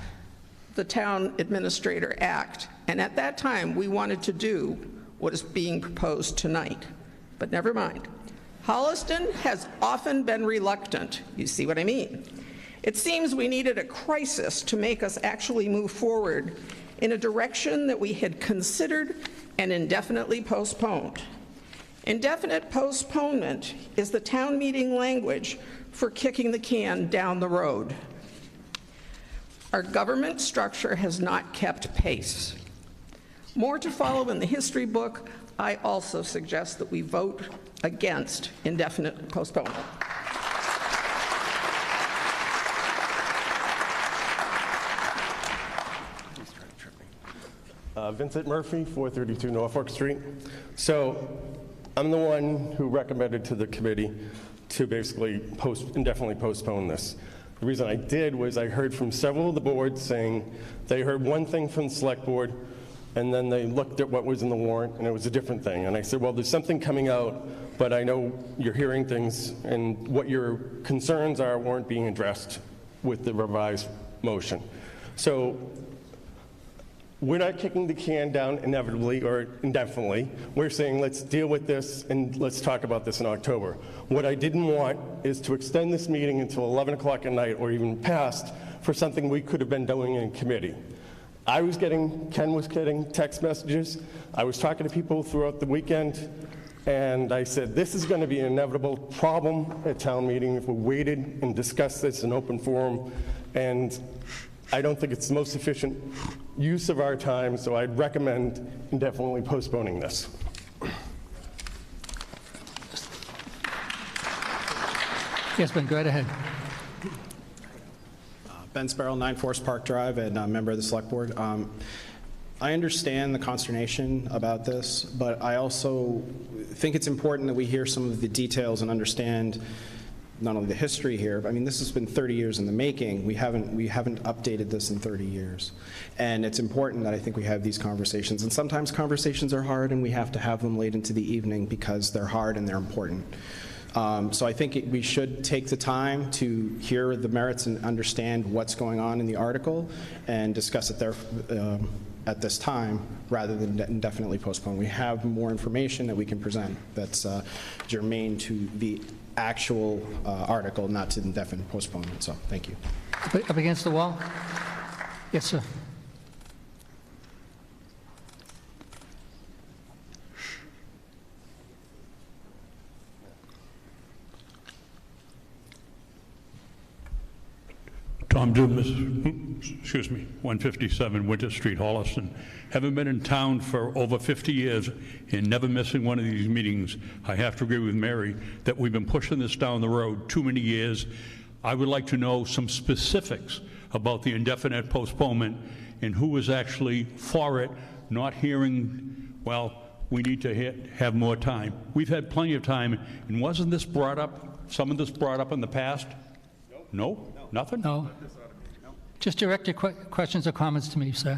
the Town Administrator Act. And at that time, we wanted to do what is being proposed tonight. But never mind. Holliston has often been reluctant. You see what I mean? It seems we needed a crisis to make us actually move forward in a direction that we had considered and indefinitely postponed. Indefinite postponement is the town meeting language for kicking the can down the road. Our government structure has not kept pace. More to follow in the history book. I also suggest that we vote against indefinite postponement. Vincent Murphy, 432 Norfolk Street. So I'm the one who recommended to the committee to basically indefinitely postpone this. The reason I did was I heard from several of the boards saying they heard one thing from the select board, and then they looked at what was in the warrant, and it was a different thing. And I said, well, there's something coming out, but I know you're hearing things, and what your concerns are weren't being addressed with the revised motion. So we're not kicking the can down inevitably or indefinitely. We're saying let's deal with this and let's talk about this in October. What I didn't want is to extend this meeting until 11 o'clock at night or even past for something we could have been doing in committee. Ken was getting text messages. I was talking to people throughout the weekend, and I said, this is going to be an inevitable problem at town meeting if we waited and discussed this in open forum. And I don't think it's the most efficient use of our time, so I'd recommend indefinitely postponing this. Yes, Ben, go right ahead. Ben Sparrow, 9 Forest Park Drive, and a member of the Select Board. I understand the consternation about this, but I also think it's important that we hear some of the details and understand not only the history here, but I mean, this has been 30 years in the making. We haven't updated this in 30 years. And it's important that I think we have these conversations. And sometimes conversations are hard, and we have to have them late into the evening because they're hard and they're important. So I think we should take the time to hear the merits and understand what's going on in the article and discuss it there at this time rather than indefinitely postpone. We have more information that we can present that's germane to the actual article, not to indefinite postponement. So thank you. Up against the wall? Yes, sir. Tom Dumas, 157 Winter Street, Holliston. Having been in town for over 50 years and never missing one of these meetings, I have to agree with Mary that we've been pushing this down the road too many years. I would like to know some specifics about the indefinite postponement and who is actually for it, not hearing, well, we need to have more time. We've had plenty of time, and wasn't this brought up, some of this brought up in the past? No? Nothing? No. Just direct your questions or comments to me, sir.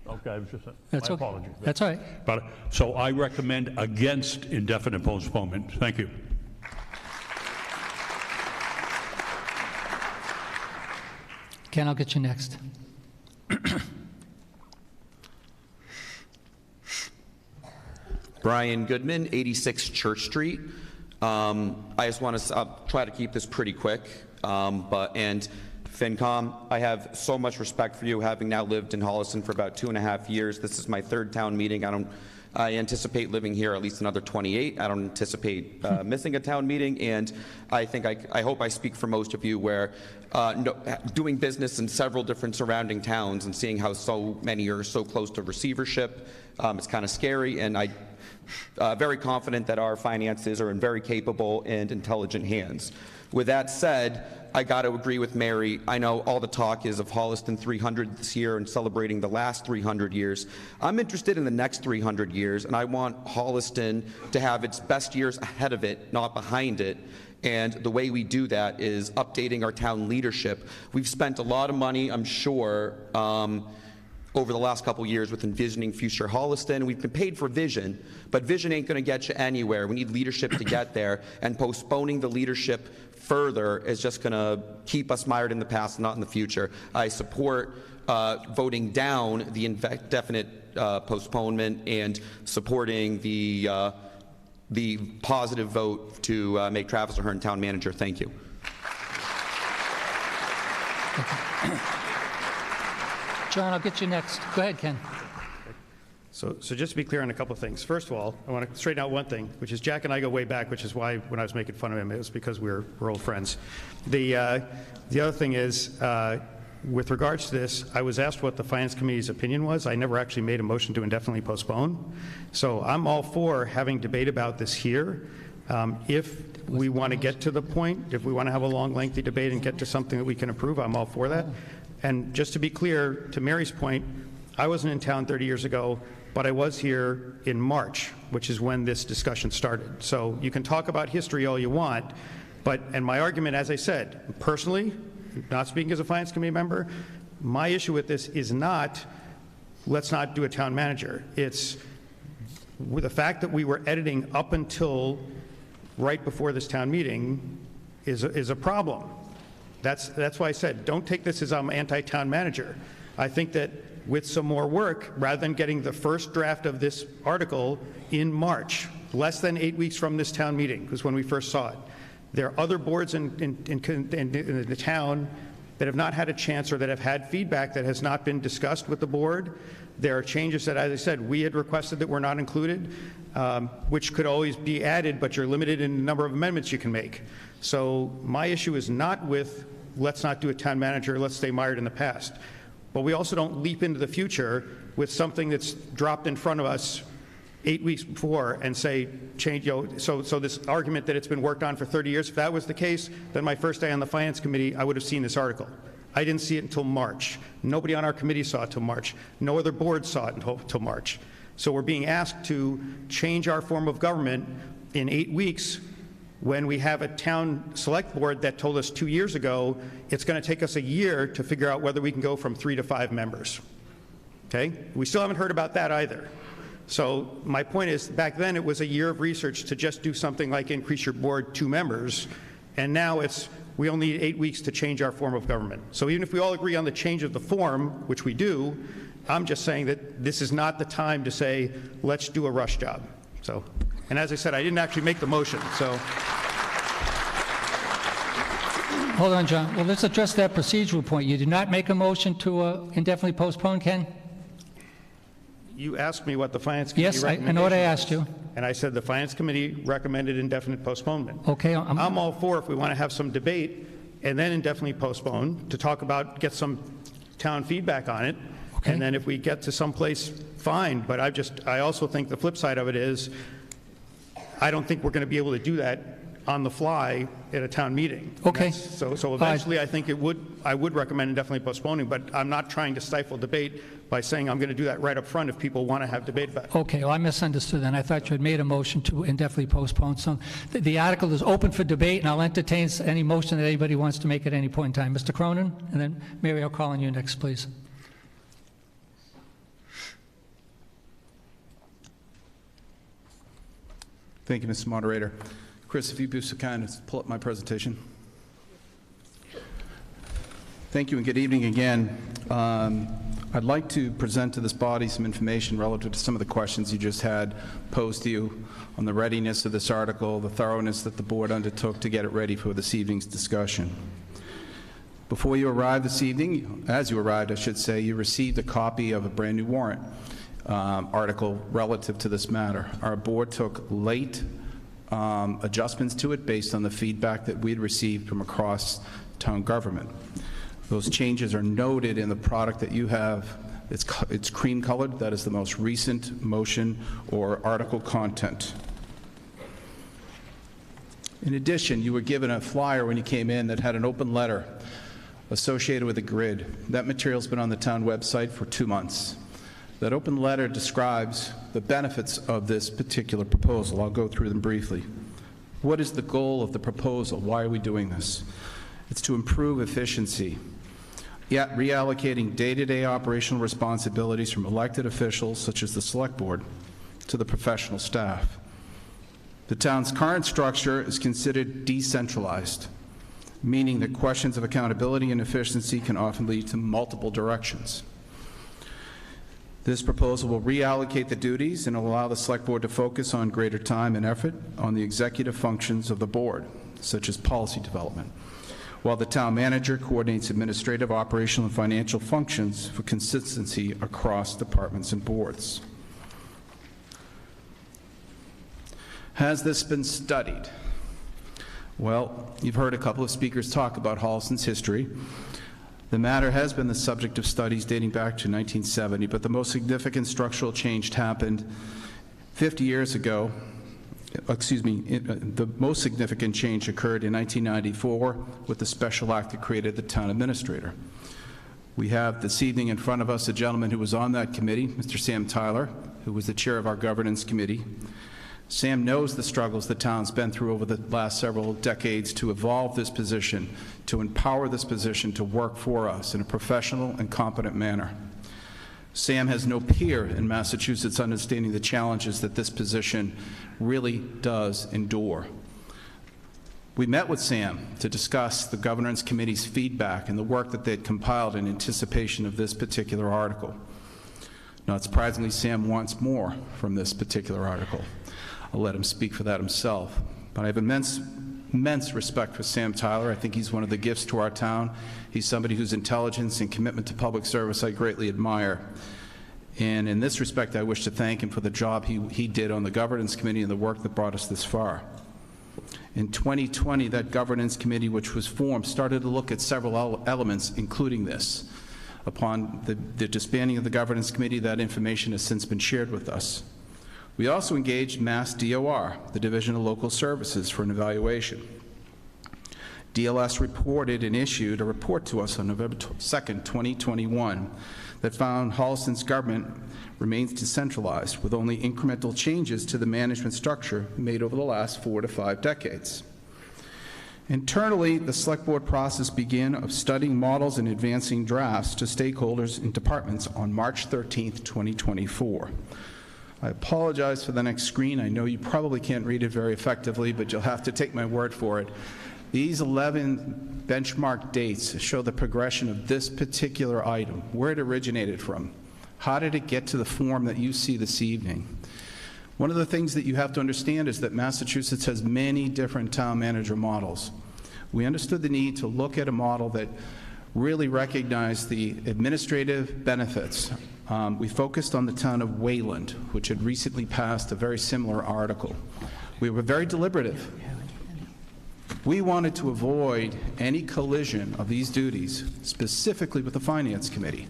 Okay, I was just, That's my okay. apologies. That's all right. But, so I recommend against indefinite postponement. Thank you. Ken, I'll get you next. Brian Goodman, 86 Church Street. I just want to try to keep this pretty quick. And FinCom, I have so much respect for you, having now lived in Holliston for about 2.5 years. This is my third town meeting. I anticipate living here at least another 28. I don't anticipate missing a town meeting, and I think I hope I speak for most of you where doing business in several different surrounding towns and seeing how so many are so close to receivership, it's kind of scary, and I'm very confident that our finances are in very capable and intelligent hands. With that said, I got to agree with Mary. I know all the talk is of Holliston 300 this year and celebrating the last 300 years. I'm interested in the next 300 years, and I want Holliston to have its best years ahead of it, not behind it. And the way we do that is updating our town leadership. We've spent a lot of money, I'm sure, over the last couple years with envisioning future Holliston. We've been paid for vision, but vision ain't going to get you anywhere. We need leadership to get there, and postponing the leadership further is just going to keep us mired in the past, not in the future. I support voting down the indefinite postponement and supporting the positive vote to make Travis Ahern town manager. Thank you. John, I'll get you next. Go ahead, Ken. So just to be clear on a couple of things. First of all, I want to straighten out one thing, which is Jack and I go way back, which is why when I was making fun of him, it was because we're old friends. The other thing is, with regards to this, I was asked what the Finance Committee's opinion was. I never actually made a motion to indefinitely postpone. So I'm all for having debate about this here. If we want to get to the point, if we want to have a long, lengthy debate and get to something that we can approve, I'm all for that. And just to be clear, to Mary's point, I wasn't in town 30 years ago, but I was here in March, which is when this discussion started. So you can talk about history all you want, and my argument, as I said, personally, not speaking as a Finance Committee member, my issue with this is not, let's not do a town manager. It's with the fact that we were editing up until right before this town meeting is a problem. That's why I said, don't take this as I'm anti-town manager. I think that with some more work, rather than getting the first draft of this article in March, less than 8 weeks from this town meeting, was when we first saw it. There are other boards in the town that have not had a chance or that have had feedback that has not been discussed with the board. There are changes that, as I said, we had requested that were not included, which could always be added, but you're limited in the number of amendments you can make. So my issue is not with, let's not do a town manager, let's stay mired in the past. But we also don't leap into the future with something that's dropped in front of us 8 weeks before and say, change, so this argument that it's been worked on for 30 years, if that was the case, then my first day on the Finance Committee, I would have seen this article. I didn't see it until March. Nobody on our committee saw it until March. No other board saw it until March. So we're being asked to change our form of government in 8 weeks when we have a town select board that told us 2 years ago it's going to take us a year to figure out whether we can go from 3 to 5 members. Okay? We still haven't heard about that either. So my point is, back then it was a year of research to just do something like increase your board 2 members, and now it's we only need 8 weeks to change our form of government. So even if we all agree on the change of the form, which we do, I'm just saying that this is not the time to say, let's do a rush job. So, and as I said, I didn't actually make the motion, so. Hold on, John. Well, let's address that procedural point. You did not make a motion to indefinitely postpone, Ken? You asked me what the Finance Committee Yes, I know what I asked you. And I said the Finance Committee recommended indefinite postponement. Okay. I'm all for if we want to have some debate and then indefinitely postpone to talk about, get some town feedback on it. Okay. And then if we get to someplace, fine. But I also think the flip side of it is I don't think we're going to be able to do that on the fly at a town meeting. Okay. So eventually I think I would recommend indefinitely postponing, but I'm not trying to stifle debate by saying I'm going to do that right up front if people want to have debate about it. Okay, well, I misunderstood then. I thought you had made a motion to indefinitely postpone. So the article is open for debate, and I'll entertain any motion that anybody wants to make at any point in time. Mr. Cronin, and then Mary, I'll call on you next, please. Thank you, Mr. Moderator. Chris, if you'd be so kind as to pull up my presentation. Thank you and good evening again. I'd like to present to this body some information relative to some of the questions you just had posed to you on the readiness of this article, the thoroughness that the board undertook to get it ready for this evening's discussion. Before you arrived this evening, as you arrived, I should say, you received a copy of a brand new warrant article relative to this matter. Our board took late adjustments to it based on the feedback that we'd received from across town government. Those changes are noted in the product that you have. It's cream colored. That is the most recent motion or article content. In addition, you were given a flyer when you came in that had an open letter associated with a grid. That material's been on the town website for 2 months. That open letter describes the benefits of this particular proposal. I'll go through them briefly. What is the goal of the proposal? Why are we doing this? It's to improve efficiency, yet reallocating day-to-day operational responsibilities from elected officials, such as the Select Board, to the professional staff. The town's current structure is considered decentralized, meaning that questions of accountability and efficiency can often lead to multiple directions. This proposal will reallocate the duties and allow the Select Board to focus on greater time and effort on the executive functions of the board, such as policy development, while the town manager coordinates administrative, operational, and financial functions for consistency across departments and boards. Has this been studied? Well, you've heard a couple of speakers talk about Holliston's history. The matter has been the subject of studies dating back to 1970, but the most significant structural change happened 50 years ago. The most significant change occurred in 1994 with the special act that created the town administrator. We have this evening in front of us a gentleman who was on that committee, Mr. Sam Tyler, who was the chair of our governance committee. Sam knows the struggles the town's been through over the last several decades to evolve this position, to empower this position to work for us in a professional and competent manner. Sam has no peer in Massachusetts understanding the challenges that this position really does endure. We met with Sam to discuss the governance committee's feedback and the work that they'd compiled in anticipation of this particular article. Not surprisingly, Sam wants more from this particular article. I'll let him speak for that himself. But I have immense respect for Sam Tyler. I think he's one of the gifts to our town. He's somebody whose intelligence and commitment to public service I greatly admire. And in this respect, I wish to thank him for the job he did on the governance committee and the work that brought us this far. In 2020, that governance committee, which was formed, started to look at several elements, including this. Upon the disbanding of the governance committee, that information has since been shared with us. We also engaged Mass DOR, the Division of Local Services, for an evaluation. DLS reported and issued a report to us on November 2nd, 2021, that found Holliston's government remains decentralized, with only incremental changes to the management structure made over the last 4 to 5 decades. Internally, the Select Board process began of studying models and advancing drafts to stakeholders and departments on March 13th, 2024. I apologize for the next screen. I know you probably can't read it very effectively, but you'll have to take my word for it. These 11 benchmark dates show the progression of this particular item, where it originated from. How did it get to the form that you see this evening? One of the things that you have to understand is that Massachusetts has many different town manager models. We understood the need to look at a model that really recognized the administrative benefits. We focused on the town of Wayland, which had recently passed a very similar article. We were very deliberative. We wanted to avoid any collision of these duties, specifically with the Finance Committee.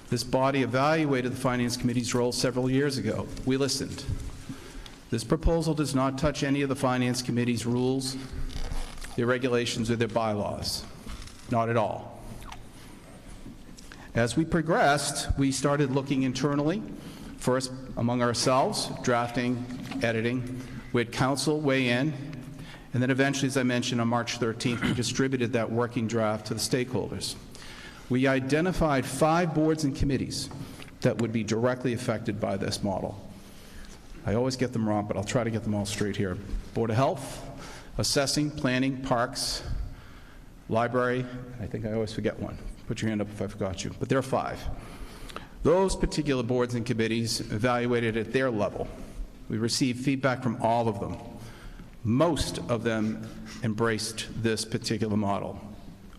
This body evaluated the Finance Committee's role several years ago. We listened. This proposal does not touch any of the Finance Committee's rules, their regulations, or their bylaws. Not at all. As we progressed, we started looking internally, first among ourselves, drafting, editing. We had council weigh in, and then eventually, as I mentioned, on March 13th, we distributed that working draft to the stakeholders. We identified 5 boards and committees that would be directly affected by this model. I always get them wrong, but I'll try to get them all straight here. Board of Health, Assessing, Planning, Parks, Library, I think I always forget one. Put your hand up if I forgot you, but there are 5. Those particular boards and committees evaluated at their level. We received feedback from all of them. Most of them embraced this particular model,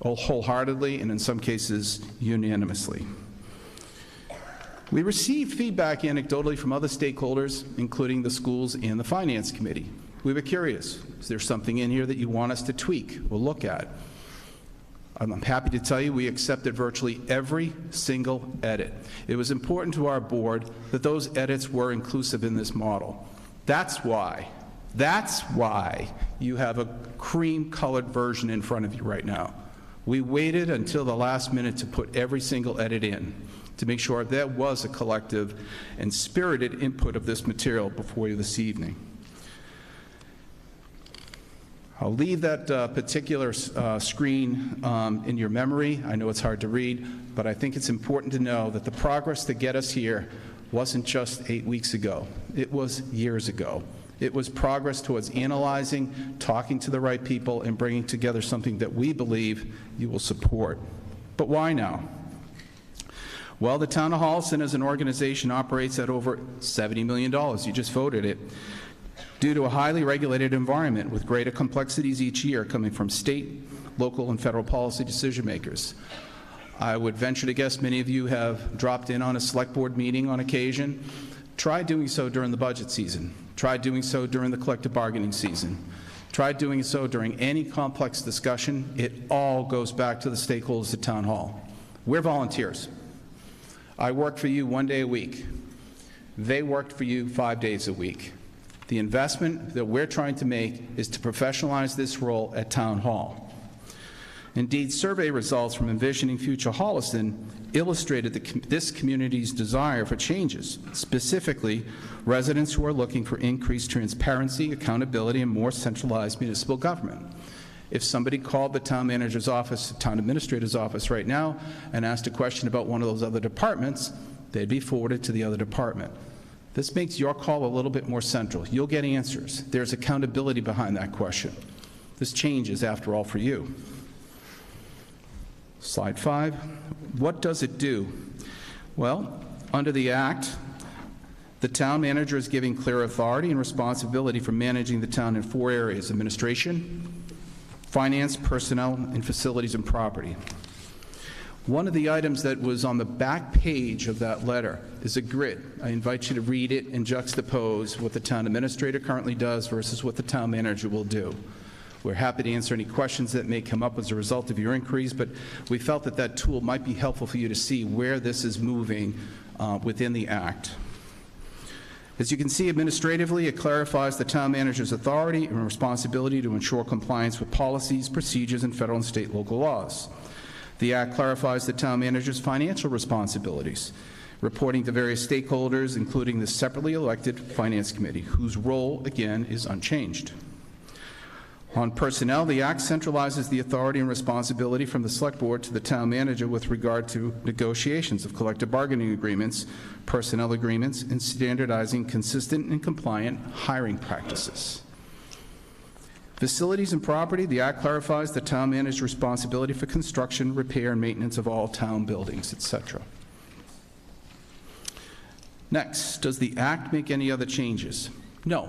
wholeheartedly and in some cases unanimously. We received feedback anecdotally from other stakeholders, including the schools and the Finance Committee. We were curious. Is there something in here that you want us to tweak or look at? I'm happy to tell you we accepted virtually every single edit. It was important to our board that those edits were inclusive in this model. That's why you have a cream-colored version in front of you right now. We waited until the last minute to put every single edit in to make sure there was a collective and spirited input of this material before you this evening. I'll leave that particular screen in your memory. I know it's hard to read, but I think it's important to know that the progress to get us here wasn't just 8 weeks ago. It was years ago. It was progress towards analyzing, talking to the right people, and bringing together something that we believe you will support. But why now? Well, the town of Holliston as an organization operates at over $70 million. You just voted it. Due to a highly regulated environment with greater complexities each year coming from state, local, and federal policy decision makers. I would venture to guess many of you have dropped in on a select board meeting on occasion Try doing so during the budget season. Try doing so during the collective bargaining season. Try doing so during any complex discussion. It all goes back to the stakeholders at Town Hall. We're volunteers. I work for you 1 day a week. They worked for you 5 days a week. The investment that we're trying to make is to professionalize this role at Town Hall. Indeed, survey results from Envisioning Future Holliston illustrated this community's desire for changes, specifically residents who are looking for increased transparency, accountability, and more centralized municipal government. If somebody called the town manager's office, town administrator's office right now and asked a question about one of those other departments, they'd be forwarded to the other department. This makes your call a little bit more central. You'll get answers. There's accountability behind that question. This change is, after all, for you. Slide 5. What does it do? Well, under the Act, the town manager is giving clear authority and responsibility for managing the town in 4 areas: administration, finance, personnel, and facilities and property. One of the items that was on the back page of that letter is a grid. I invite you to read it and juxtapose what the town administrator currently does versus what the town manager will do. We're happy to answer any questions that may come up as a result of your inquiries, but we felt that that tool might be helpful for you to see where this is moving within the Act. As you can see, administratively, it clarifies the town manager's authority and responsibility to ensure compliance with policies, procedures, and federal and state local laws. The Act clarifies the town manager's financial responsibilities, reporting to various stakeholders, including the separately elected Finance Committee, whose role, again, is unchanged. On personnel, the Act centralizes the authority and responsibility from the Select Board to the Town Manager with regard to negotiations of collective bargaining agreements, personnel agreements, and standardizing consistent and compliant hiring practices. Facilities and property, the Act clarifies the Town Manager's responsibility for construction, repair, and maintenance of all town buildings, etc. Next, does the Act make any other changes? No.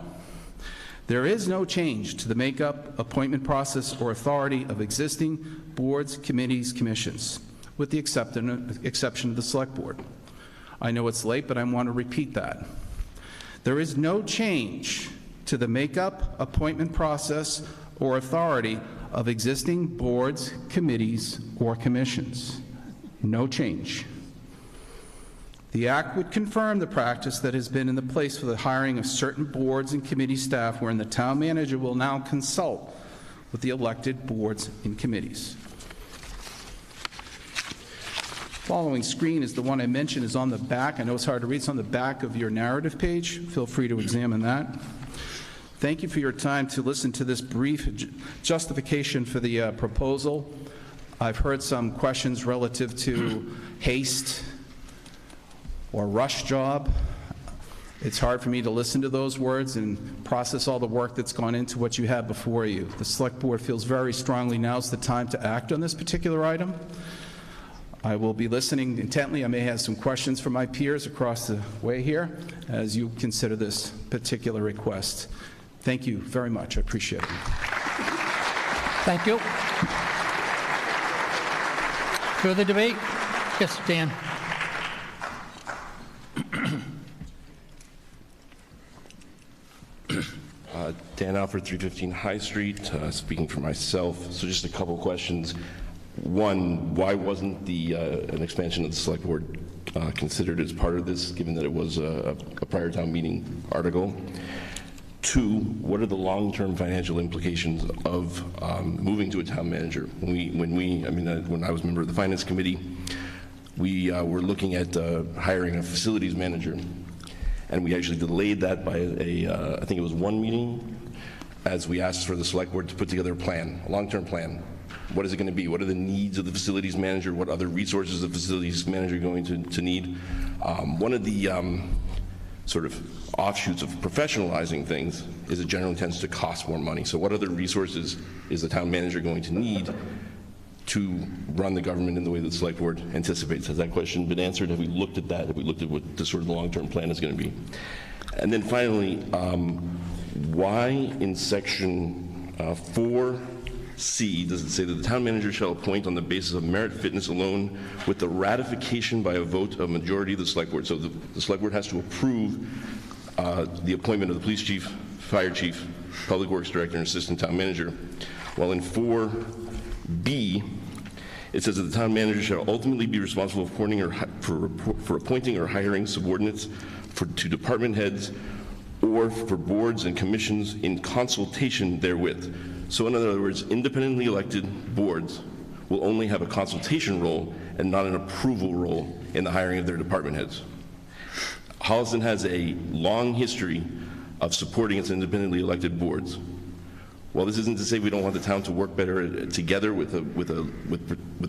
There is no change to the makeup, appointment process, or authority of existing boards, committees, commissions, with the exception of the Select Board. I know it's late, but I want to repeat that. There is no change to the makeup, appointment process, or authority of existing boards, committees, or commissions. No change. The Act would confirm the practice that has been in the place for the hiring of certain boards and committee staff, wherein the town manager will now consult with the elected boards and committees. Following screen is the one I mentioned, is on the back. I know it's hard to read. It's on the back of your narrative page. Feel free to examine that. Thank you for your time to listen to this brief justification for the proposal. I've heard some questions relative to haste or rush job. It's hard for me to listen to those words and process all the work that's gone into what you have before you. The Select Board feels very strongly now's the time to act on this particular item. I will be listening intently. I may have some questions from my peers across the way here as you consider this particular request. Thank you very much. I appreciate it. Thank you. Further debate? Yes, Dan. Dan Alford, 315 High Street, speaking for myself. So just a couple questions. One, why wasn't an expansion of the Select Board considered as part of this, given that it was a prior town meeting article? Two, what are the long-term financial implications of moving to a town manager? When I was a member of the Finance Committee, we were looking at hiring a facilities manager, and we actually delayed that by I think it was 1 meeting, as we asked for the Select Board to put together a plan, a long-term plan. What is it going to be? What are the needs of the facilities manager? What other resources is the facilities manager going to need? One of the sort of offshoots of professionalizing things is it generally tends to cost more money. So what other resources is the town manager going to need to run the government in the way that the Select Board anticipates? Has that question been answered? Have we looked at that? Have we looked at what the sort of long-term plan is going to be? And then finally, why in section 4 C, does it say that the town manager shall appoint on the basis of merit fitness alone with the ratification by a vote of majority of the select board? So the select board has to approve the appointment of the police chief, fire chief, public works director, and assistant town manager. While in 4B, it says that the town manager shall ultimately be responsible for appointing or hiring subordinates to department heads or for boards and commissions in consultation therewith. So in other words, independently elected boards will only have a consultation role and not an approval role in the hiring of their department heads. Holliston has a long history of supporting its independently elected boards. Well, this isn't to say we don't want the town to work better together with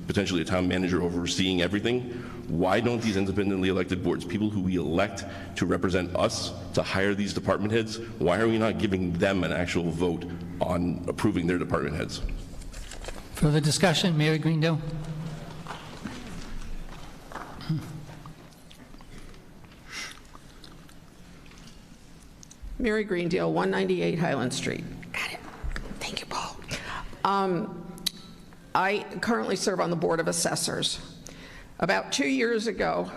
potentially a town manager overseeing everything. Why don't these independently elected boards, people who we elect to represent us, to hire these department heads, why are we not giving them an actual vote on approving their department heads? Further discussion, Mary Greendale? Mary Greendale, 198 Highland Street. Thank you, Paul. I currently serve on the Board of Assessors. About 2 years ago,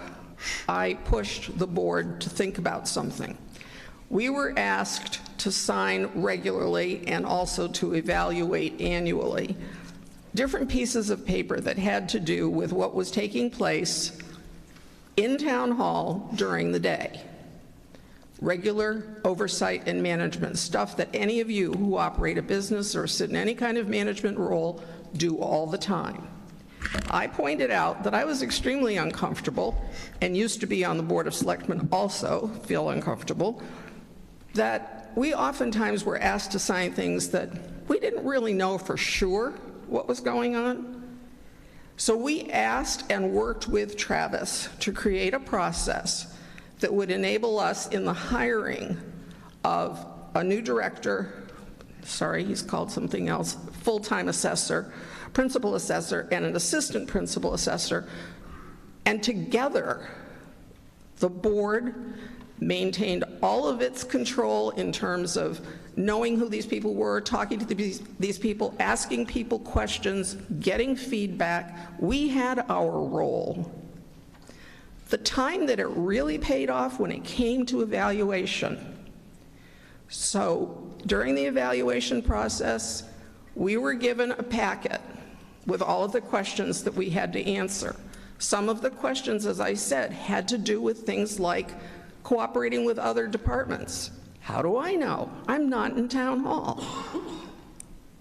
I pushed the board to think about something. We were asked to sign regularly and also to evaluate annually different pieces of paper that had to do with what was taking place in Town Hall during the day. Regular oversight and management, stuff that any of you who operate a business or sit in any kind of management role do all the time. I pointed out that I was extremely uncomfortable, and used to be on the Board of Selectmen also feel uncomfortable, that we oftentimes were asked to sign things that we didn't really know for sure what was going on. So we asked and worked with Travis to create a process that would enable us in the hiring of a new director, sorry, he's called something else, full-time assessor, principal assessor, and an assistant principal assessor. And together, the board maintained all of its control in terms of knowing who these people were, talking to these people, asking people questions, getting feedback. We had our role. The time that it really paid off when it came to evaluation. So during the evaluation process, we were given a packet with all of the questions that we had to answer. Some of the questions, as I said, had to do with things like cooperating with other departments. How do I know? I'm not in Town Hall.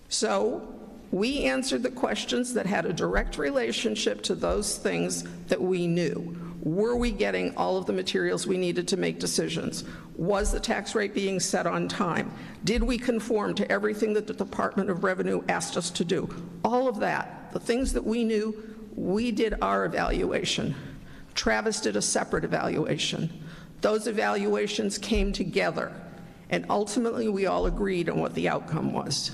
So we answered the questions that had a direct relationship to those things that we knew. Were we getting all of the materials we needed to make decisions? Was the tax rate being set on time? Did we conform to everything that the Department of Revenue asked us to do? All of that, the things that we knew, we did our evaluation. Travis did a separate evaluation. Those evaluations came together, and ultimately we all agreed on what the outcome was.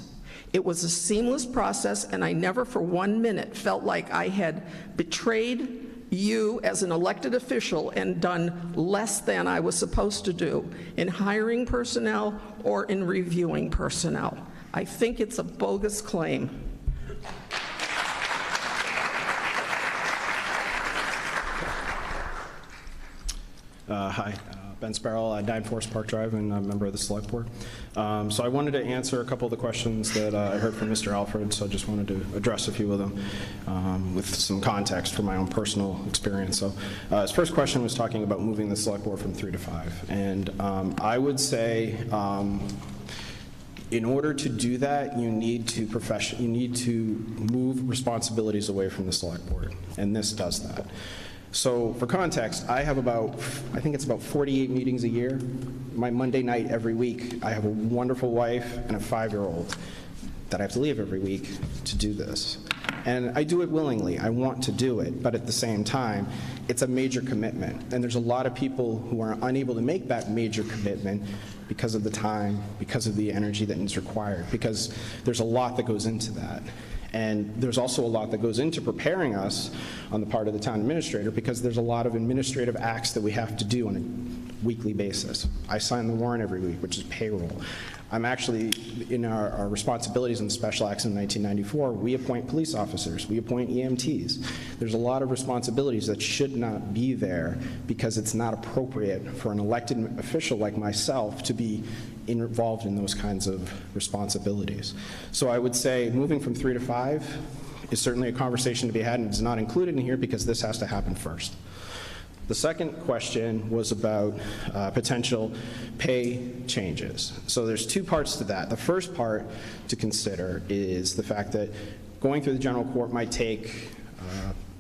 It was a seamless process, and I never for 1 minute felt like I had betrayed you as an elected official and done less than I was supposed to do in hiring personnel or in reviewing personnel. I think it's a bogus claim. Hi, Ben Sparrow, 9 Forest Park Drive, and I'm a member of the Select Board. So I wanted to answer a couple of the questions that I heard from Mr. Alfred, so I just wanted to address a few of them with some context from my own personal experience. So his first question was talking about moving the Select Board from 3 to 5. And I would say in order to do that, you need to move responsibilities away from the Select Board, and this does that. So for context, I have I think it's about 48 meetings a year. My Monday night every week, I have a wonderful wife and a 5-year-old that I have to leave every week to do this. And I do it willingly. I want to do it, but at the same time, it's a major commitment. And there's a lot of people who are unable to make that major commitment because of the time, because of the energy that is required, because there's a lot that goes into that. And there's also a lot that goes into preparing us on the part of the town administrator, because there's a lot of administrative acts that we have to do on weekly basis. I sign the warrant every week, which is payroll. I'm actually, in our responsibilities in the Special Acts in 1994, we appoint police officers, we appoint EMTs. There's a lot of responsibilities that should not be there because it's not appropriate for an elected official like myself to be involved in those kinds of responsibilities. So I would say moving from 3 to 5 is certainly a conversation to be had, and it's not included in here because this has to happen first. The second question was about potential pay changes. So there's two parts to that. The first part to consider is the fact that going through the general court might take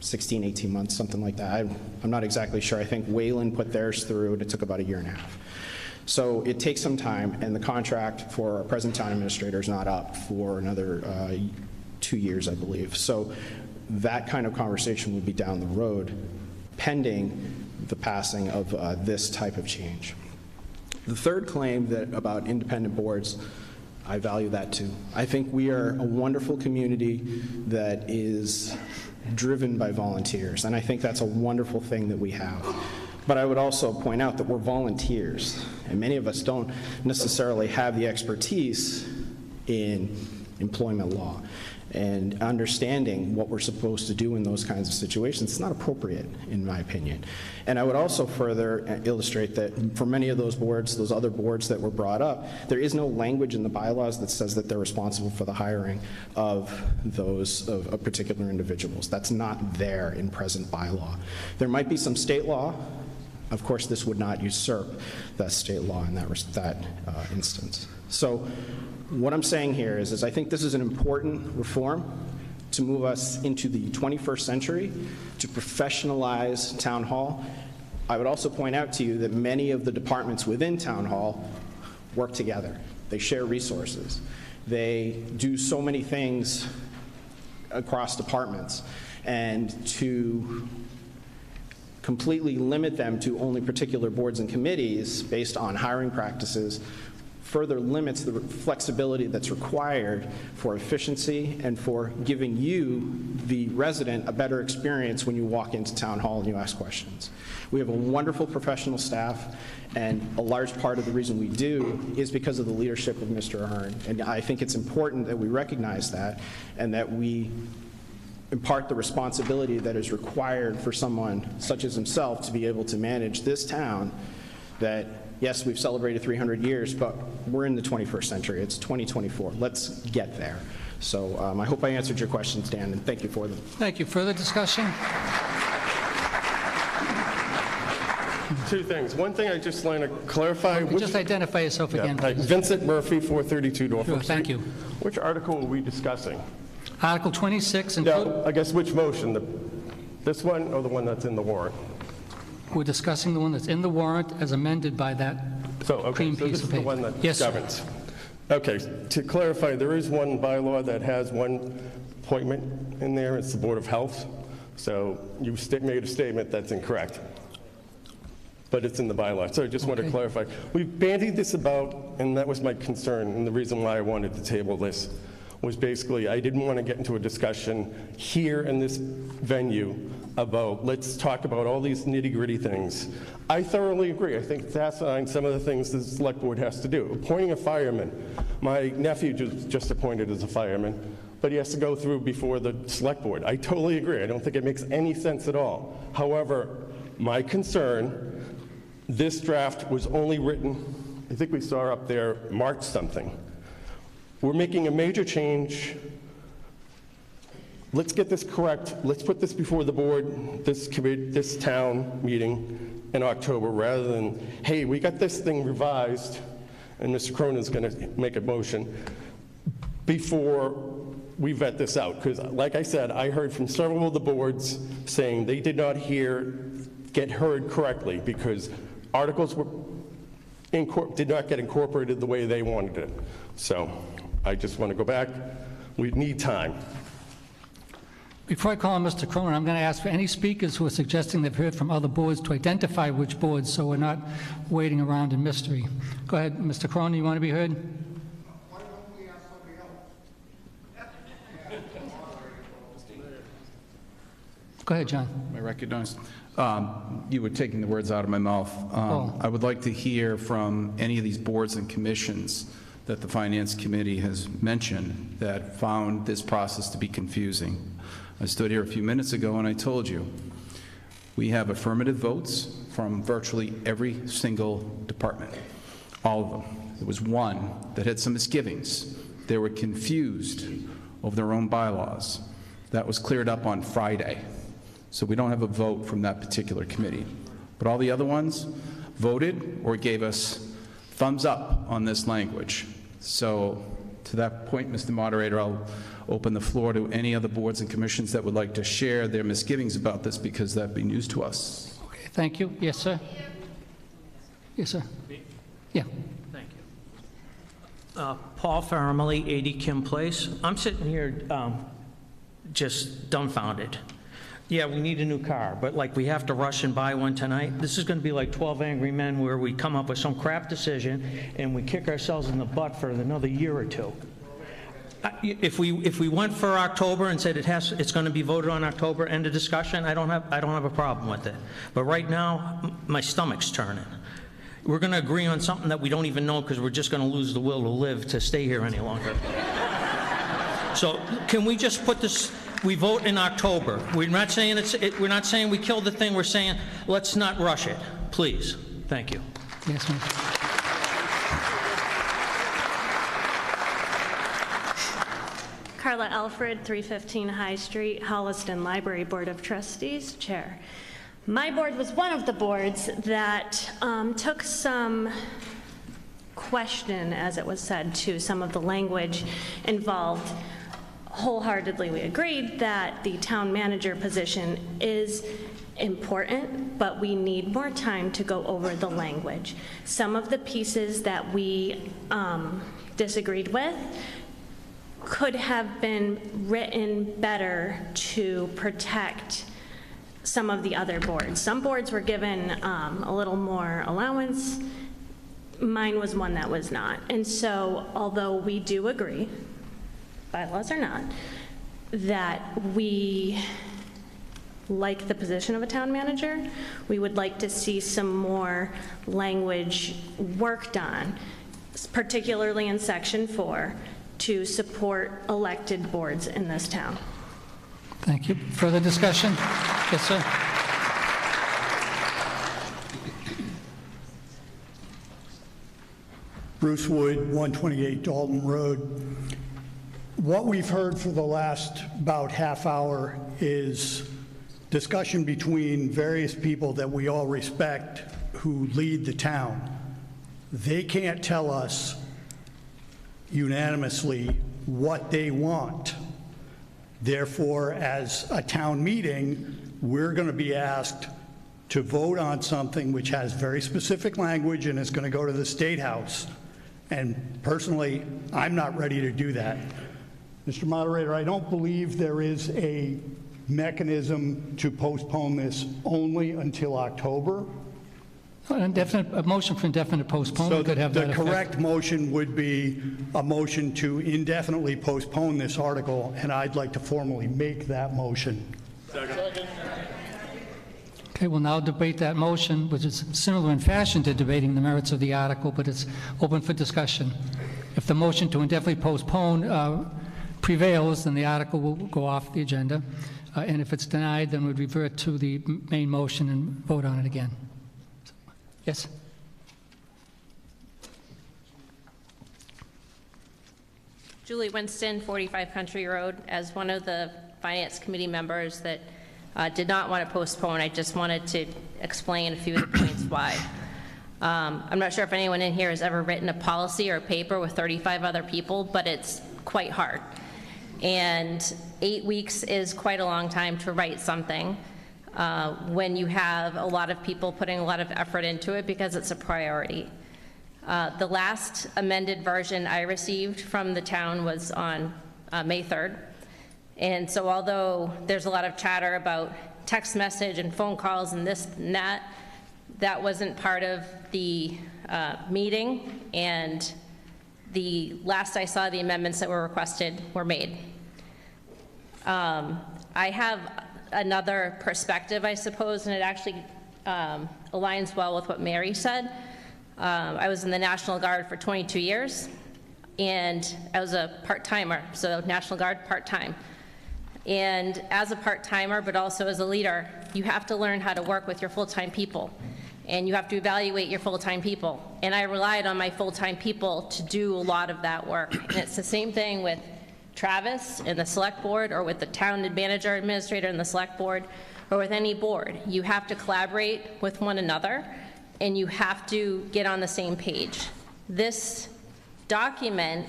16, 18 months, something like that. I'm not exactly sure. I think Wayland put theirs through, and it took about a year and a half. So it takes some time, and the contract for our present town administrator is not up for another 2 years, I believe. So that kind of conversation would be down the road, pending the passing of this type of change. The third claim about independent boards, I value that too. I think we are a wonderful community that is driven by volunteers, and I think that's a wonderful thing that we have. But I would also point out that we're volunteers, and many of us don't necessarily have the expertise in employment law. And understanding what we're supposed to do in those kinds of situations, it's not appropriate, in my opinion. And I would also further illustrate that for many of those boards, those other boards that were brought up, there is no language in the bylaws that says that they're responsible for the hiring of those of particular individuals. That's not there in present bylaw. There might be some state law. Of course, this would not usurp that state law in that instance. So what I'm saying here is I think this is an important reform to move us into the 21st century, to professionalize Town Hall. I would also point out to you that many of the departments within Town Hall work together. They share resources. They do so many things across departments. And to completely limit them to only particular boards and committees based on hiring practices further limits the flexibility that's required for efficiency and for giving you, the resident, a better experience when you walk into Town Hall and you ask questions. We have a wonderful professional staff, and a large part of the reason we do is because of the leadership of Mr. Ahern. And I think it's important that we recognize that and that we impart the responsibility that is required for someone such as himself to be able to manage this town that, yes, we've celebrated 300 years, but we're in the 21st century. It's 2024. Let's get there. So I hope I answered your questions, Dan, and thank you for them. Thank you. Further discussion? Two things. One thing I just want to clarify. Just identify yourself again, please. Vincent Murphy, 432 Norfolk Street. Thank you. Which article are we discussing? Article 26. No, I guess which motion? This one or the one that's in the warrant? We're discussing the one that's in the warrant as amended by that clean so piece this of is the paper. one that Yes, sir. governs. Okay, to clarify, there is one bylaw that has one appointment in there. It's the Board of Health. So you made a statement that's incorrect, but it's in the bylaw. So I just want to clarify. We've bandied this about, and that was my concern, and the reason why I wanted to table this was basically I didn't want to get into a discussion here in this venue about let's talk about all these nitty-gritty things. I thoroughly agree. I think it's asinine some of the things the select board has to do. Appointing a fireman. My nephew just appointed as a fireman, but he has to go through before the select board. I totally agree. I don't think it makes any sense at all. However, my concern, this draft was only written, I think we saw up there, March something. We're making a major change. Let's get this correct. Let's put this before the board, this committee, this town meeting in October, rather than, hey, we got this thing revised, and Mr. Cronin's going to make a motion before we vet this out. Because, like I said, I heard from several of the boards saying they did not get heard correctly because articles did not get incorporated the way they wanted it. So I just want to go back. We need time. Before I call on Mr. Cronin, I'm going to ask for any speakers who are suggesting they've heard from other boards to identify which boards so we're not waiting around in mystery. Go ahead, Mr. Cronin, you want to be heard? Why don't we ask somebody else? Go ahead, John. Am I recognized? You were taking the words out of my mouth. I would like to hear from any of these boards and commissions that the Finance Committee has mentioned that found this process to be confusing. I stood here a few minutes ago and I told you, we have affirmative votes from virtually every single department, all of them. There was one that had some misgivings. They were confused over their own bylaws. That was cleared up on Friday. So we don't have a vote from that particular committee. But all the other ones voted or gave us thumbs up on this language. So to that point, Mr. Moderator, I'll open the floor to any other boards and commissions that would like to share their misgivings about this, because that'd be news to us. Okay, thank you. Yes, sir. Yes, sir. Yeah. Thank you. Paul Farameli, 80 Kim Place. I'm sitting here just dumbfounded. Yeah, we need a new car, but like we have to rush and buy one tonight. This is going to be like 12 Angry Men, where we come up with some crap decision and we kick ourselves in the butt for another year or two. If we went for October and said it's going to be voted on October, end of discussion, I don't have a problem with it. But right now, my stomach's turning. We're going to agree on something that we don't even know, because we're just going to lose the will to live to stay here any longer. So can we just put this? We vote in October. We're not saying we're not saying we killed the thing. We're saying let's not rush it, please. Thank you. Yes, ma'am. Carla Alfred, 315 High Street, Holliston Library Board of Trustees, Chair. My board was one of the boards that took some question, as it was said, to some of the language involved. Wholeheartedly, we agreed that the town manager position is important, but we need more time to go over the language. Some of the pieces that we disagreed with could have been written better to protect some of the other boards. Some boards were given a little more allowance. Mine was one that was not. And so, although we do agree, bylaws or not, that we like the position of a town manager, we would like to see some more language worked on, particularly in Section 4, to support elected boards in this town. Thank you. Further discussion? Yes, sir. Bruce Wood, 128 Dalton Road. What we've heard for the last about half hour is discussion between various people that we all respect who lead the town. They can't tell us unanimously what they want. Therefore, as a town meeting, we're going to be asked to vote on something which has very specific language and is going to go to the State House. And personally, I'm not ready to do that. Mr. Moderator, I don't believe there is a mechanism to postpone this only until October. A motion for indefinite postponement could have that effect. The correct motion would be a motion to indefinitely postpone this article, and I'd like to formally make that motion. Okay, we'll now debate that motion, which is similar in fashion to debating the merits of the article, but it's open for discussion. If the motion to indefinitely postpone prevails, then the article will go off the agenda. And if it's denied, then we'd revert to the main motion and vote on it again. Yes? Julie Winston, 45 Country Road. As one of the Finance Committee members that did not want to postpone, I just wanted to explain a few of the points why. I'm not sure if anyone in here has ever written a policy or a paper with 35 other people, but it's quite hard. And 8 weeks is quite a long time to write something when you have a lot of people putting a lot of effort into it because it's a priority. The last amended version I received from the town was on May 3rd. And so although there's a lot of chatter about text message and phone calls and this and that, that wasn't part of the meeting, and the last I saw, the amendments that were requested were made. I have another perspective, I suppose, and it actually aligns well with what Mary said. I was in the National Guard for 22 years, and I was a part-timer, so National Guard part-time. And as a part-timer, but also as a leader, you have to learn how to work with your full-time people, and you have to evaluate your full-time people. And I relied on my full-time people to do a lot of that work. And it's the same thing with Travis and the select board, or with the town manager, administrator, and the select board, or with any board. You have to collaborate with one another, and you have to get on the same page. This document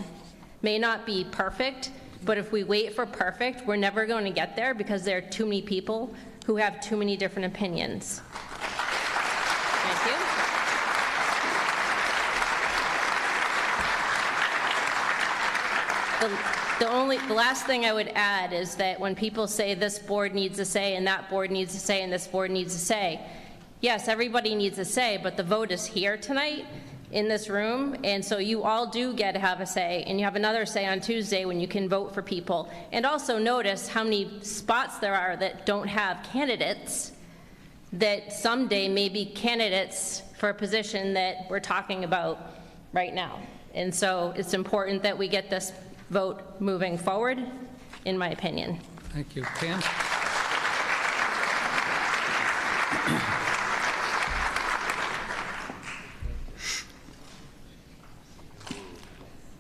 may not be perfect, but if we wait for perfect, we're never going to get there, because there are too many people who have too many different opinions. Thank you. The last thing I would add is that when people say this board needs a say, and that board needs a say, and this board needs a say, yes, everybody needs a say, but the vote is here tonight in this room, and so you all do get to have a say, and you have another say on Tuesday when you can vote for people. And also notice how many spots there are that don't have candidates, that someday may be candidates for a position that we're talking about right now. And so it's important that we get this vote moving forward, in my opinion. Thank you. Pam?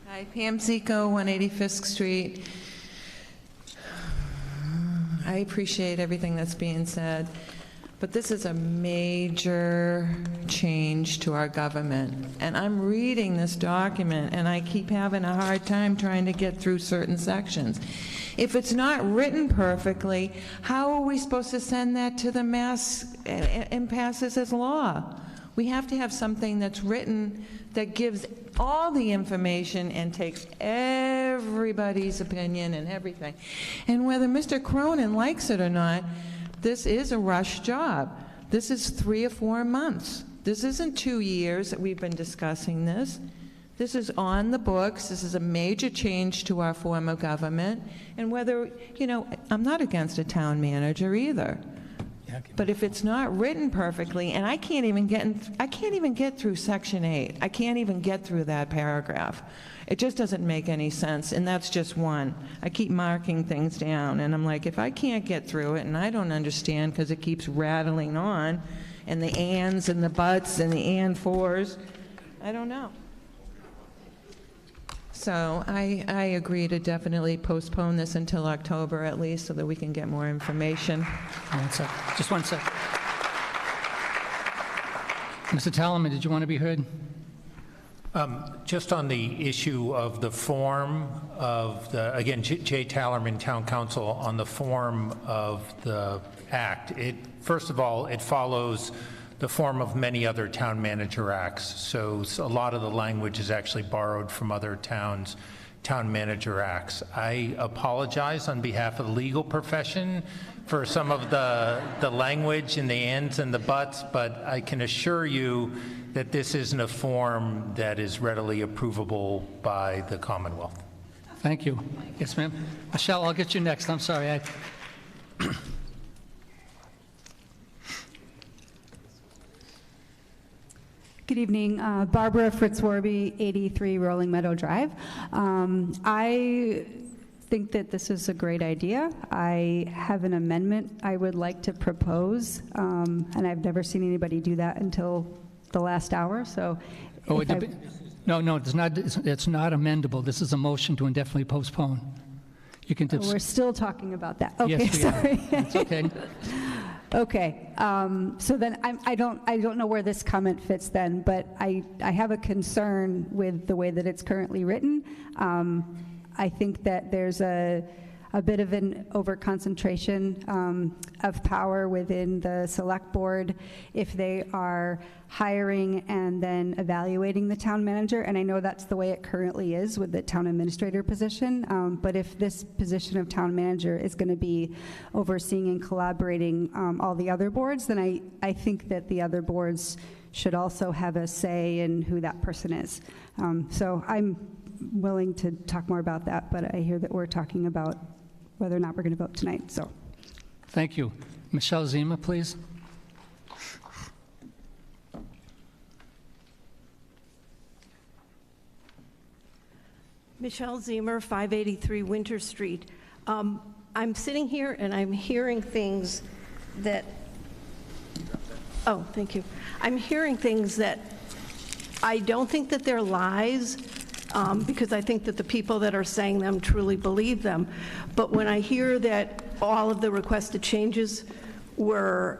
Hi, Pam Zico, 180 Fisk Street. I appreciate everything that's being said, but this is a major change to our government. And I'm reading this document, and I keep having a hard time trying to get through certain sections. If it's not written perfectly, how are we supposed to send that to the mass and pass this as law? We have to have something that's written that gives all the information and takes everybody's opinion and everything. And whether Mr. Cronin likes it or not, this is a rush job. This is 3 or 4 months. This isn't 2 years that we've been discussing this. This is on the books. This is a major change to our form of government. And whether, you know, I'm not against a town manager either. But if it's not written perfectly, and I can't even get through Section 8. I can't even get through that paragraph. It just doesn't make any sense, and that's just one. I keep marking things down, and I'm like, if I can't get through it, and I don't understand because it keeps rattling on, and the ands and the buts and the and fors, I don't know. So I agree to definitely postpone this until October at least, so that we can get more information. One sec. Just one sec. Mr. Talman, did you want to be heard? Just on the issue of the form of the, again, Jay Tallerman, Town Council, on the form of the act. First of all, it follows the form of many other town manager acts. So a lot of the language is actually borrowed from other towns' town manager acts. I apologize on behalf of the legal profession for some of the language and the ands and the buts, but I can assure you that this isn't a form that is readily approvable by the Commonwealth. Thank you. Yes, ma'am. Michelle, I'll get you next. I'm sorry. Good evening. Barbara Fitzwarby, 83 Rolling Meadow Drive. I think that this is a great idea. I have an amendment I would like to propose, and I've never seen anybody do that until the last hour. So, no, it's not. It's not amendable. This is a motion to indefinitely postpone. You can. We're still talking about that. Okay, yes, sorry. It's okay. Okay, so then I don't know where this comment fits then, but I have a concern with the way that it's currently written. I think that there's a bit of an over-concentration of power within the select board if they are hiring and then evaluating the town manager, and I know that's the way it currently is with the town administrator position, but if this position of town manager is going to be overseeing and collaborating all the other boards, then I think that the other boards should also have a say in who that person is. So I'm willing to talk more about that, but I hear that we're talking about whether or not we're going to vote tonight. So Thank you. Michelle Zima, please. Michelle Zemer, 583 Winter Street. I'm sitting here and I'm hearing things that, oh, thank you. I'm hearing things that I don't think that they're lies, because I think that the people that are saying them truly believe them. But when I hear that all of the requested changes were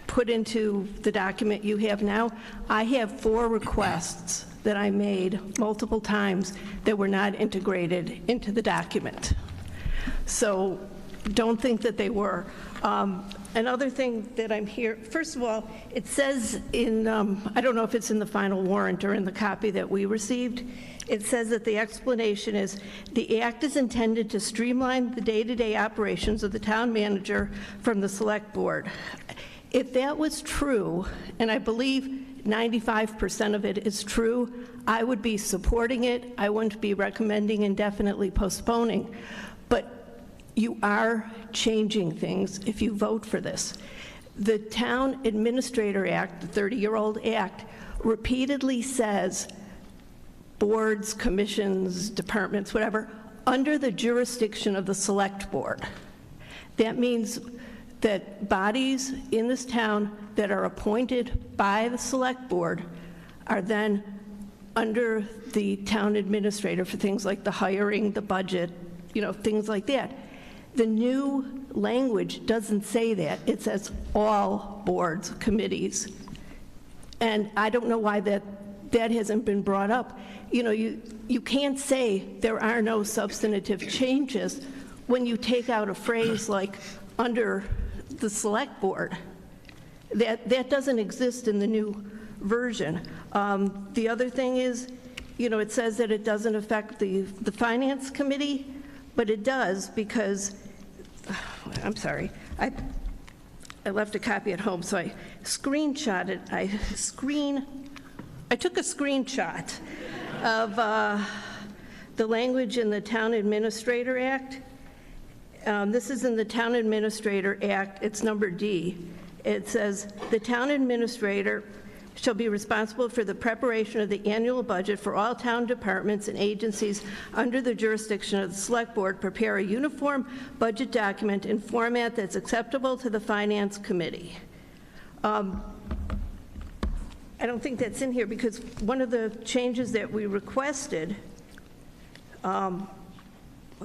put into the document you have now, I have 4 requests that I made multiple times that were not integrated into the document. So don't think that they were. Another thing that I'm here, first of all, it says in, I don't know if it's in the final warrant or in the copy that we received, it says that the explanation is, the act is intended to streamline the day-to-day operations of the town manager from the select board. If that was true, and I believe 95% of it is true, I would be supporting it. I wouldn't be recommending indefinitely postponing. But you are changing things if you vote for this. The Town Administrator Act, the 30-year-old act, repeatedly says boards, commissions, departments, whatever, under the jurisdiction of the select board. That means that bodies in this town that are appointed by the select board are then under the town administrator for things like the hiring, the budget, you know, things like that. The new language doesn't say that. It says all boards, committees. And I don't know why that hasn't been brought up. You know, you can't say there are no substantive changes when you take out a phrase like under the select board. That doesn't exist in the new version. The other thing is, you know, it says that it doesn't affect the finance committee, but it does because, I'm sorry, I left a copy at home, so I screenshotted, I took a screenshot of the language in the Town Administrator Act. This is in the Town Administrator Act, it's number D. It says, the town administrator shall be responsible for the preparation of the annual budget for all town departments and agencies under the jurisdiction of the select board, prepare a uniform budget document in format that's acceptable to the finance committee. I don't think that's in here because one of the changes that we requested, well,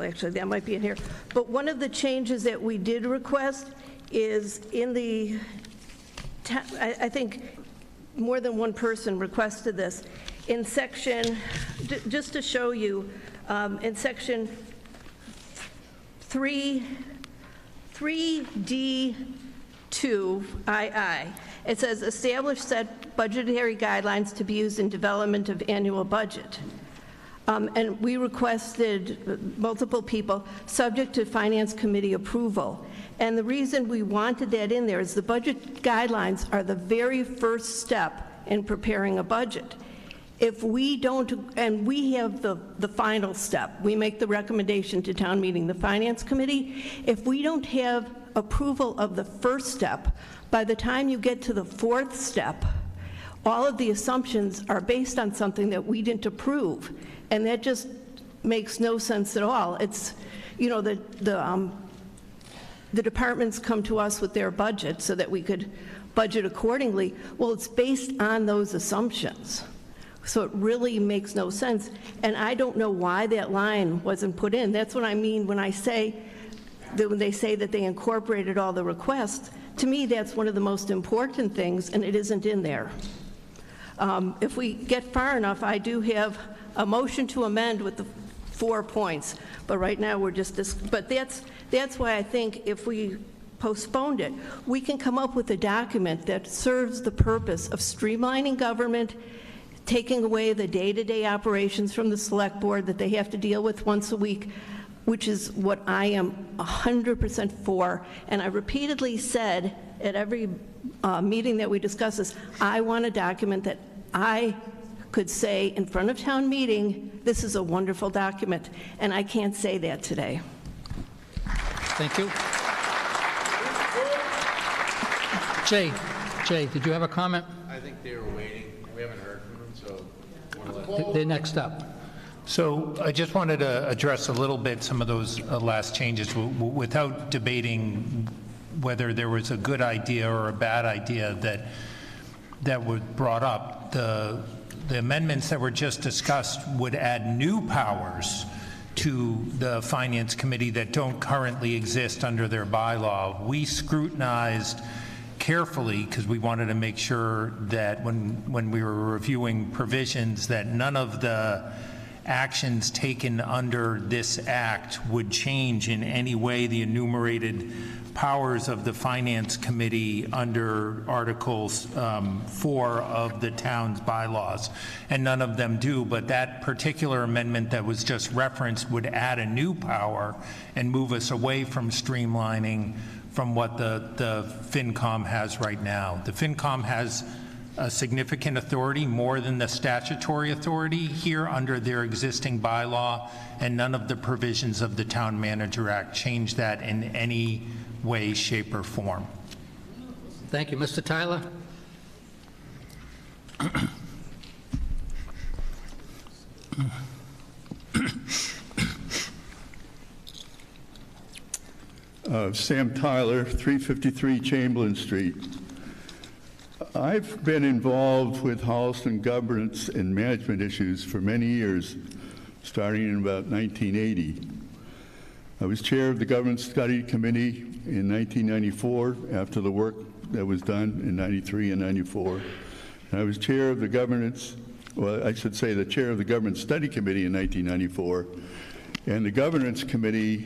actually, that might be in here. But one of the changes that we did request is in the, I think more than one person requested this. In section, just to show you, in section 3D2II, it says establish set budgetary guidelines to be used in development of annual budget. And we requested multiple people, subject to Finance Committee approval. And the reason we wanted that in there is the budget guidelines are the very first step in preparing a budget. If we don't, and we have the final step, we make the recommendation to town meeting, the Finance Committee. If we don't have approval of the first step, by the time you get to the 4th step, all of the assumptions are based on something that we didn't approve. And that just makes no sense at all. It's, you know, the departments come to us with their budget so that we could budget accordingly. Well, it's based on those assumptions. So it really makes no sense. And I don't know why that line wasn't put in. That's what I mean when I say, when they say that they incorporated all the requests. To me, that's one of the most important things, and it isn't in there. If we get far enough, I do have a motion to amend with the 4 points, but right now we're just, but that's why I think if we postponed it, we can come up with a document that serves the purpose of streamlining government, taking away the day-to-day operations from the select board that they have to deal with once a week, which is what I am 100% for. And I repeatedly said at every meeting that we discuss this, I want a document that I could say in front of town meeting, this is a wonderful document, and I can't say that today. Thank you. Jay, did you have a comment? I think they were waiting. We haven't heard from them, so They're next up. So I just wanted to address a little bit some of those last changes without debating whether there was a good idea or a bad idea that was brought up. The amendments that were just discussed would add new powers to the Finance Committee that don't currently exist under their bylaw. We scrutinized carefully because we wanted to make sure that when we were reviewing provisions that none of the actions taken under this act would change in any way the enumerated powers of the Finance Committee under Articles 4 of the town's bylaws, and none of them do, but that particular amendment that was just referenced would add a new power and move us away from streamlining from what the FinCom has right now. The FinCom has a significant authority, more than the statutory authority here under their existing bylaw, and none of the provisions of the Town Manager Act change that in any way, shape, or form. Thank you. Mr. Tyler? Sam Tyler, 353 Chamberlain Street. I've been involved with Holliston governance and management issues for many years, starting in about 1980. I was chair of the Governance Study Committee in 1994 after the work that was done in 93 and 94. And I was chair of the governance, well, I should say the chair of the Governance Study Committee in 1994. And the Governance Committee,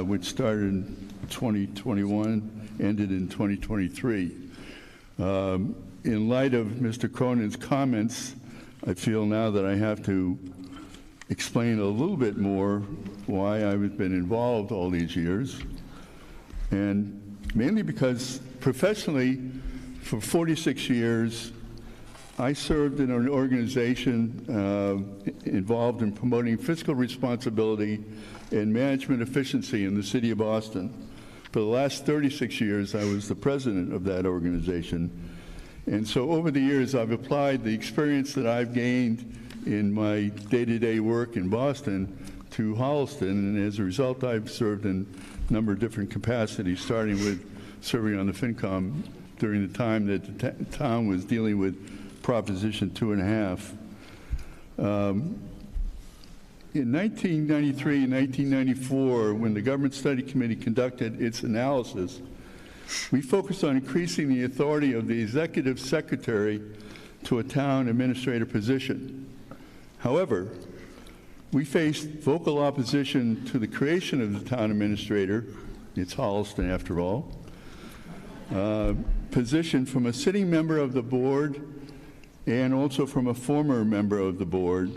which started in 2021, ended in 2023. In light of Mr. Cronin's comments, I feel now that I have to explain a little bit more why I've been involved all these years, and mainly because professionally, for 46 years, I served in an organization involved in promoting fiscal responsibility and management efficiency in the city of Boston. For the last 36 years, I was the president of that organization. And so over the years, I've applied the experience that I've gained in my day-to-day work in Boston to Holliston, and as a result, I've served in a number of different capacities, starting with serving on the FinCom during the time that the town was dealing with Proposition 2.5. In 1993 and 1994, when the Government Study Committee conducted its analysis, we focused on increasing the authority of the executive secretary to a town administrator position. However, we faced vocal opposition to the creation of the town administrator, it's Holliston after all, position from a sitting member of the board and also from a former member of the board,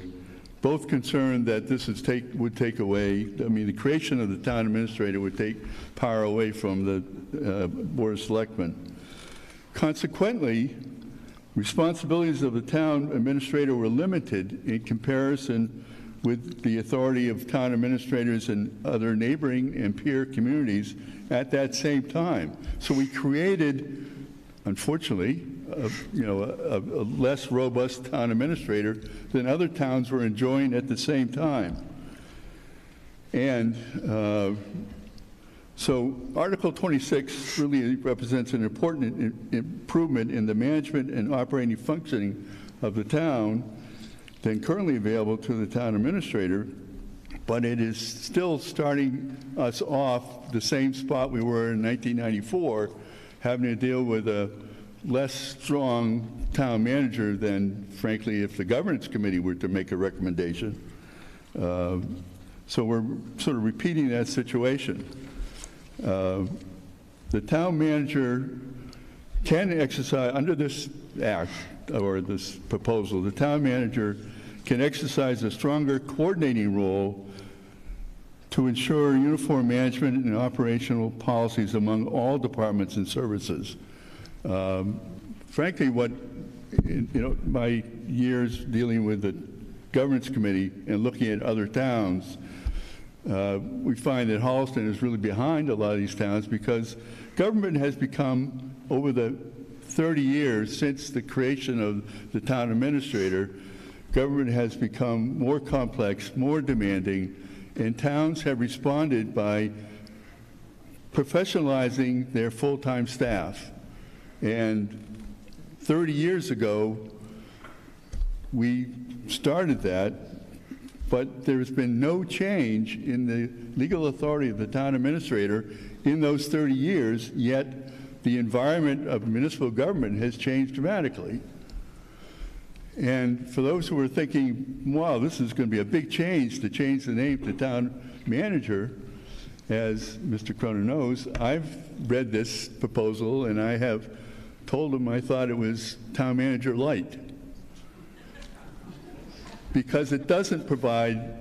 both concerned that this would take away, the creation of the town administrator would take power away from the Board of Selectmen. Consequently, responsibilities of the town administrator were limited in comparison with the authority of town administrators in other neighboring and peer communities at that same time. So we created, unfortunately, a less robust town administrator than other towns were enjoying at the same time. And so Article 26 really represents an important improvement in the management and operating functioning of the town than currently available to the town administrator, but it is still starting us off the same spot we were in 1994, having to deal with a less strong town manager than, frankly, if the governance committee were to make a recommendation. So we're sort of repeating that situation. The town manager can exercise, under this act or this proposal, the town manager can exercise a stronger coordinating role to ensure uniform management and operational policies among all departments and services. Frankly, my years dealing with the governance committee and looking at other towns, we find that Holliston is really behind a lot of these towns because government has become, over the 30 years since the creation of the town administrator, government has become more complex, more demanding, and towns have responded by professionalizing their full-time staff. And 30 years ago, we started that, but there's been no change in the legal authority of the town administrator in those 30 years, yet the environment of municipal government has changed dramatically. And for those who are thinking, wow, this is going to be a big change to change the name to town manager, as Mr. Cronin knows, I've read this proposal and I have told him I thought it was town manager light, because it doesn't provide,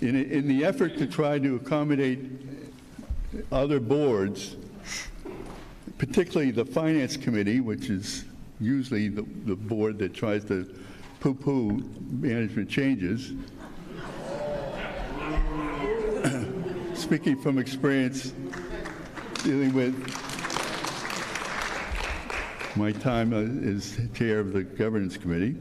in the effort to try to accommodate other boards, particularly the Finance Committee, which is usually the board that tries to poo-poo management changes. Speaking from experience dealing with my time as chair of the Governance Committee,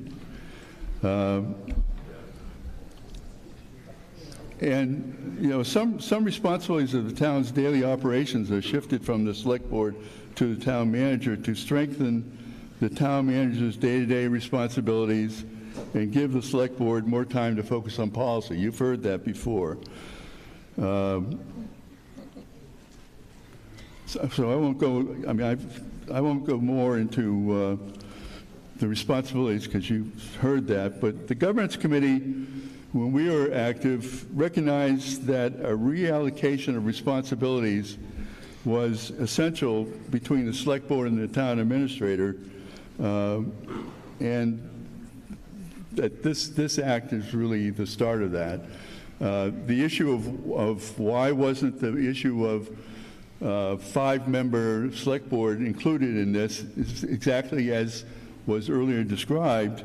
and you know, some responsibilities of the town's daily operations are shifted from the select board to the town manager to strengthen the town manager's day-to-day responsibilities and give the select board more time to focus on policy. You've heard that before. So I won't go. I mean, I won't go more into the responsibilities because you've heard that. But the Governance Committee, when we were active, recognized that a reallocation of responsibilities was essential between the select board and the town administrator, and that this act is really the start of that. The issue of why wasn't the issue of 5-member select board included in this is exactly as was earlier described,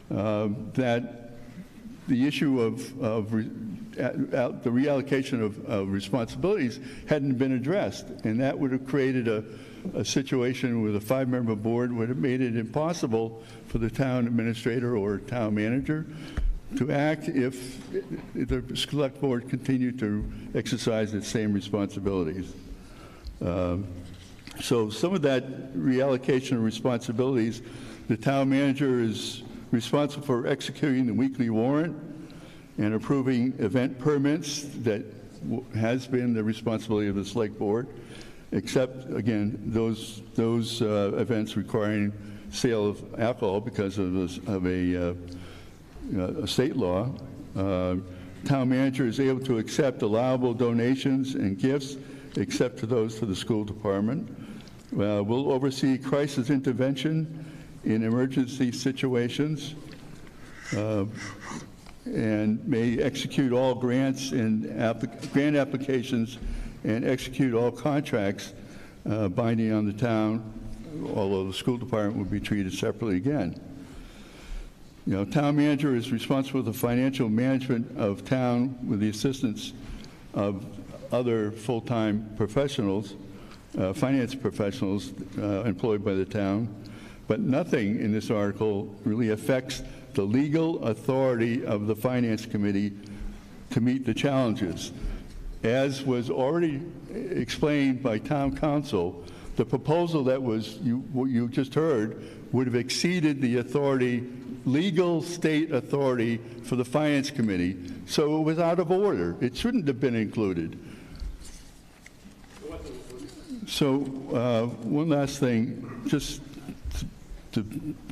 that the issue of the reallocation of responsibilities hadn't been addressed, and that would have created a situation with a 5-member board would have made it impossible for the town administrator or town manager to act if the select board continued to exercise its same responsibilities. So some of that reallocation of responsibilities, the town manager is responsible for executing the weekly warrant and approving event permits. That has been the responsibility of the select board, except, again, those events requiring sale of alcohol because of a state law. Town manager is able to accept allowable donations and gifts, except to those to the school department. Will oversee crisis intervention in emergency situations, and may execute all grants and grant applications and execute all contracts binding on the town, although the school department would be treated separately again. You know, town manager is responsible for the financial management of town with the assistance of other full-time professionals, finance professionals employed by the town, but nothing in this article really affects the legal authority of the Finance Committee to meet the challenges. As was already explained by town council, the proposal that was what you just heard would have exceeded the authority, legal state authority for the Finance Committee, so it was out of order. It shouldn't have been included. So one last thing, just to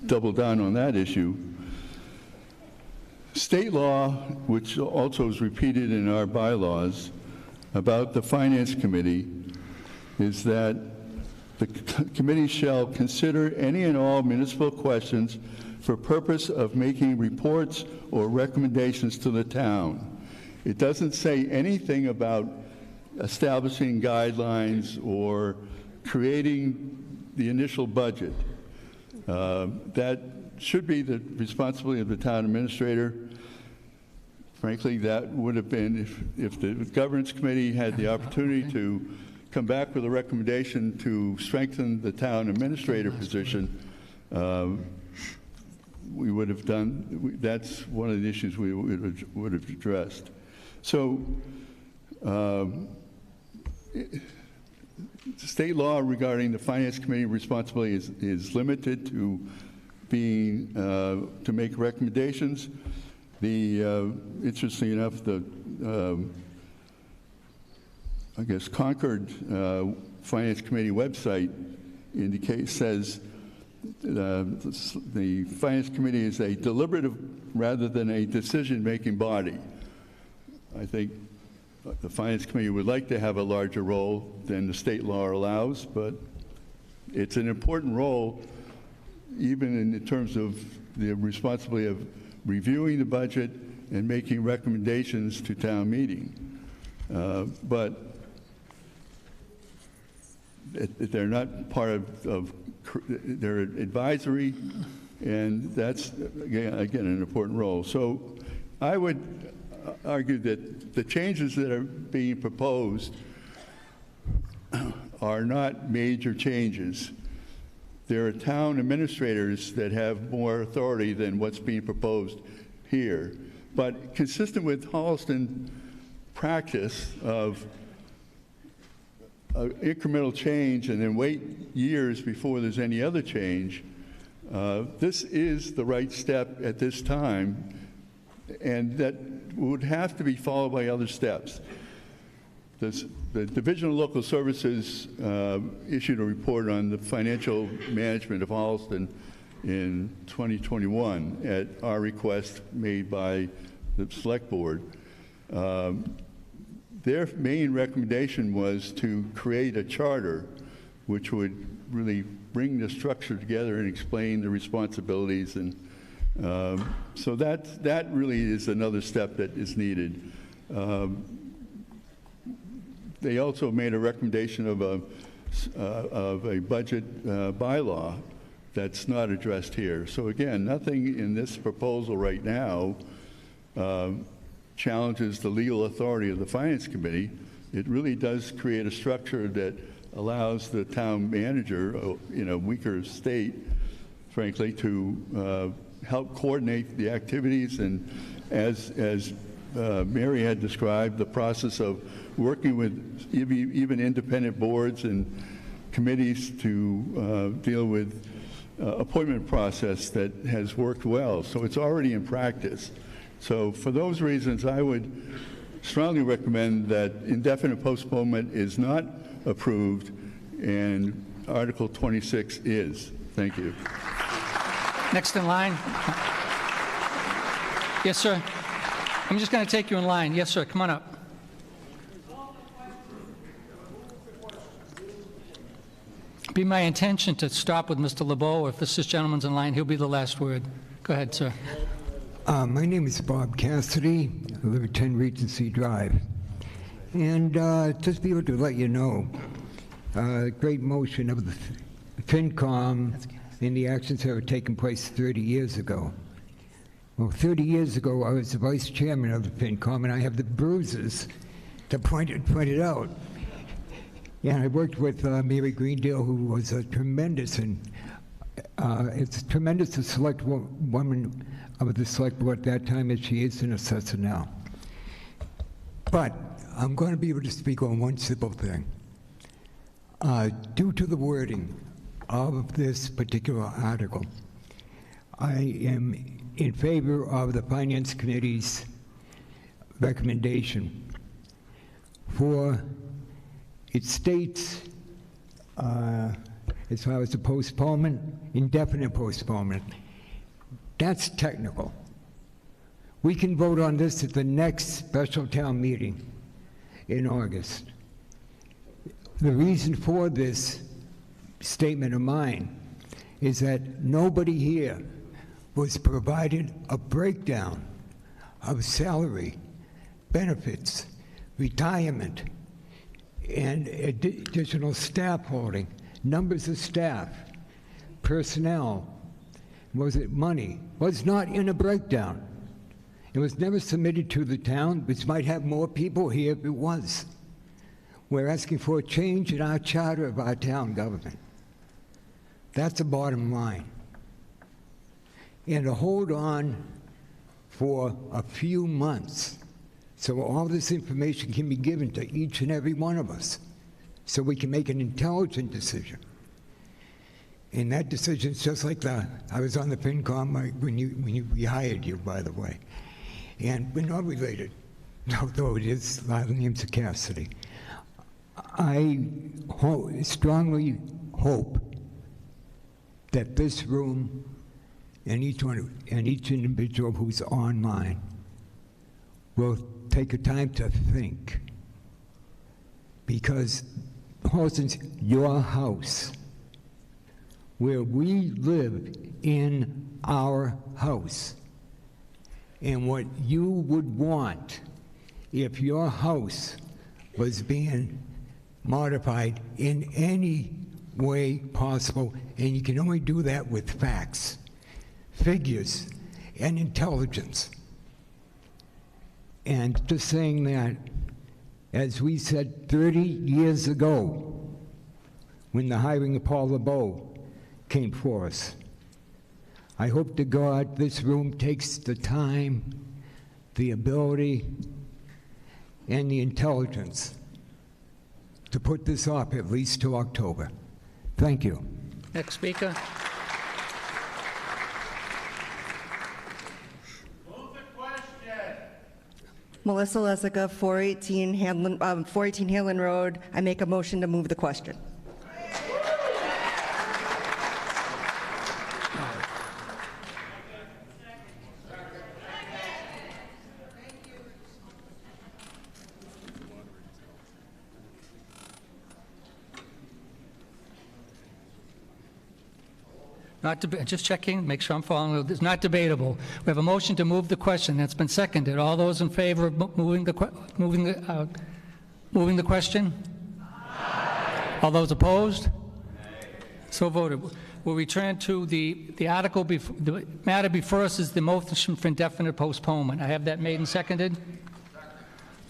double down on that issue. State law, which also is repeated in our bylaws about the Finance Committee, is that the committee shall consider any and all municipal questions for purpose of making reports or recommendations to the town. It doesn't say anything about establishing guidelines or creating the initial budget. That should be the responsibility of the town administrator. frankly, that would have been, if the governance committee had the opportunity to come back with a recommendation to strengthen the town administrator position, we would have done, that's one of the issues we would have addressed. So, state law regarding the Finance Committee responsibility is limited to being, to make recommendations. Interestingly enough, the, I guess, Concord Finance Committee website says the Finance Committee is a deliberative rather than a decision-making body. I think the Finance Committee would like to have a larger role than the state law allows, but it's an important role even in terms of the responsibility of reviewing the budget and making recommendations to town meeting. But they're not part of they're advisory, and that's, again, an important role. So I would argue that the changes that are being proposed are not major changes. There are town administrators that have more authority than what's being proposed here. But consistent with Holliston practice of incremental change and then wait years before there's any other change, this is the right step at this time, and that would have to be followed by other steps. The Division of Local Services issued a report on the financial management of Holliston in 2021 at our request made by the Select Board. Their main recommendation was to create a charter which would really bring the structure together and explain the responsibilities, and so that really is another step that is needed. They also made a recommendation of a budget bylaw that's not addressed here. So again, nothing in this proposal right now challenges the legal authority of the Finance Committee. It really does create a structure that allows the town manager in a weaker state, frankly, to help coordinate the activities, and as Mary had described, the process of working with even independent boards and committees to deal with appointment process that has worked well. So it's already in practice. So for those reasons, I would strongly recommend that indefinite postponement is not approved and Article 26 is. Thank you. Next in line. Yes, sir. I'm just going to take you in line. Yes, sir. Come on up. Be my intention to stop with Mr. LeBeau. If this gentleman's in line, he'll be the last word. Go ahead, sir. My name is Bob Cassidy. I live at 10 Regency Drive. And just be able to let you know, great motion of the FinCom and the actions that were taking place 30 years ago. Well, 30 years ago, I was the vice chairman of the FinCom, and I have the bruises to point it out. Yeah, I worked with Mary Greendale, who was a tremendous to select woman of the select board at that time as she is an assessor now. But I'm going to be able to speak on one simple thing. Due to the wording of this particular article, I am in favor of the Finance Committee's recommendation. For it states, as far as the postponement, indefinite postponement. That's technical. We can vote on this at the next special town meeting in August. The reason for this statement of mine is that nobody here was provided a breakdown of salary, benefits, retirement, and additional staff holding, numbers of staff, personnel, was it money, was not in a breakdown. It was never submitted to the town, which might have more people here if it was. We're asking for a change in our charter of our town government. That's the bottom line. And to hold on for a few months so all this information can be given to each and every one of us so we can make an intelligent decision. And that decision is just like I was on the FinCom when we hired you, by the way. And we're not related, although it is a lot of names of Cassidy. I strongly hope that this room and each individual who's online will take a time to think, because Holliston's your house, where we live in our house, and what you would want if your house was being modified in any way possible, and you can only do that with facts, figures, and intelligence. And just saying that, as we said 30 years ago, when the hiring of Paul LeBeau came for us, I hope to God this room takes the time, the ability, and the intelligence to put this off at least till October. Thank you. Next speaker. Melissa Lesica, 418 Hanlon Road. I make a motion to move the question. Just checking, make sure I'm following. It's not debatable. We have a motion to move the question that's been seconded. All those in favor of moving the question? Aye. All those opposed? Aye. So voted. We'll return to the article. The matter before us is the motion for indefinite postponement. I have that made and seconded.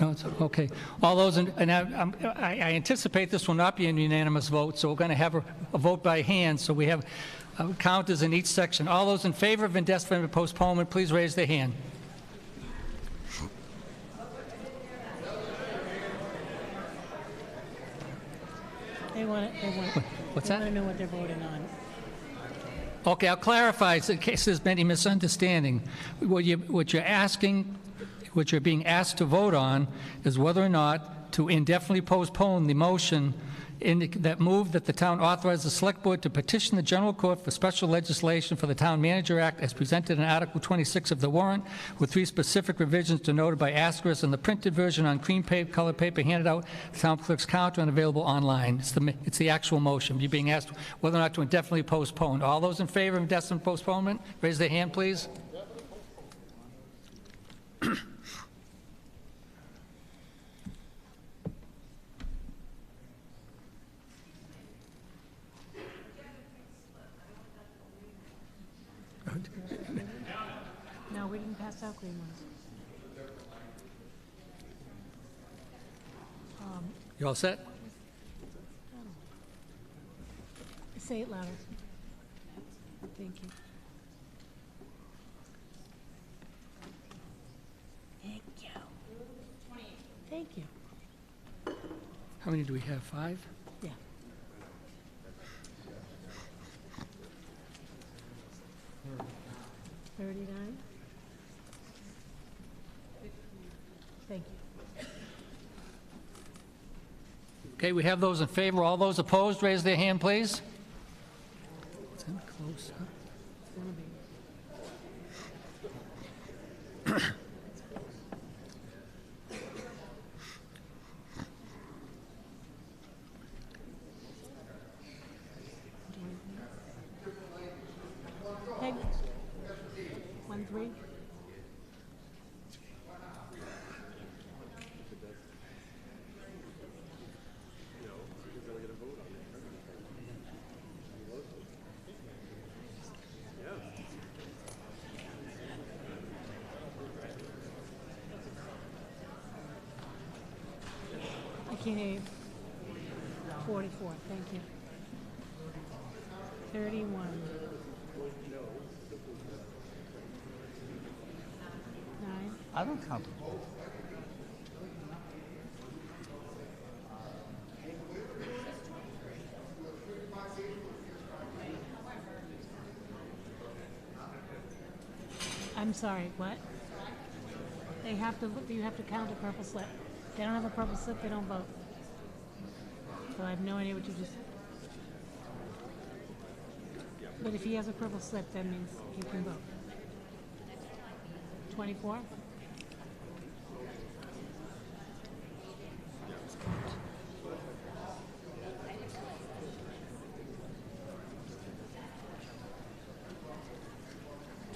No, it's okay. All those, I anticipate this will not be a unanimous vote, so we're going to have a vote by hand. So we have counters in each section. All those in favor of indefinite postponement, please raise their hand. They want it. What's they that? want to know what they're voting on. Okay, I'll clarify in case there's any misunderstanding. What you're being asked to vote on is whether or not to indefinitely postpone the motion that moved that the town authorize the select board to petition the general court for special legislation for the Town Manager Act as presented in Article 26 of the warrant, with 3 specific revisions denoted by asterisk in the printed version on cream paper, colored paper handed out the town clerk's counter and available online. It's the actual motion. You're being asked whether or not to indefinitely postpone. All those in favor of indefinite postponement, raise their hand, please. No, we didn't pass out green ones. You all set? Say it louder. Thank you. Thank you. 28. Thank you. How many do we have? 5? Yeah. $39. Thank you. Okay, we have those in favor. All those opposed, raise their hand, please. Is that close? Peg. 1-3. can't hear you. 44, thank you. 31. 9. I don't count. I'm sorry, what? They have to look, you have to count a purple slip. If they don't have a purple slip, they don't vote. So I have no idea what you just... But if he has a purple slip, that means you can vote. 24?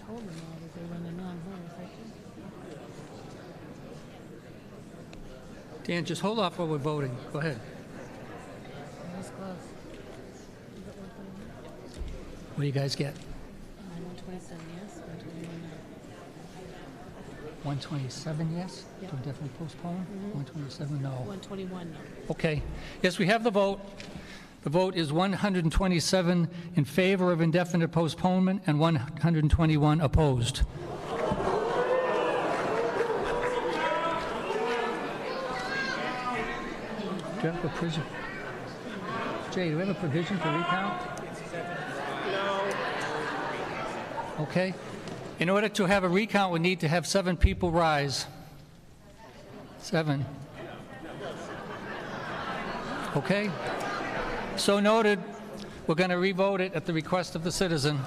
Told them all that they were in the non-voters section. Dan, just hold off while we're voting. Go ahead. That was close. What do you guys get? 127 yes, 121 no. 127 yes? Yep. To indefinitely postpone? Mhm. 127 no. 121 no. Okay. Yes, we have the vote. The vote is 127 in favor of indefinite postponement and 121 opposed. Do you have a provision? Jay, do we have a provision for recount? No. Okay. In order to have a recount, we need to have 7 people rise. 7. Okay. So noted. We're going to revote it at the request of the citizen.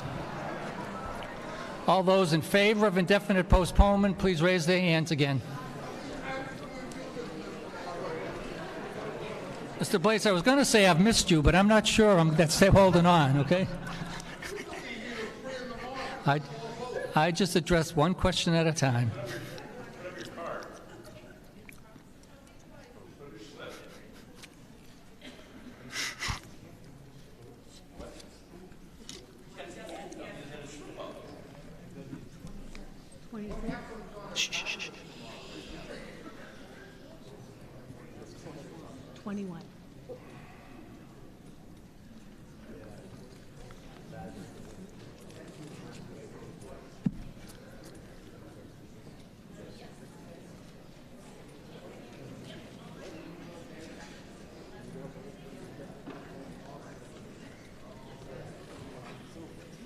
All those in favor of indefinite postponement, please raise their hands again. Mr. Blaze, I was going to say I've missed you, but I'm not sure that's still holding on, okay? I just address one question at a time. Shh, shh, shh. 21.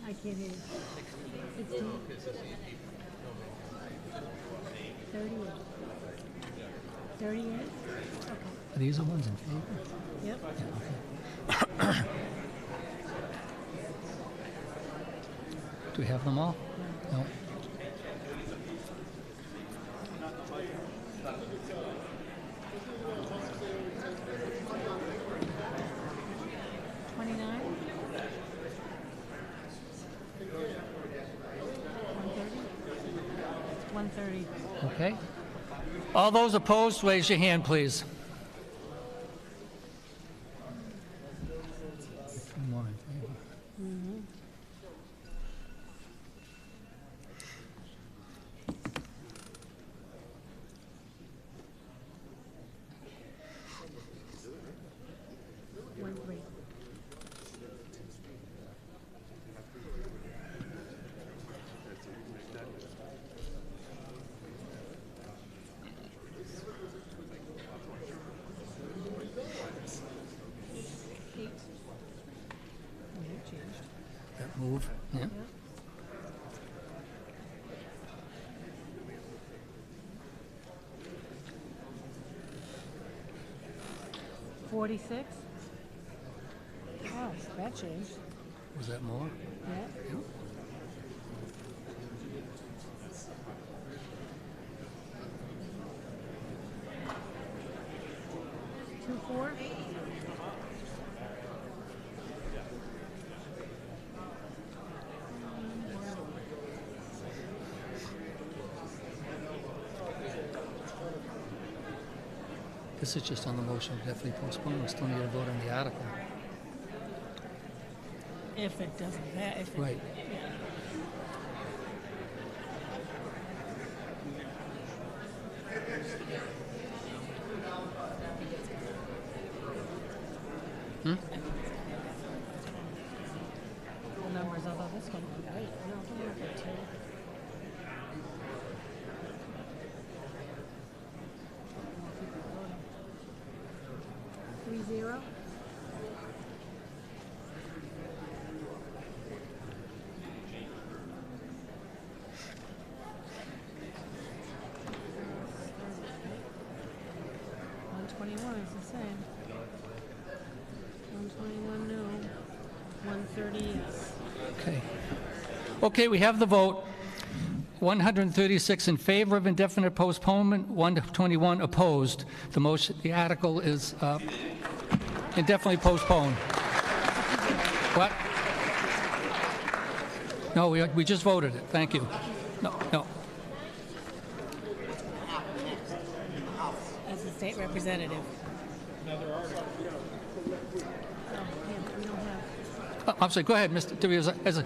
I can't hear you. 16. 38. 38? Okay. Are these the ones in favor? Yep. Do we have them all? No. Okay. All those opposed, raise your hand, please. More in favor. Mm-hmm. That move, yeah. 46. Oh, that changed. Was that more? Yeah. Yep. Two, 4. This is just on the motion to definitely postpone. We still need to vote on the article. If it doesn't pass. Right. Yeah. it's the same. 121 no, 130 yes. Okay. Okay, we have the vote. 136 in favor of indefinite postponement, 121 opposed. The motion, the article is indefinitely postponed. What? No, we just voted it. Thank you. No. As a state representative. Oh, I'm sorry, go ahead, Mr. DeVito.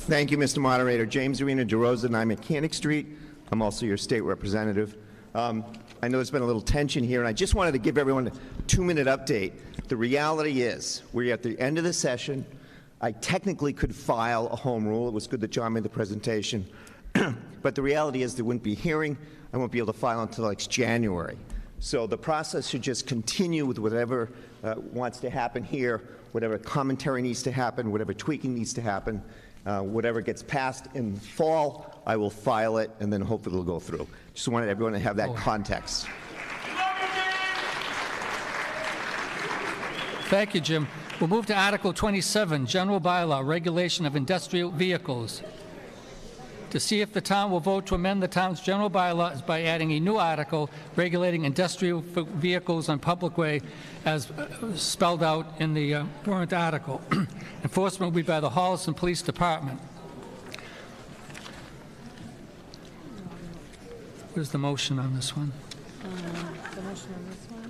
Thank you, Mr. Moderator. James Arena DeRosa, 9 Mechanic Street. I'm also your state representative. I know there's been a little tension here, and I just wanted to give everyone a 2-minute update. The reality is, we're at the end of the session. I technically could file a home rule. It was good that John made the presentation. But the reality is there wouldn't be a hearing. I won't be able to file until next January. So the process should just continue with whatever wants to happen here, whatever commentary needs to happen, whatever tweaking needs to happen. Whatever gets passed in fall, I will file it, and then hopefully it'll go through. Just wanted everyone to have that context. Thank you, Jim. We'll move to Article 27, General Bylaw, Regulation of Industrial Vehicles. To see if the town will vote to amend the town's general bylaws by adding a new article regulating industrial vehicles on public way as spelled out in the warrant article. Enforcement will be by the Holliston Police Department. Where's the motion on this one? The motion on this one?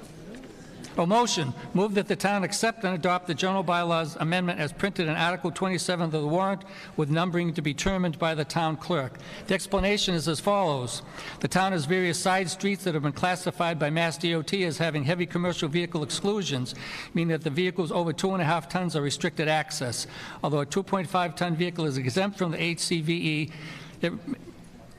A motion. Move that the town accept and adopt the general bylaws amendment as printed in Article 27 of the warrant with numbering to be determined by the town clerk. The explanation is as follows. The town has various side streets that have been classified by Mass DOT as having heavy commercial vehicle exclusions, meaning that the vehicles over 2.5 tons are restricted access. Although a 2.5-ton vehicle is exempt from the HCVE,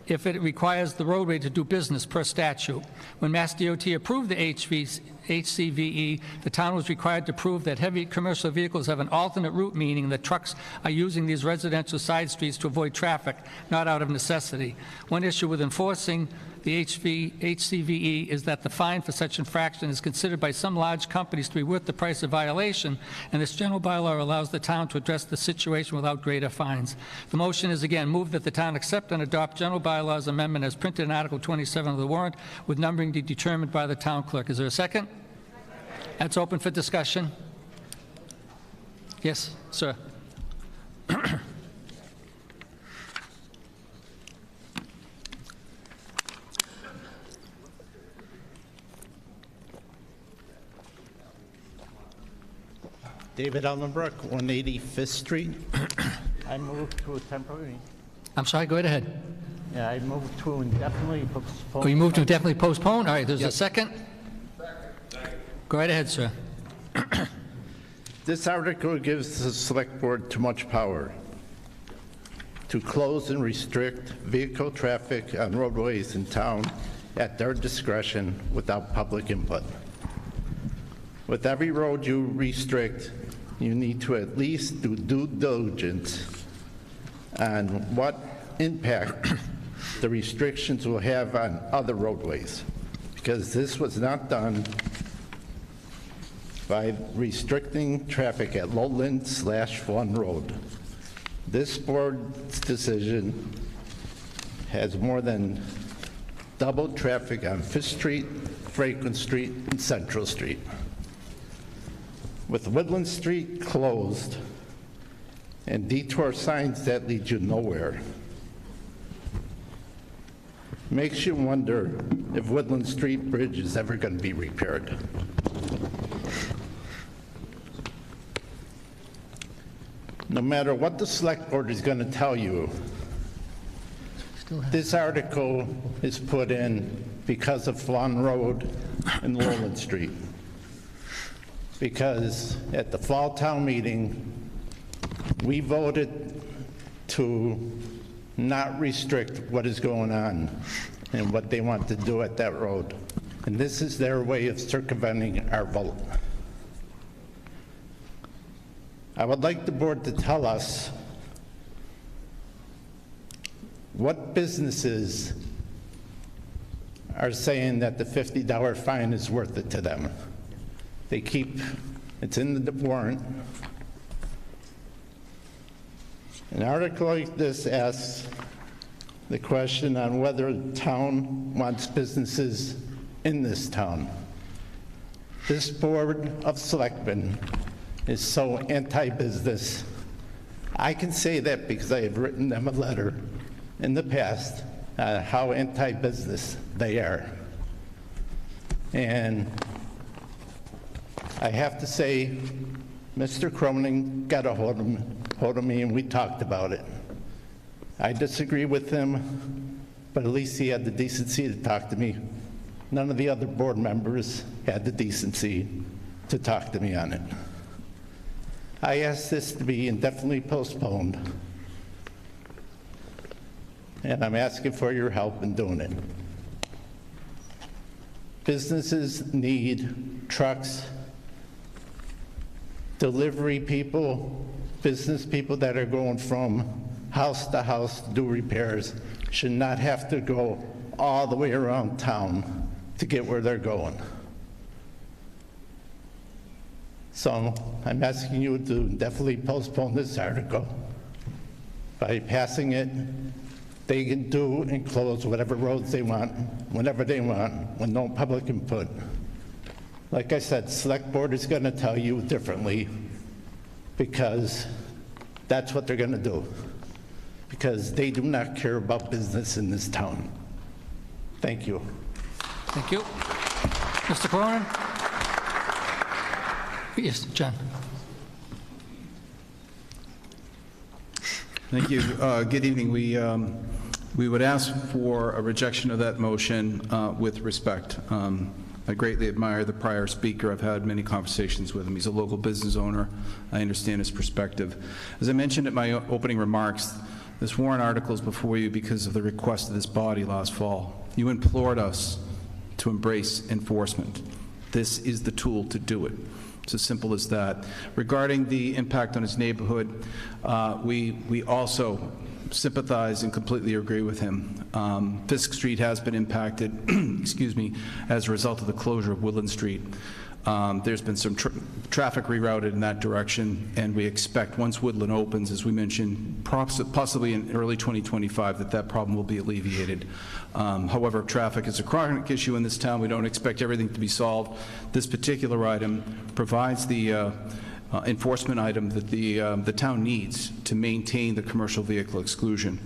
if it requires the roadway to do business per statute. When Mass DOT approved the HCVE, the town was required to prove that heavy commercial vehicles have an alternate route, meaning that trucks are using these residential side streets to avoid traffic, not out of necessity. One issue with enforcing the HCVE is that the fine for such infraction is considered by some large companies to be worth the price of violation, and this general bylaw allows the town to address the situation without greater fines. The motion is again moved that the town accept and adopt general bylaws amendment as printed in Article 27 of the warrant with numbering to be determined by the town clerk. Is there a second? That's open for discussion. Yes, sir. David Ellenbrook, 180 5th Street. I move to a temporary. I'm sorry, go ahead. Yeah, I move to indefinitely postpone. Oh, you moved to indefinitely postpone? All right, there's a second? Go right ahead, sir. This article gives the select board too much power to close and restrict vehicle traffic on roadways in town at their discretion without public input. With every road you restrict, you need to at least do due diligence on what impact the restrictions will have on other roadways, because this was not done by restricting traffic at Lowland/One Road. This board's decision has more than doubled traffic on 5th Street, Franklin Street, and Central Street. With Woodland Street closed and detour signs that lead you nowhere, makes you wonder if Woodland Street Bridge is ever going to be repaired. No matter what the select board is going to tell you, this article is put in because of Fawn Road and Lowland Street. Because at the fall town meeting, we voted to not restrict what is going on and what they want to do at that road. And this is their way of circumventing our vote. I would like the board to tell us what businesses are saying that the $50 fine is worth it to them? It's in the warrant. An article like this asks the question on whether the town wants businesses in this town. This Board of Selectmen is so anti-business. I can say that because I have written them a letter in the past on how anti-business they are. And I have to say, Mr. Cronin got a hold of me and we talked about it. I disagree with him, but at least he had the decency to talk to me. None of the other board members had the decency to talk to me on it. I asked this to be indefinitely postponed, and I'm asking for your help in doing it. Businesses need trucks, delivery people, business people that are going from house to house to do repairs should not have to go all the way around town to get where they're going. So I'm asking you to definitely postpone this article. By passing it, they can do and close whatever roads they want, whenever they want, with no public input. Like I said, Select Board is going to tell you differently because that's what they're going to do, because they do not care about business in this town. Thank you. Thank you. Mr. Cronin? Yes, John. Thank you. Good evening. We would ask for a rejection of that motion with respect. I greatly admire the prior speaker. I've had many conversations with him. He's a local business owner. I understand his perspective. As I mentioned in my opening remarks, this warrant article is before you because of the request of this body last fall. You implored us to embrace enforcement. This is the tool to do it. It's as simple as that. Regarding the impact on his neighborhood, we also sympathize and completely agree with him. Fisk Street has been impacted, excuse me, as a result of the closure of Woodland Street. There's been some traffic rerouted in that direction, and we expect once Woodland opens, as we mentioned, possibly in early 2025, that problem will be alleviated. However, traffic is a chronic issue in this town. We don't expect everything to be solved. This particular item provides the enforcement item that the town needs to maintain the commercial vehicle exclusion.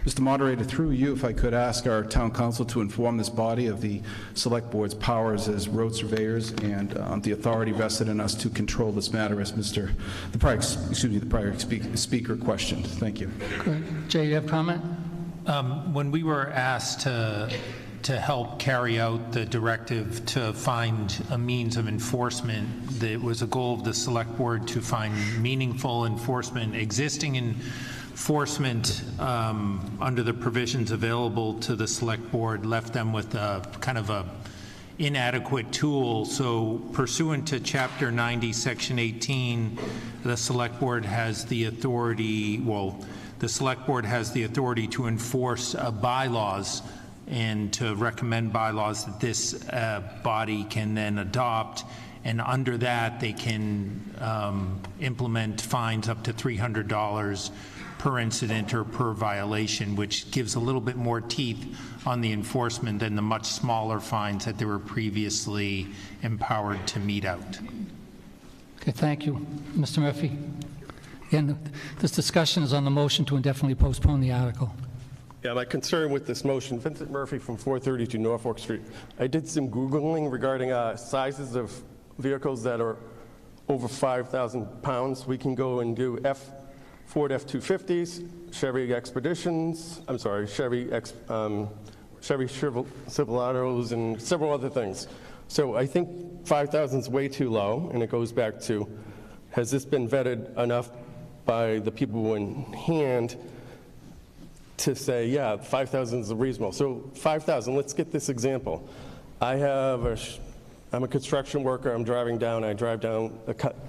Mr. Moderator, through you, if I could ask our town council to inform this body of the Select Board's powers as road surveyors and the authority vested in us to control this matter as the prior speaker questioned. Thank you. Good. Jay, you have comment? When we were asked to help carry out the directive to find a means of enforcement, it was a goal of the Select Board to find meaningful enforcement, existing enforcement under the provisions available to the Select Board left them with a kind of a inadequate tool. So pursuant to Chapter 90, Section 18, the Select Board has the authority, the Select Board has the authority to enforce bylaws and to recommend bylaws that this body can then adopt. And under that, they can implement fines up to $300 per incident or per violation, which gives a little bit more teeth on the enforcement than the much smaller fines that they were previously empowered to mete out. Okay, thank you. Mr. Murphy? Again, this discussion is on the motion to indefinitely postpone the article. Yeah, my concern with this motion, Vincent Murphy from 432 Norfolk Street. I did some Googling regarding sizes of vehicles that are over 5,000 pounds. We can go and do Ford F-250s, Chevy Expeditions, Chevy Silverados, and several other things. So I think 5,000 is way too low, and it goes back to, has this been vetted enough by the people in hand to say, yeah, 5,000 is reasonable. So 5,000, let's get this example. I'm a construction worker, I drive down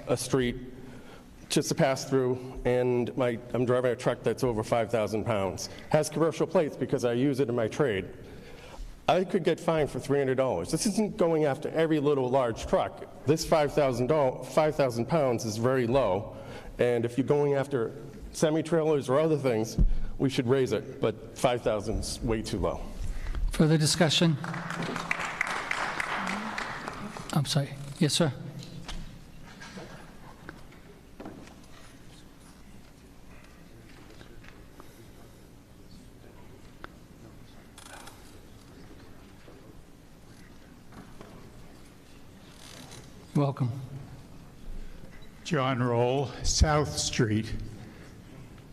a street just a pass-through, and I'm driving a truck that's over 5,000 pounds. Has commercial plates because I use it in my trade. I could get fined for $300. This isn't going after every little large truck. This 5,000 pounds is very low, and if you're going after semi-trailers or other things, we should raise it, but 5,000 is way too low. Further discussion? I'm sorry. Yes, sir. Welcome. John Roll, South Street.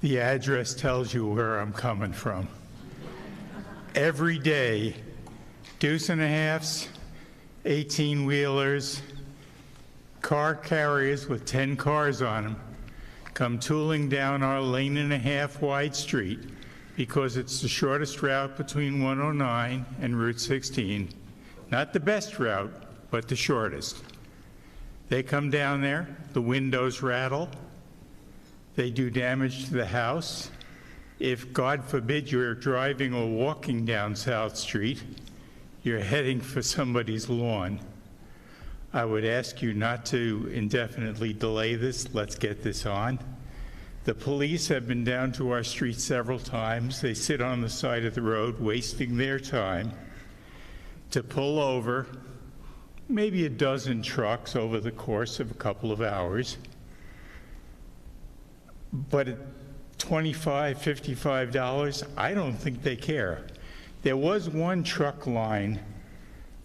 The address tells you where I'm coming from. Every day, deuce and a halves, 18-wheelers, car carriers with 10 cars on them come tooling down our lane-and-a-half wide street because it's the shortest route between 109 and Route 16. Not the best route, but the shortest. They come down there, the windows rattle, they do damage to the house. If, God forbid, you're driving or walking down South Street, you're heading for somebody's lawn. I would ask you not to indefinitely delay this. Let's get this on. The police have been down to our street several times. They sit on the side of the road, wasting their time to pull over maybe a dozen trucks over the course of a couple of hours. But at $25, $55, I don't think they care. There was one truck line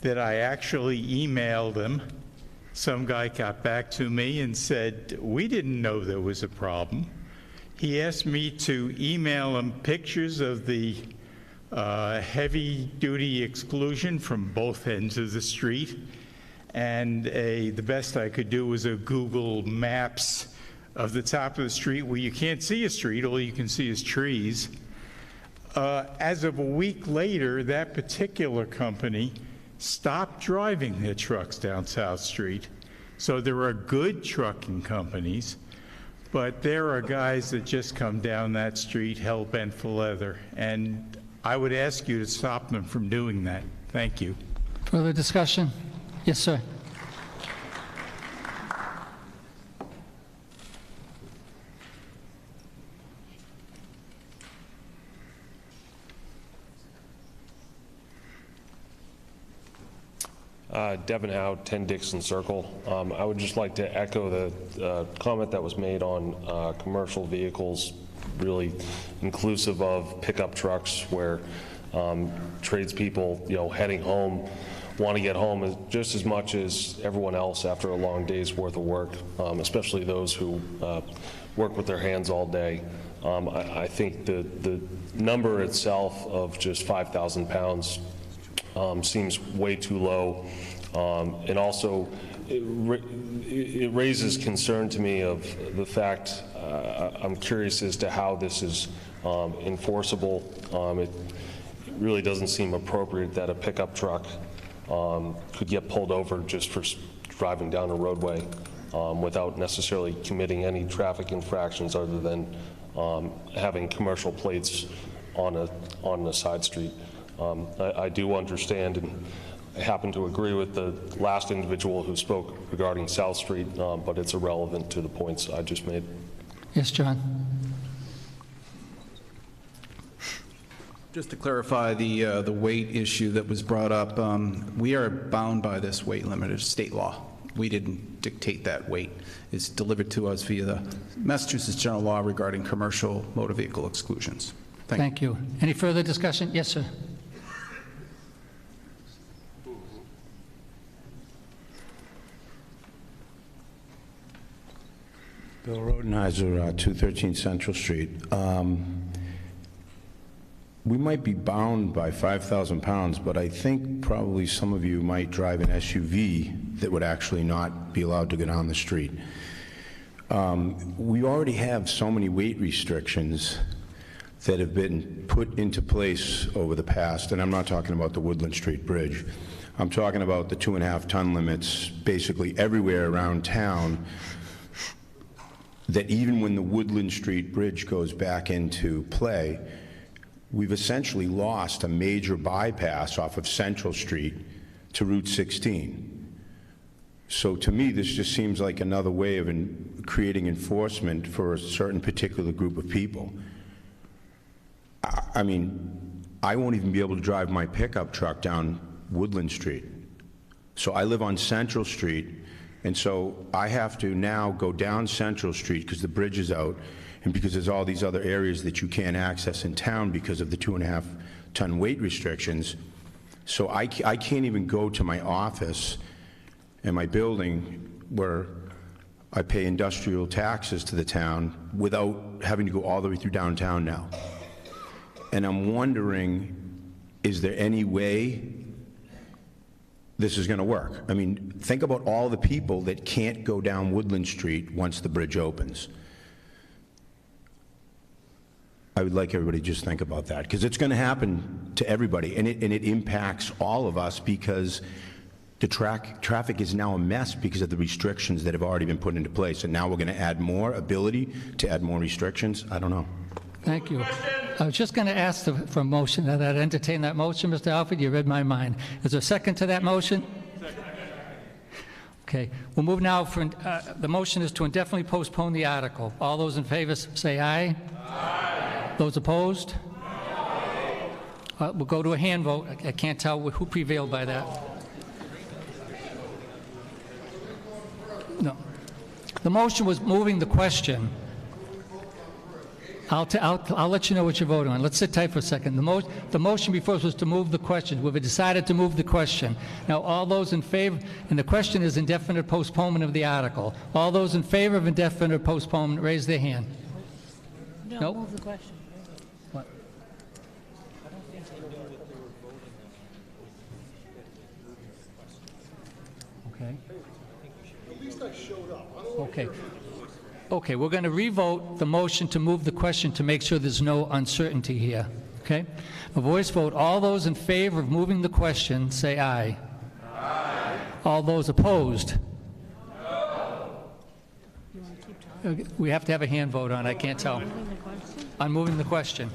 that I actually emailed them. Some guy got back to me and said, we didn't know there was a problem. He asked me to email him pictures of the heavy-duty exclusion from both ends of the street. And the best I could do was a Google Maps of the top of the street where you can't see a street, all you can see is trees. As of a week later, that particular company stopped driving their trucks down South Street. So there are good trucking companies, but there are guys that just come down that street hell-bent for leather. And I would ask you to stop them from doing that. Thank you. Further discussion? Yes, sir. Devin Howe, 10 Dixon Circle. I would just like to echo the comment that was made on commercial vehicles, really inclusive of pickup trucks where tradespeople, heading home, want to get home just as much as everyone else after a long day's worth of work, especially those who work with their hands all day. I think the number itself of just 5,000 pounds seems way too low. And also, it raises concern to me of the fact, I'm curious as to how this is enforceable. It really doesn't seem appropriate that a pickup truck could get pulled over just for driving down a roadway without necessarily committing any traffic infractions other than having commercial plates on a side street. I do understand and I happen to agree with the last individual who spoke regarding South Street, but it's irrelevant to the points I just made. Yes, John. Just to clarify the weight issue that was brought up, we are bound by this weight limit. It's state law. We didn't dictate that weight. It's delivered to us via the Massachusetts general law regarding commercial motor vehicle exclusions. Thank you. Any further discussion? Yes, sir. Bill Rodenheiser, 213 Central Street. We might be bound by 5,000 pounds, but I think probably some of you might drive an SUV that would actually not be allowed to go down the street. We already have so many weight restrictions that have been put into place over the past, and I'm not talking about the Woodland Street Bridge. I'm talking about the 2.5-ton limits basically everywhere around town. that even when the Woodland Street Bridge goes back into play, we've essentially lost a major bypass off of Central Street to Route 16. So to me, this just seems like another way of creating enforcement for a certain particular group of people. I mean, I won't even be able to drive my pickup truck down Woodland Street. So I live on Central Street, and so I have to now go down Central Street because the bridge is out and because there's all these other areas that you can't access in town because of the 2.5-ton weight restrictions. So I can't even go to my office and my building where I pay industrial taxes to the town without having to go all the way through downtown now. And I'm wondering, is there any way this is going to work? I mean, think about all the people that can't go down Woodland Street once the bridge opens. I would like everybody to just think about that, because it's going to happen to everybody, and it impacts all of us because the traffic is now a mess because of the restrictions that have already been put into place, and now we're going to add more ability to add more restrictions. I don't know. Thank you. I was just going to ask for a motion, that I'd entertain that motion, Mr. Alford. You read my mind. Is there a second to that motion? Okay. We'll move now. The motion is to indefinitely postpone the article. All those in favor say aye. Aye. Those opposed? No. We'll go to a hand vote. I can't tell who prevailed by that. No. The motion was moving the question. I'll let you know what you're voting on. Let's sit tight for a second. The motion before us was to move the question. We've decided to move the question. Now, all those in favor, and the question is indefinite postponement of the article. All those in favor of indefinite postponement, raise their hand. No, nope. Move the question. What? Okay. At least I showed up. Okay. Okay, we're going to revote the motion to move the question to make sure there's no uncertainty here. Okay? A voice vote. All those in favor of moving the question, say aye. Aye. All those opposed? No. We have to have a hand vote on it. I can't tell. On moving the question.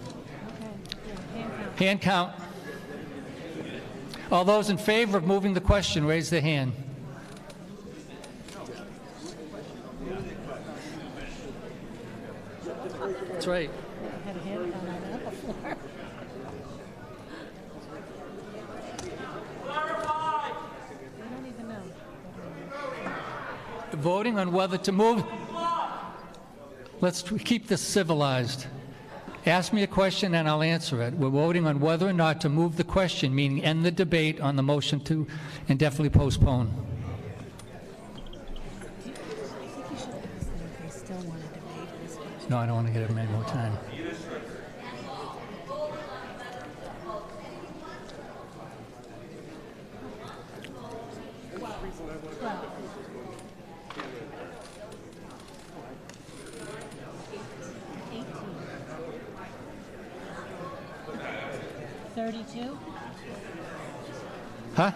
Okay. Hand count. All those in favor of moving the question, raise their hand. That's right. I had a hand count on that before. I don't even know. Voting on whether to move. Let's keep this civilized. Ask me a question and I'll answer it. We're voting on whether or not to move the question, meaning end the debate on the motion to indefinitely postpone. No, I don't want to give them any more time. Huh?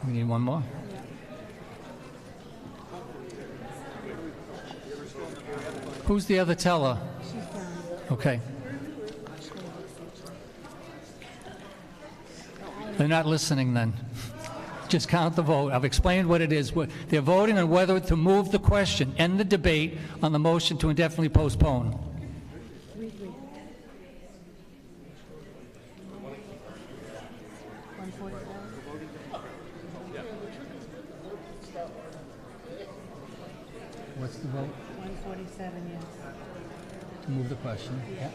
We need one more. Who's the other teller? Okay. They're not listening then. Just count the vote. I've explained what it is. They're voting on whether to move the question, end the debate on the motion to indefinitely postpone. What's the vote? 147, yes. To move the question. Yeah.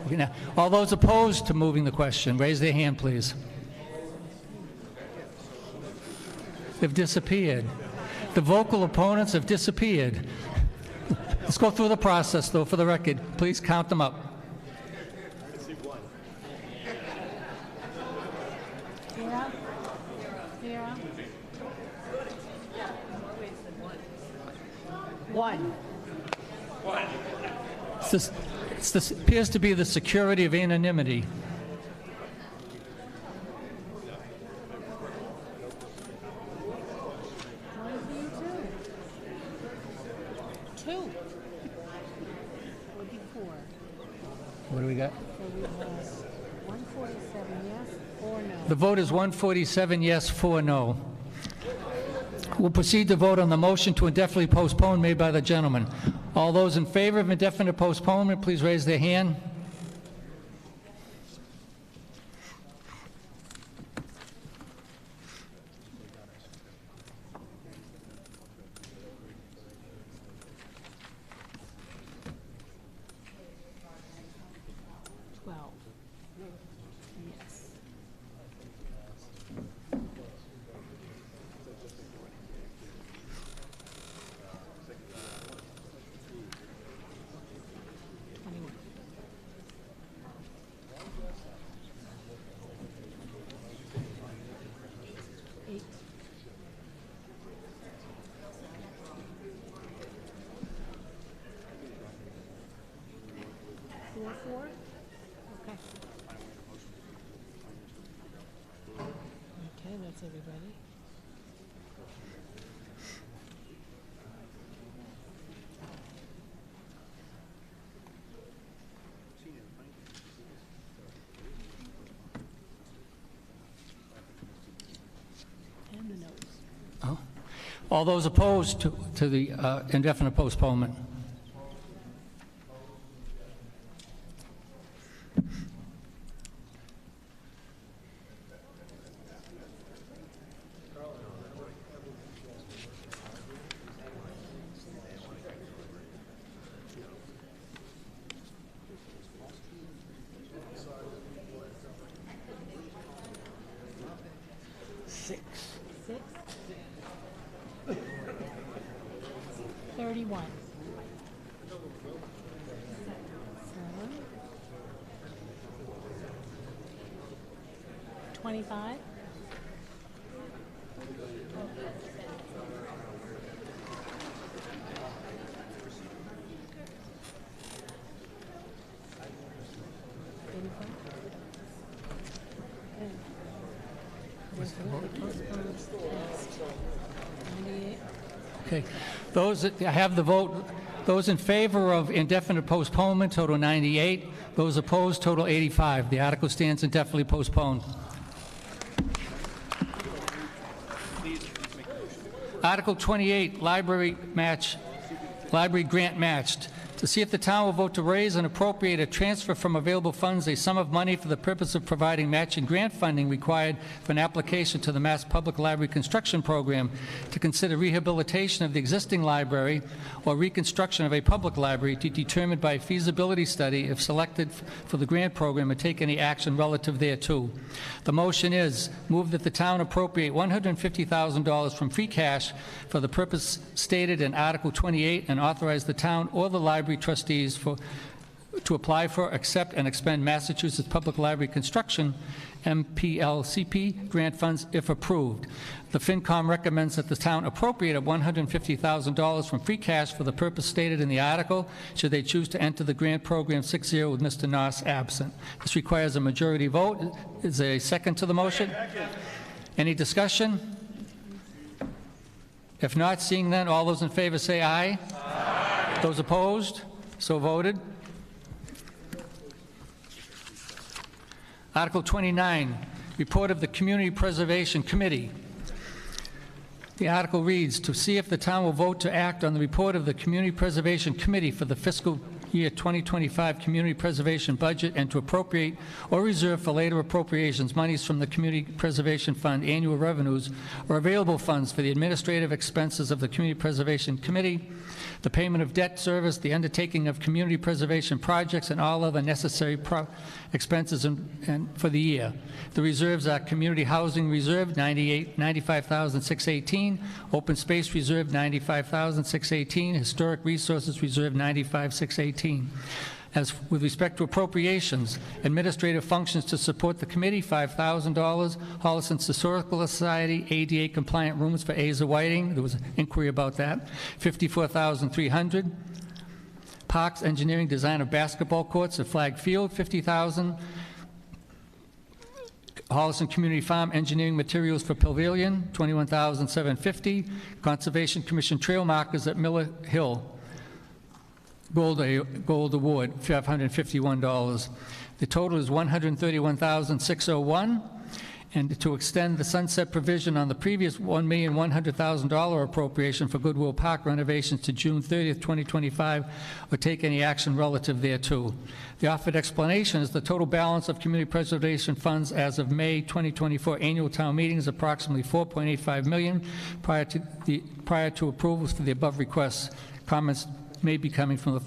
Okay, now, all those opposed to moving the question, raise their hand, please. They've disappeared. The vocal opponents have disappeared. Let's go through the process, though, for the record. Please count them up. One. This appears to be the security of anonymity. 2. Would be 4. What do we got? So we have 147 yes, 4 no. The vote is 147 yes, 4 no. We'll proceed to vote on the motion to indefinitely postpone made by the gentleman. All those in favor of indefinite postponement, please raise their hand. Yes. 21. 8. 4. Okay. Okay, that's everybody. And the notes. Oh. All those opposed to the indefinite postponement? Six. 31. 7. 25. 98. Okay. I have the vote. Those in favor of indefinite postponement, total 98. Those opposed, total 85. The article stands indefinitely postponed. Article 28, library grant matched. To see if the town will vote to raise and appropriate a transfer from available funds a sum of money for the purpose of providing matching grant funding required for an application to the Mass Public Library Construction Program to consider rehabilitation of the existing library or reconstruction of a public library to be determined by a feasibility study if selected for the grant program or take any action relative thereto. The motion is move that the town appropriate $150,000 from free cash for the purpose stated in Article 28 and authorize the town or the library trustees to apply for, accept, and expend Massachusetts Public Library Construction MPLCP grant funds if approved. The FinCom recommends that the town appropriate $150,000 from free cash for the purpose stated in the article, should they choose to enter the grant program 6-0 with Mr. Noss absent. This requires a majority vote. Is there a second to the motion? Second. Any discussion? If not, seeing none, all those in favor say aye. Aye. Those opposed? So voted. Article 29, report of the Community Preservation Committee. The article reads, to see if the town will vote to act on the report of the Community Preservation Committee for the fiscal year 2025 community preservation budget and to appropriate or reserve for later appropriations monies from the Community Preservation Fund annual revenues or available funds for the administrative expenses of the Community Preservation Committee, the payment of debt service, the undertaking of community preservation projects, and all other necessary expenses and for the year. The reserves are Community Housing Reserve, $95,618, Open Space Reserve, $95,618, Historic Resources Reserve, $95,618. As with respect to appropriations, administrative functions to support the committee, $5,000. Holliston's Historical Society, ADA compliant rooms for Asa Whiting. There was an inquiry about that. $54,300. Parks engineering design of basketball courts at Flag Field, $50,000. Holliston Community Farm engineering materials for Pavilion, $21,750. Conservation Commission trail markers at Miller Hill, Gold Award, $551. The total is $131,601. And to extend the sunset provision on the previous $1,100,000 appropriation for Goodwill Park renovations to June 30th, 2025, or take any action relative thereto. The offered explanation is the total balance of community preservation funds as of May 2024 annual town meeting is approximately $4.85 million. Prior to approvals for the above requests, comments may be coming from the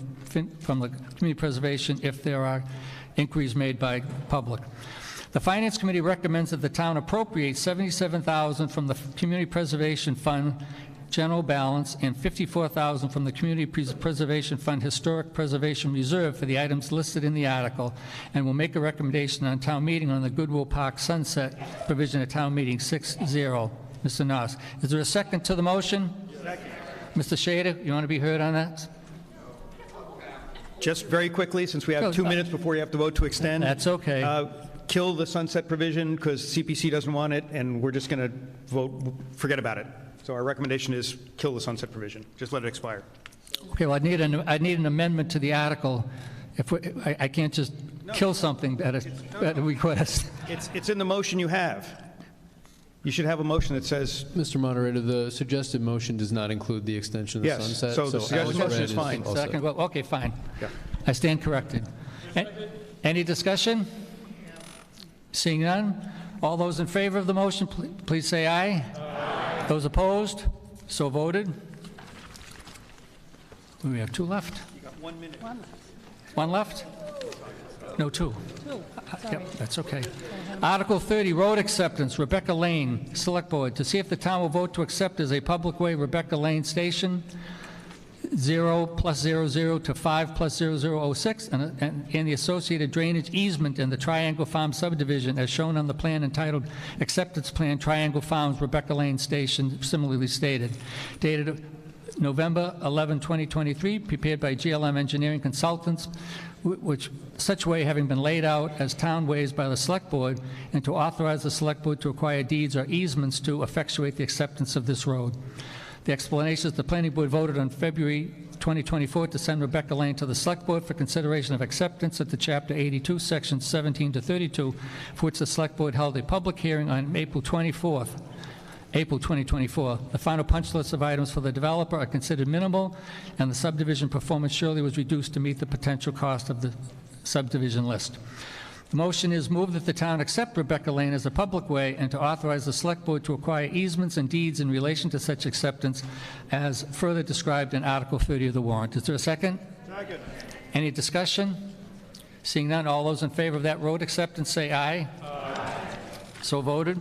community preservation if there are inquiries made by public. The Finance Committee recommends that the town appropriate $77,000 from the Community Preservation Fund general balance and $54,000 from the Community Preservation Fund Historic Preservation Reserve for the items listed in the article, and will make a recommendation on town meeting on the Goodwill Park sunset provision at town meeting 6-0. Mr. Noss. Is there a second to the motion? Second. Mr. Shader, you want to be heard on that? Just very quickly, since we have 2 minutes before you have to vote to extend. That's okay. Kill the sunset provision because CPC doesn't want it, and we're just going to vote, forget about it. So our recommendation is kill the sunset provision. Just let it expire. Okay, well, I need an amendment to the article. If I can't just kill something at a request. It's in the motion you have. You should have a motion that says... Mr. Moderator, the suggested motion does not include the extension of the sunset. So the suggested motion is fine. Second, well, okay, fine. Yeah. I stand corrected. Any discussion? Seeing none, all those in favor of the motion, please say aye. Aye. Those opposed, so voted. We have 2 left. You got 1 minute. 1 left? No, 2. Yep, that's okay. Article 30, road acceptance, Rebecca Lane, Select Board, to see if the town will vote to accept as a public way Rebecca Lane Station 0+00 to 5+0006 and the associated drainage easement in the Triangle Farm subdivision as shown on the plan entitled Acceptance Plan Triangle Farms Rebecca Lane Station, similarly stated. Dated November 11, 2023, prepared by GLM Engineering Consultants, which such way having been laid out as town ways by the Select Board, and to authorize the Select Board to acquire deeds or easements to effectuate the acceptance of this road. The explanation is the Planning Board voted on February 2024 to send Rebecca Lane to the Select Board for consideration of acceptance at the Chapter 82, Sections 17 to 32, for which the Select Board held a public hearing on April 2024. The final punch list of items for the developer are considered minimal, and the subdivision performance surely was reduced to meet the potential cost of the subdivision list. The motion is moved that the town accept Rebecca Lane as a public way and to authorize the Select Board to acquire easements and deeds in relation to such acceptance as further described in Article 30 of the warrant. Is there a second? Second. Any discussion? Seeing none, all those in favor of that road acceptance say aye. Aye. So voted.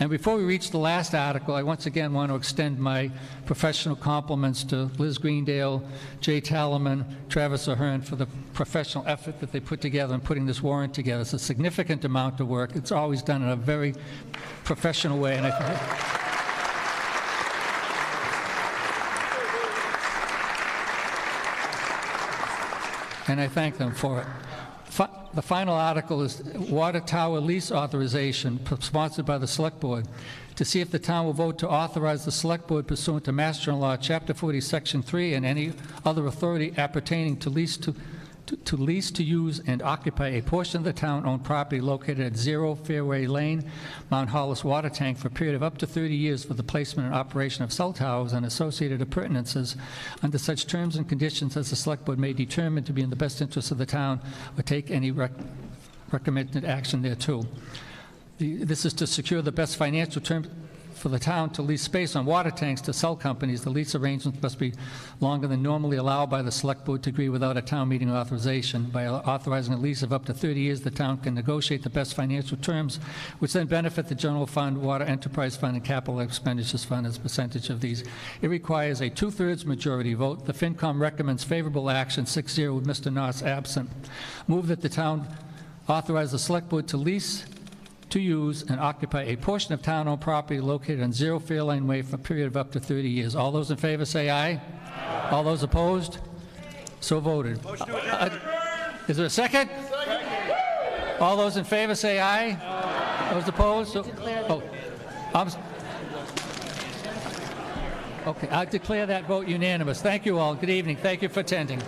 And before we reach the last article, I once again want to extend my professional compliments to Liz Greendale, Jay Tallerman, Travis Ahern for the professional effort that they put together in putting this warrant together. It's a significant amount of work. It's always done in a very professional way, and I thank them for it. The final article is water tower lease authorization sponsored by the Select Board to see if the town will vote to authorize the Select Board pursuant to Mass General Law, Chapter 40, Section 3, and any other authority appertaining to lease to use and occupy a portion of the town-owned property located at 0 Fairway Lane, Mount Hollis water tank for a period of up to 30 years for the placement and operation of cell towers and associated appurtenances under such terms and conditions as the Select Board may determine to be in the best interest of the town or take any recommended action thereto. This is to secure the best financial terms for the town to lease space on water tanks to cell companies. The lease arrangements must be longer than normally allowed by the Select Board to agree without a town meeting authorization. By authorizing a lease of up to 30 years, the town can negotiate the best financial terms, which then benefit the General Fund, Water Enterprise Fund, and Capital Expenditures Fund as a percentage of these. It requires a 2/3 majority vote. The FinCom recommends favorable action, 6-0, with Mr. Noss absent. Move that the town authorize the Select Board to lease, to use and occupy a portion of town-owned property located on 0 Fair Lane Way for a period of up to 30 years. All those in favor say aye. Aye. All those opposed? So voted. Is there a second? Second. All those in favor say aye. Aye. Those opposed? Okay, I declare that vote unanimous. Thank you all. Good evening. Thank you for attending.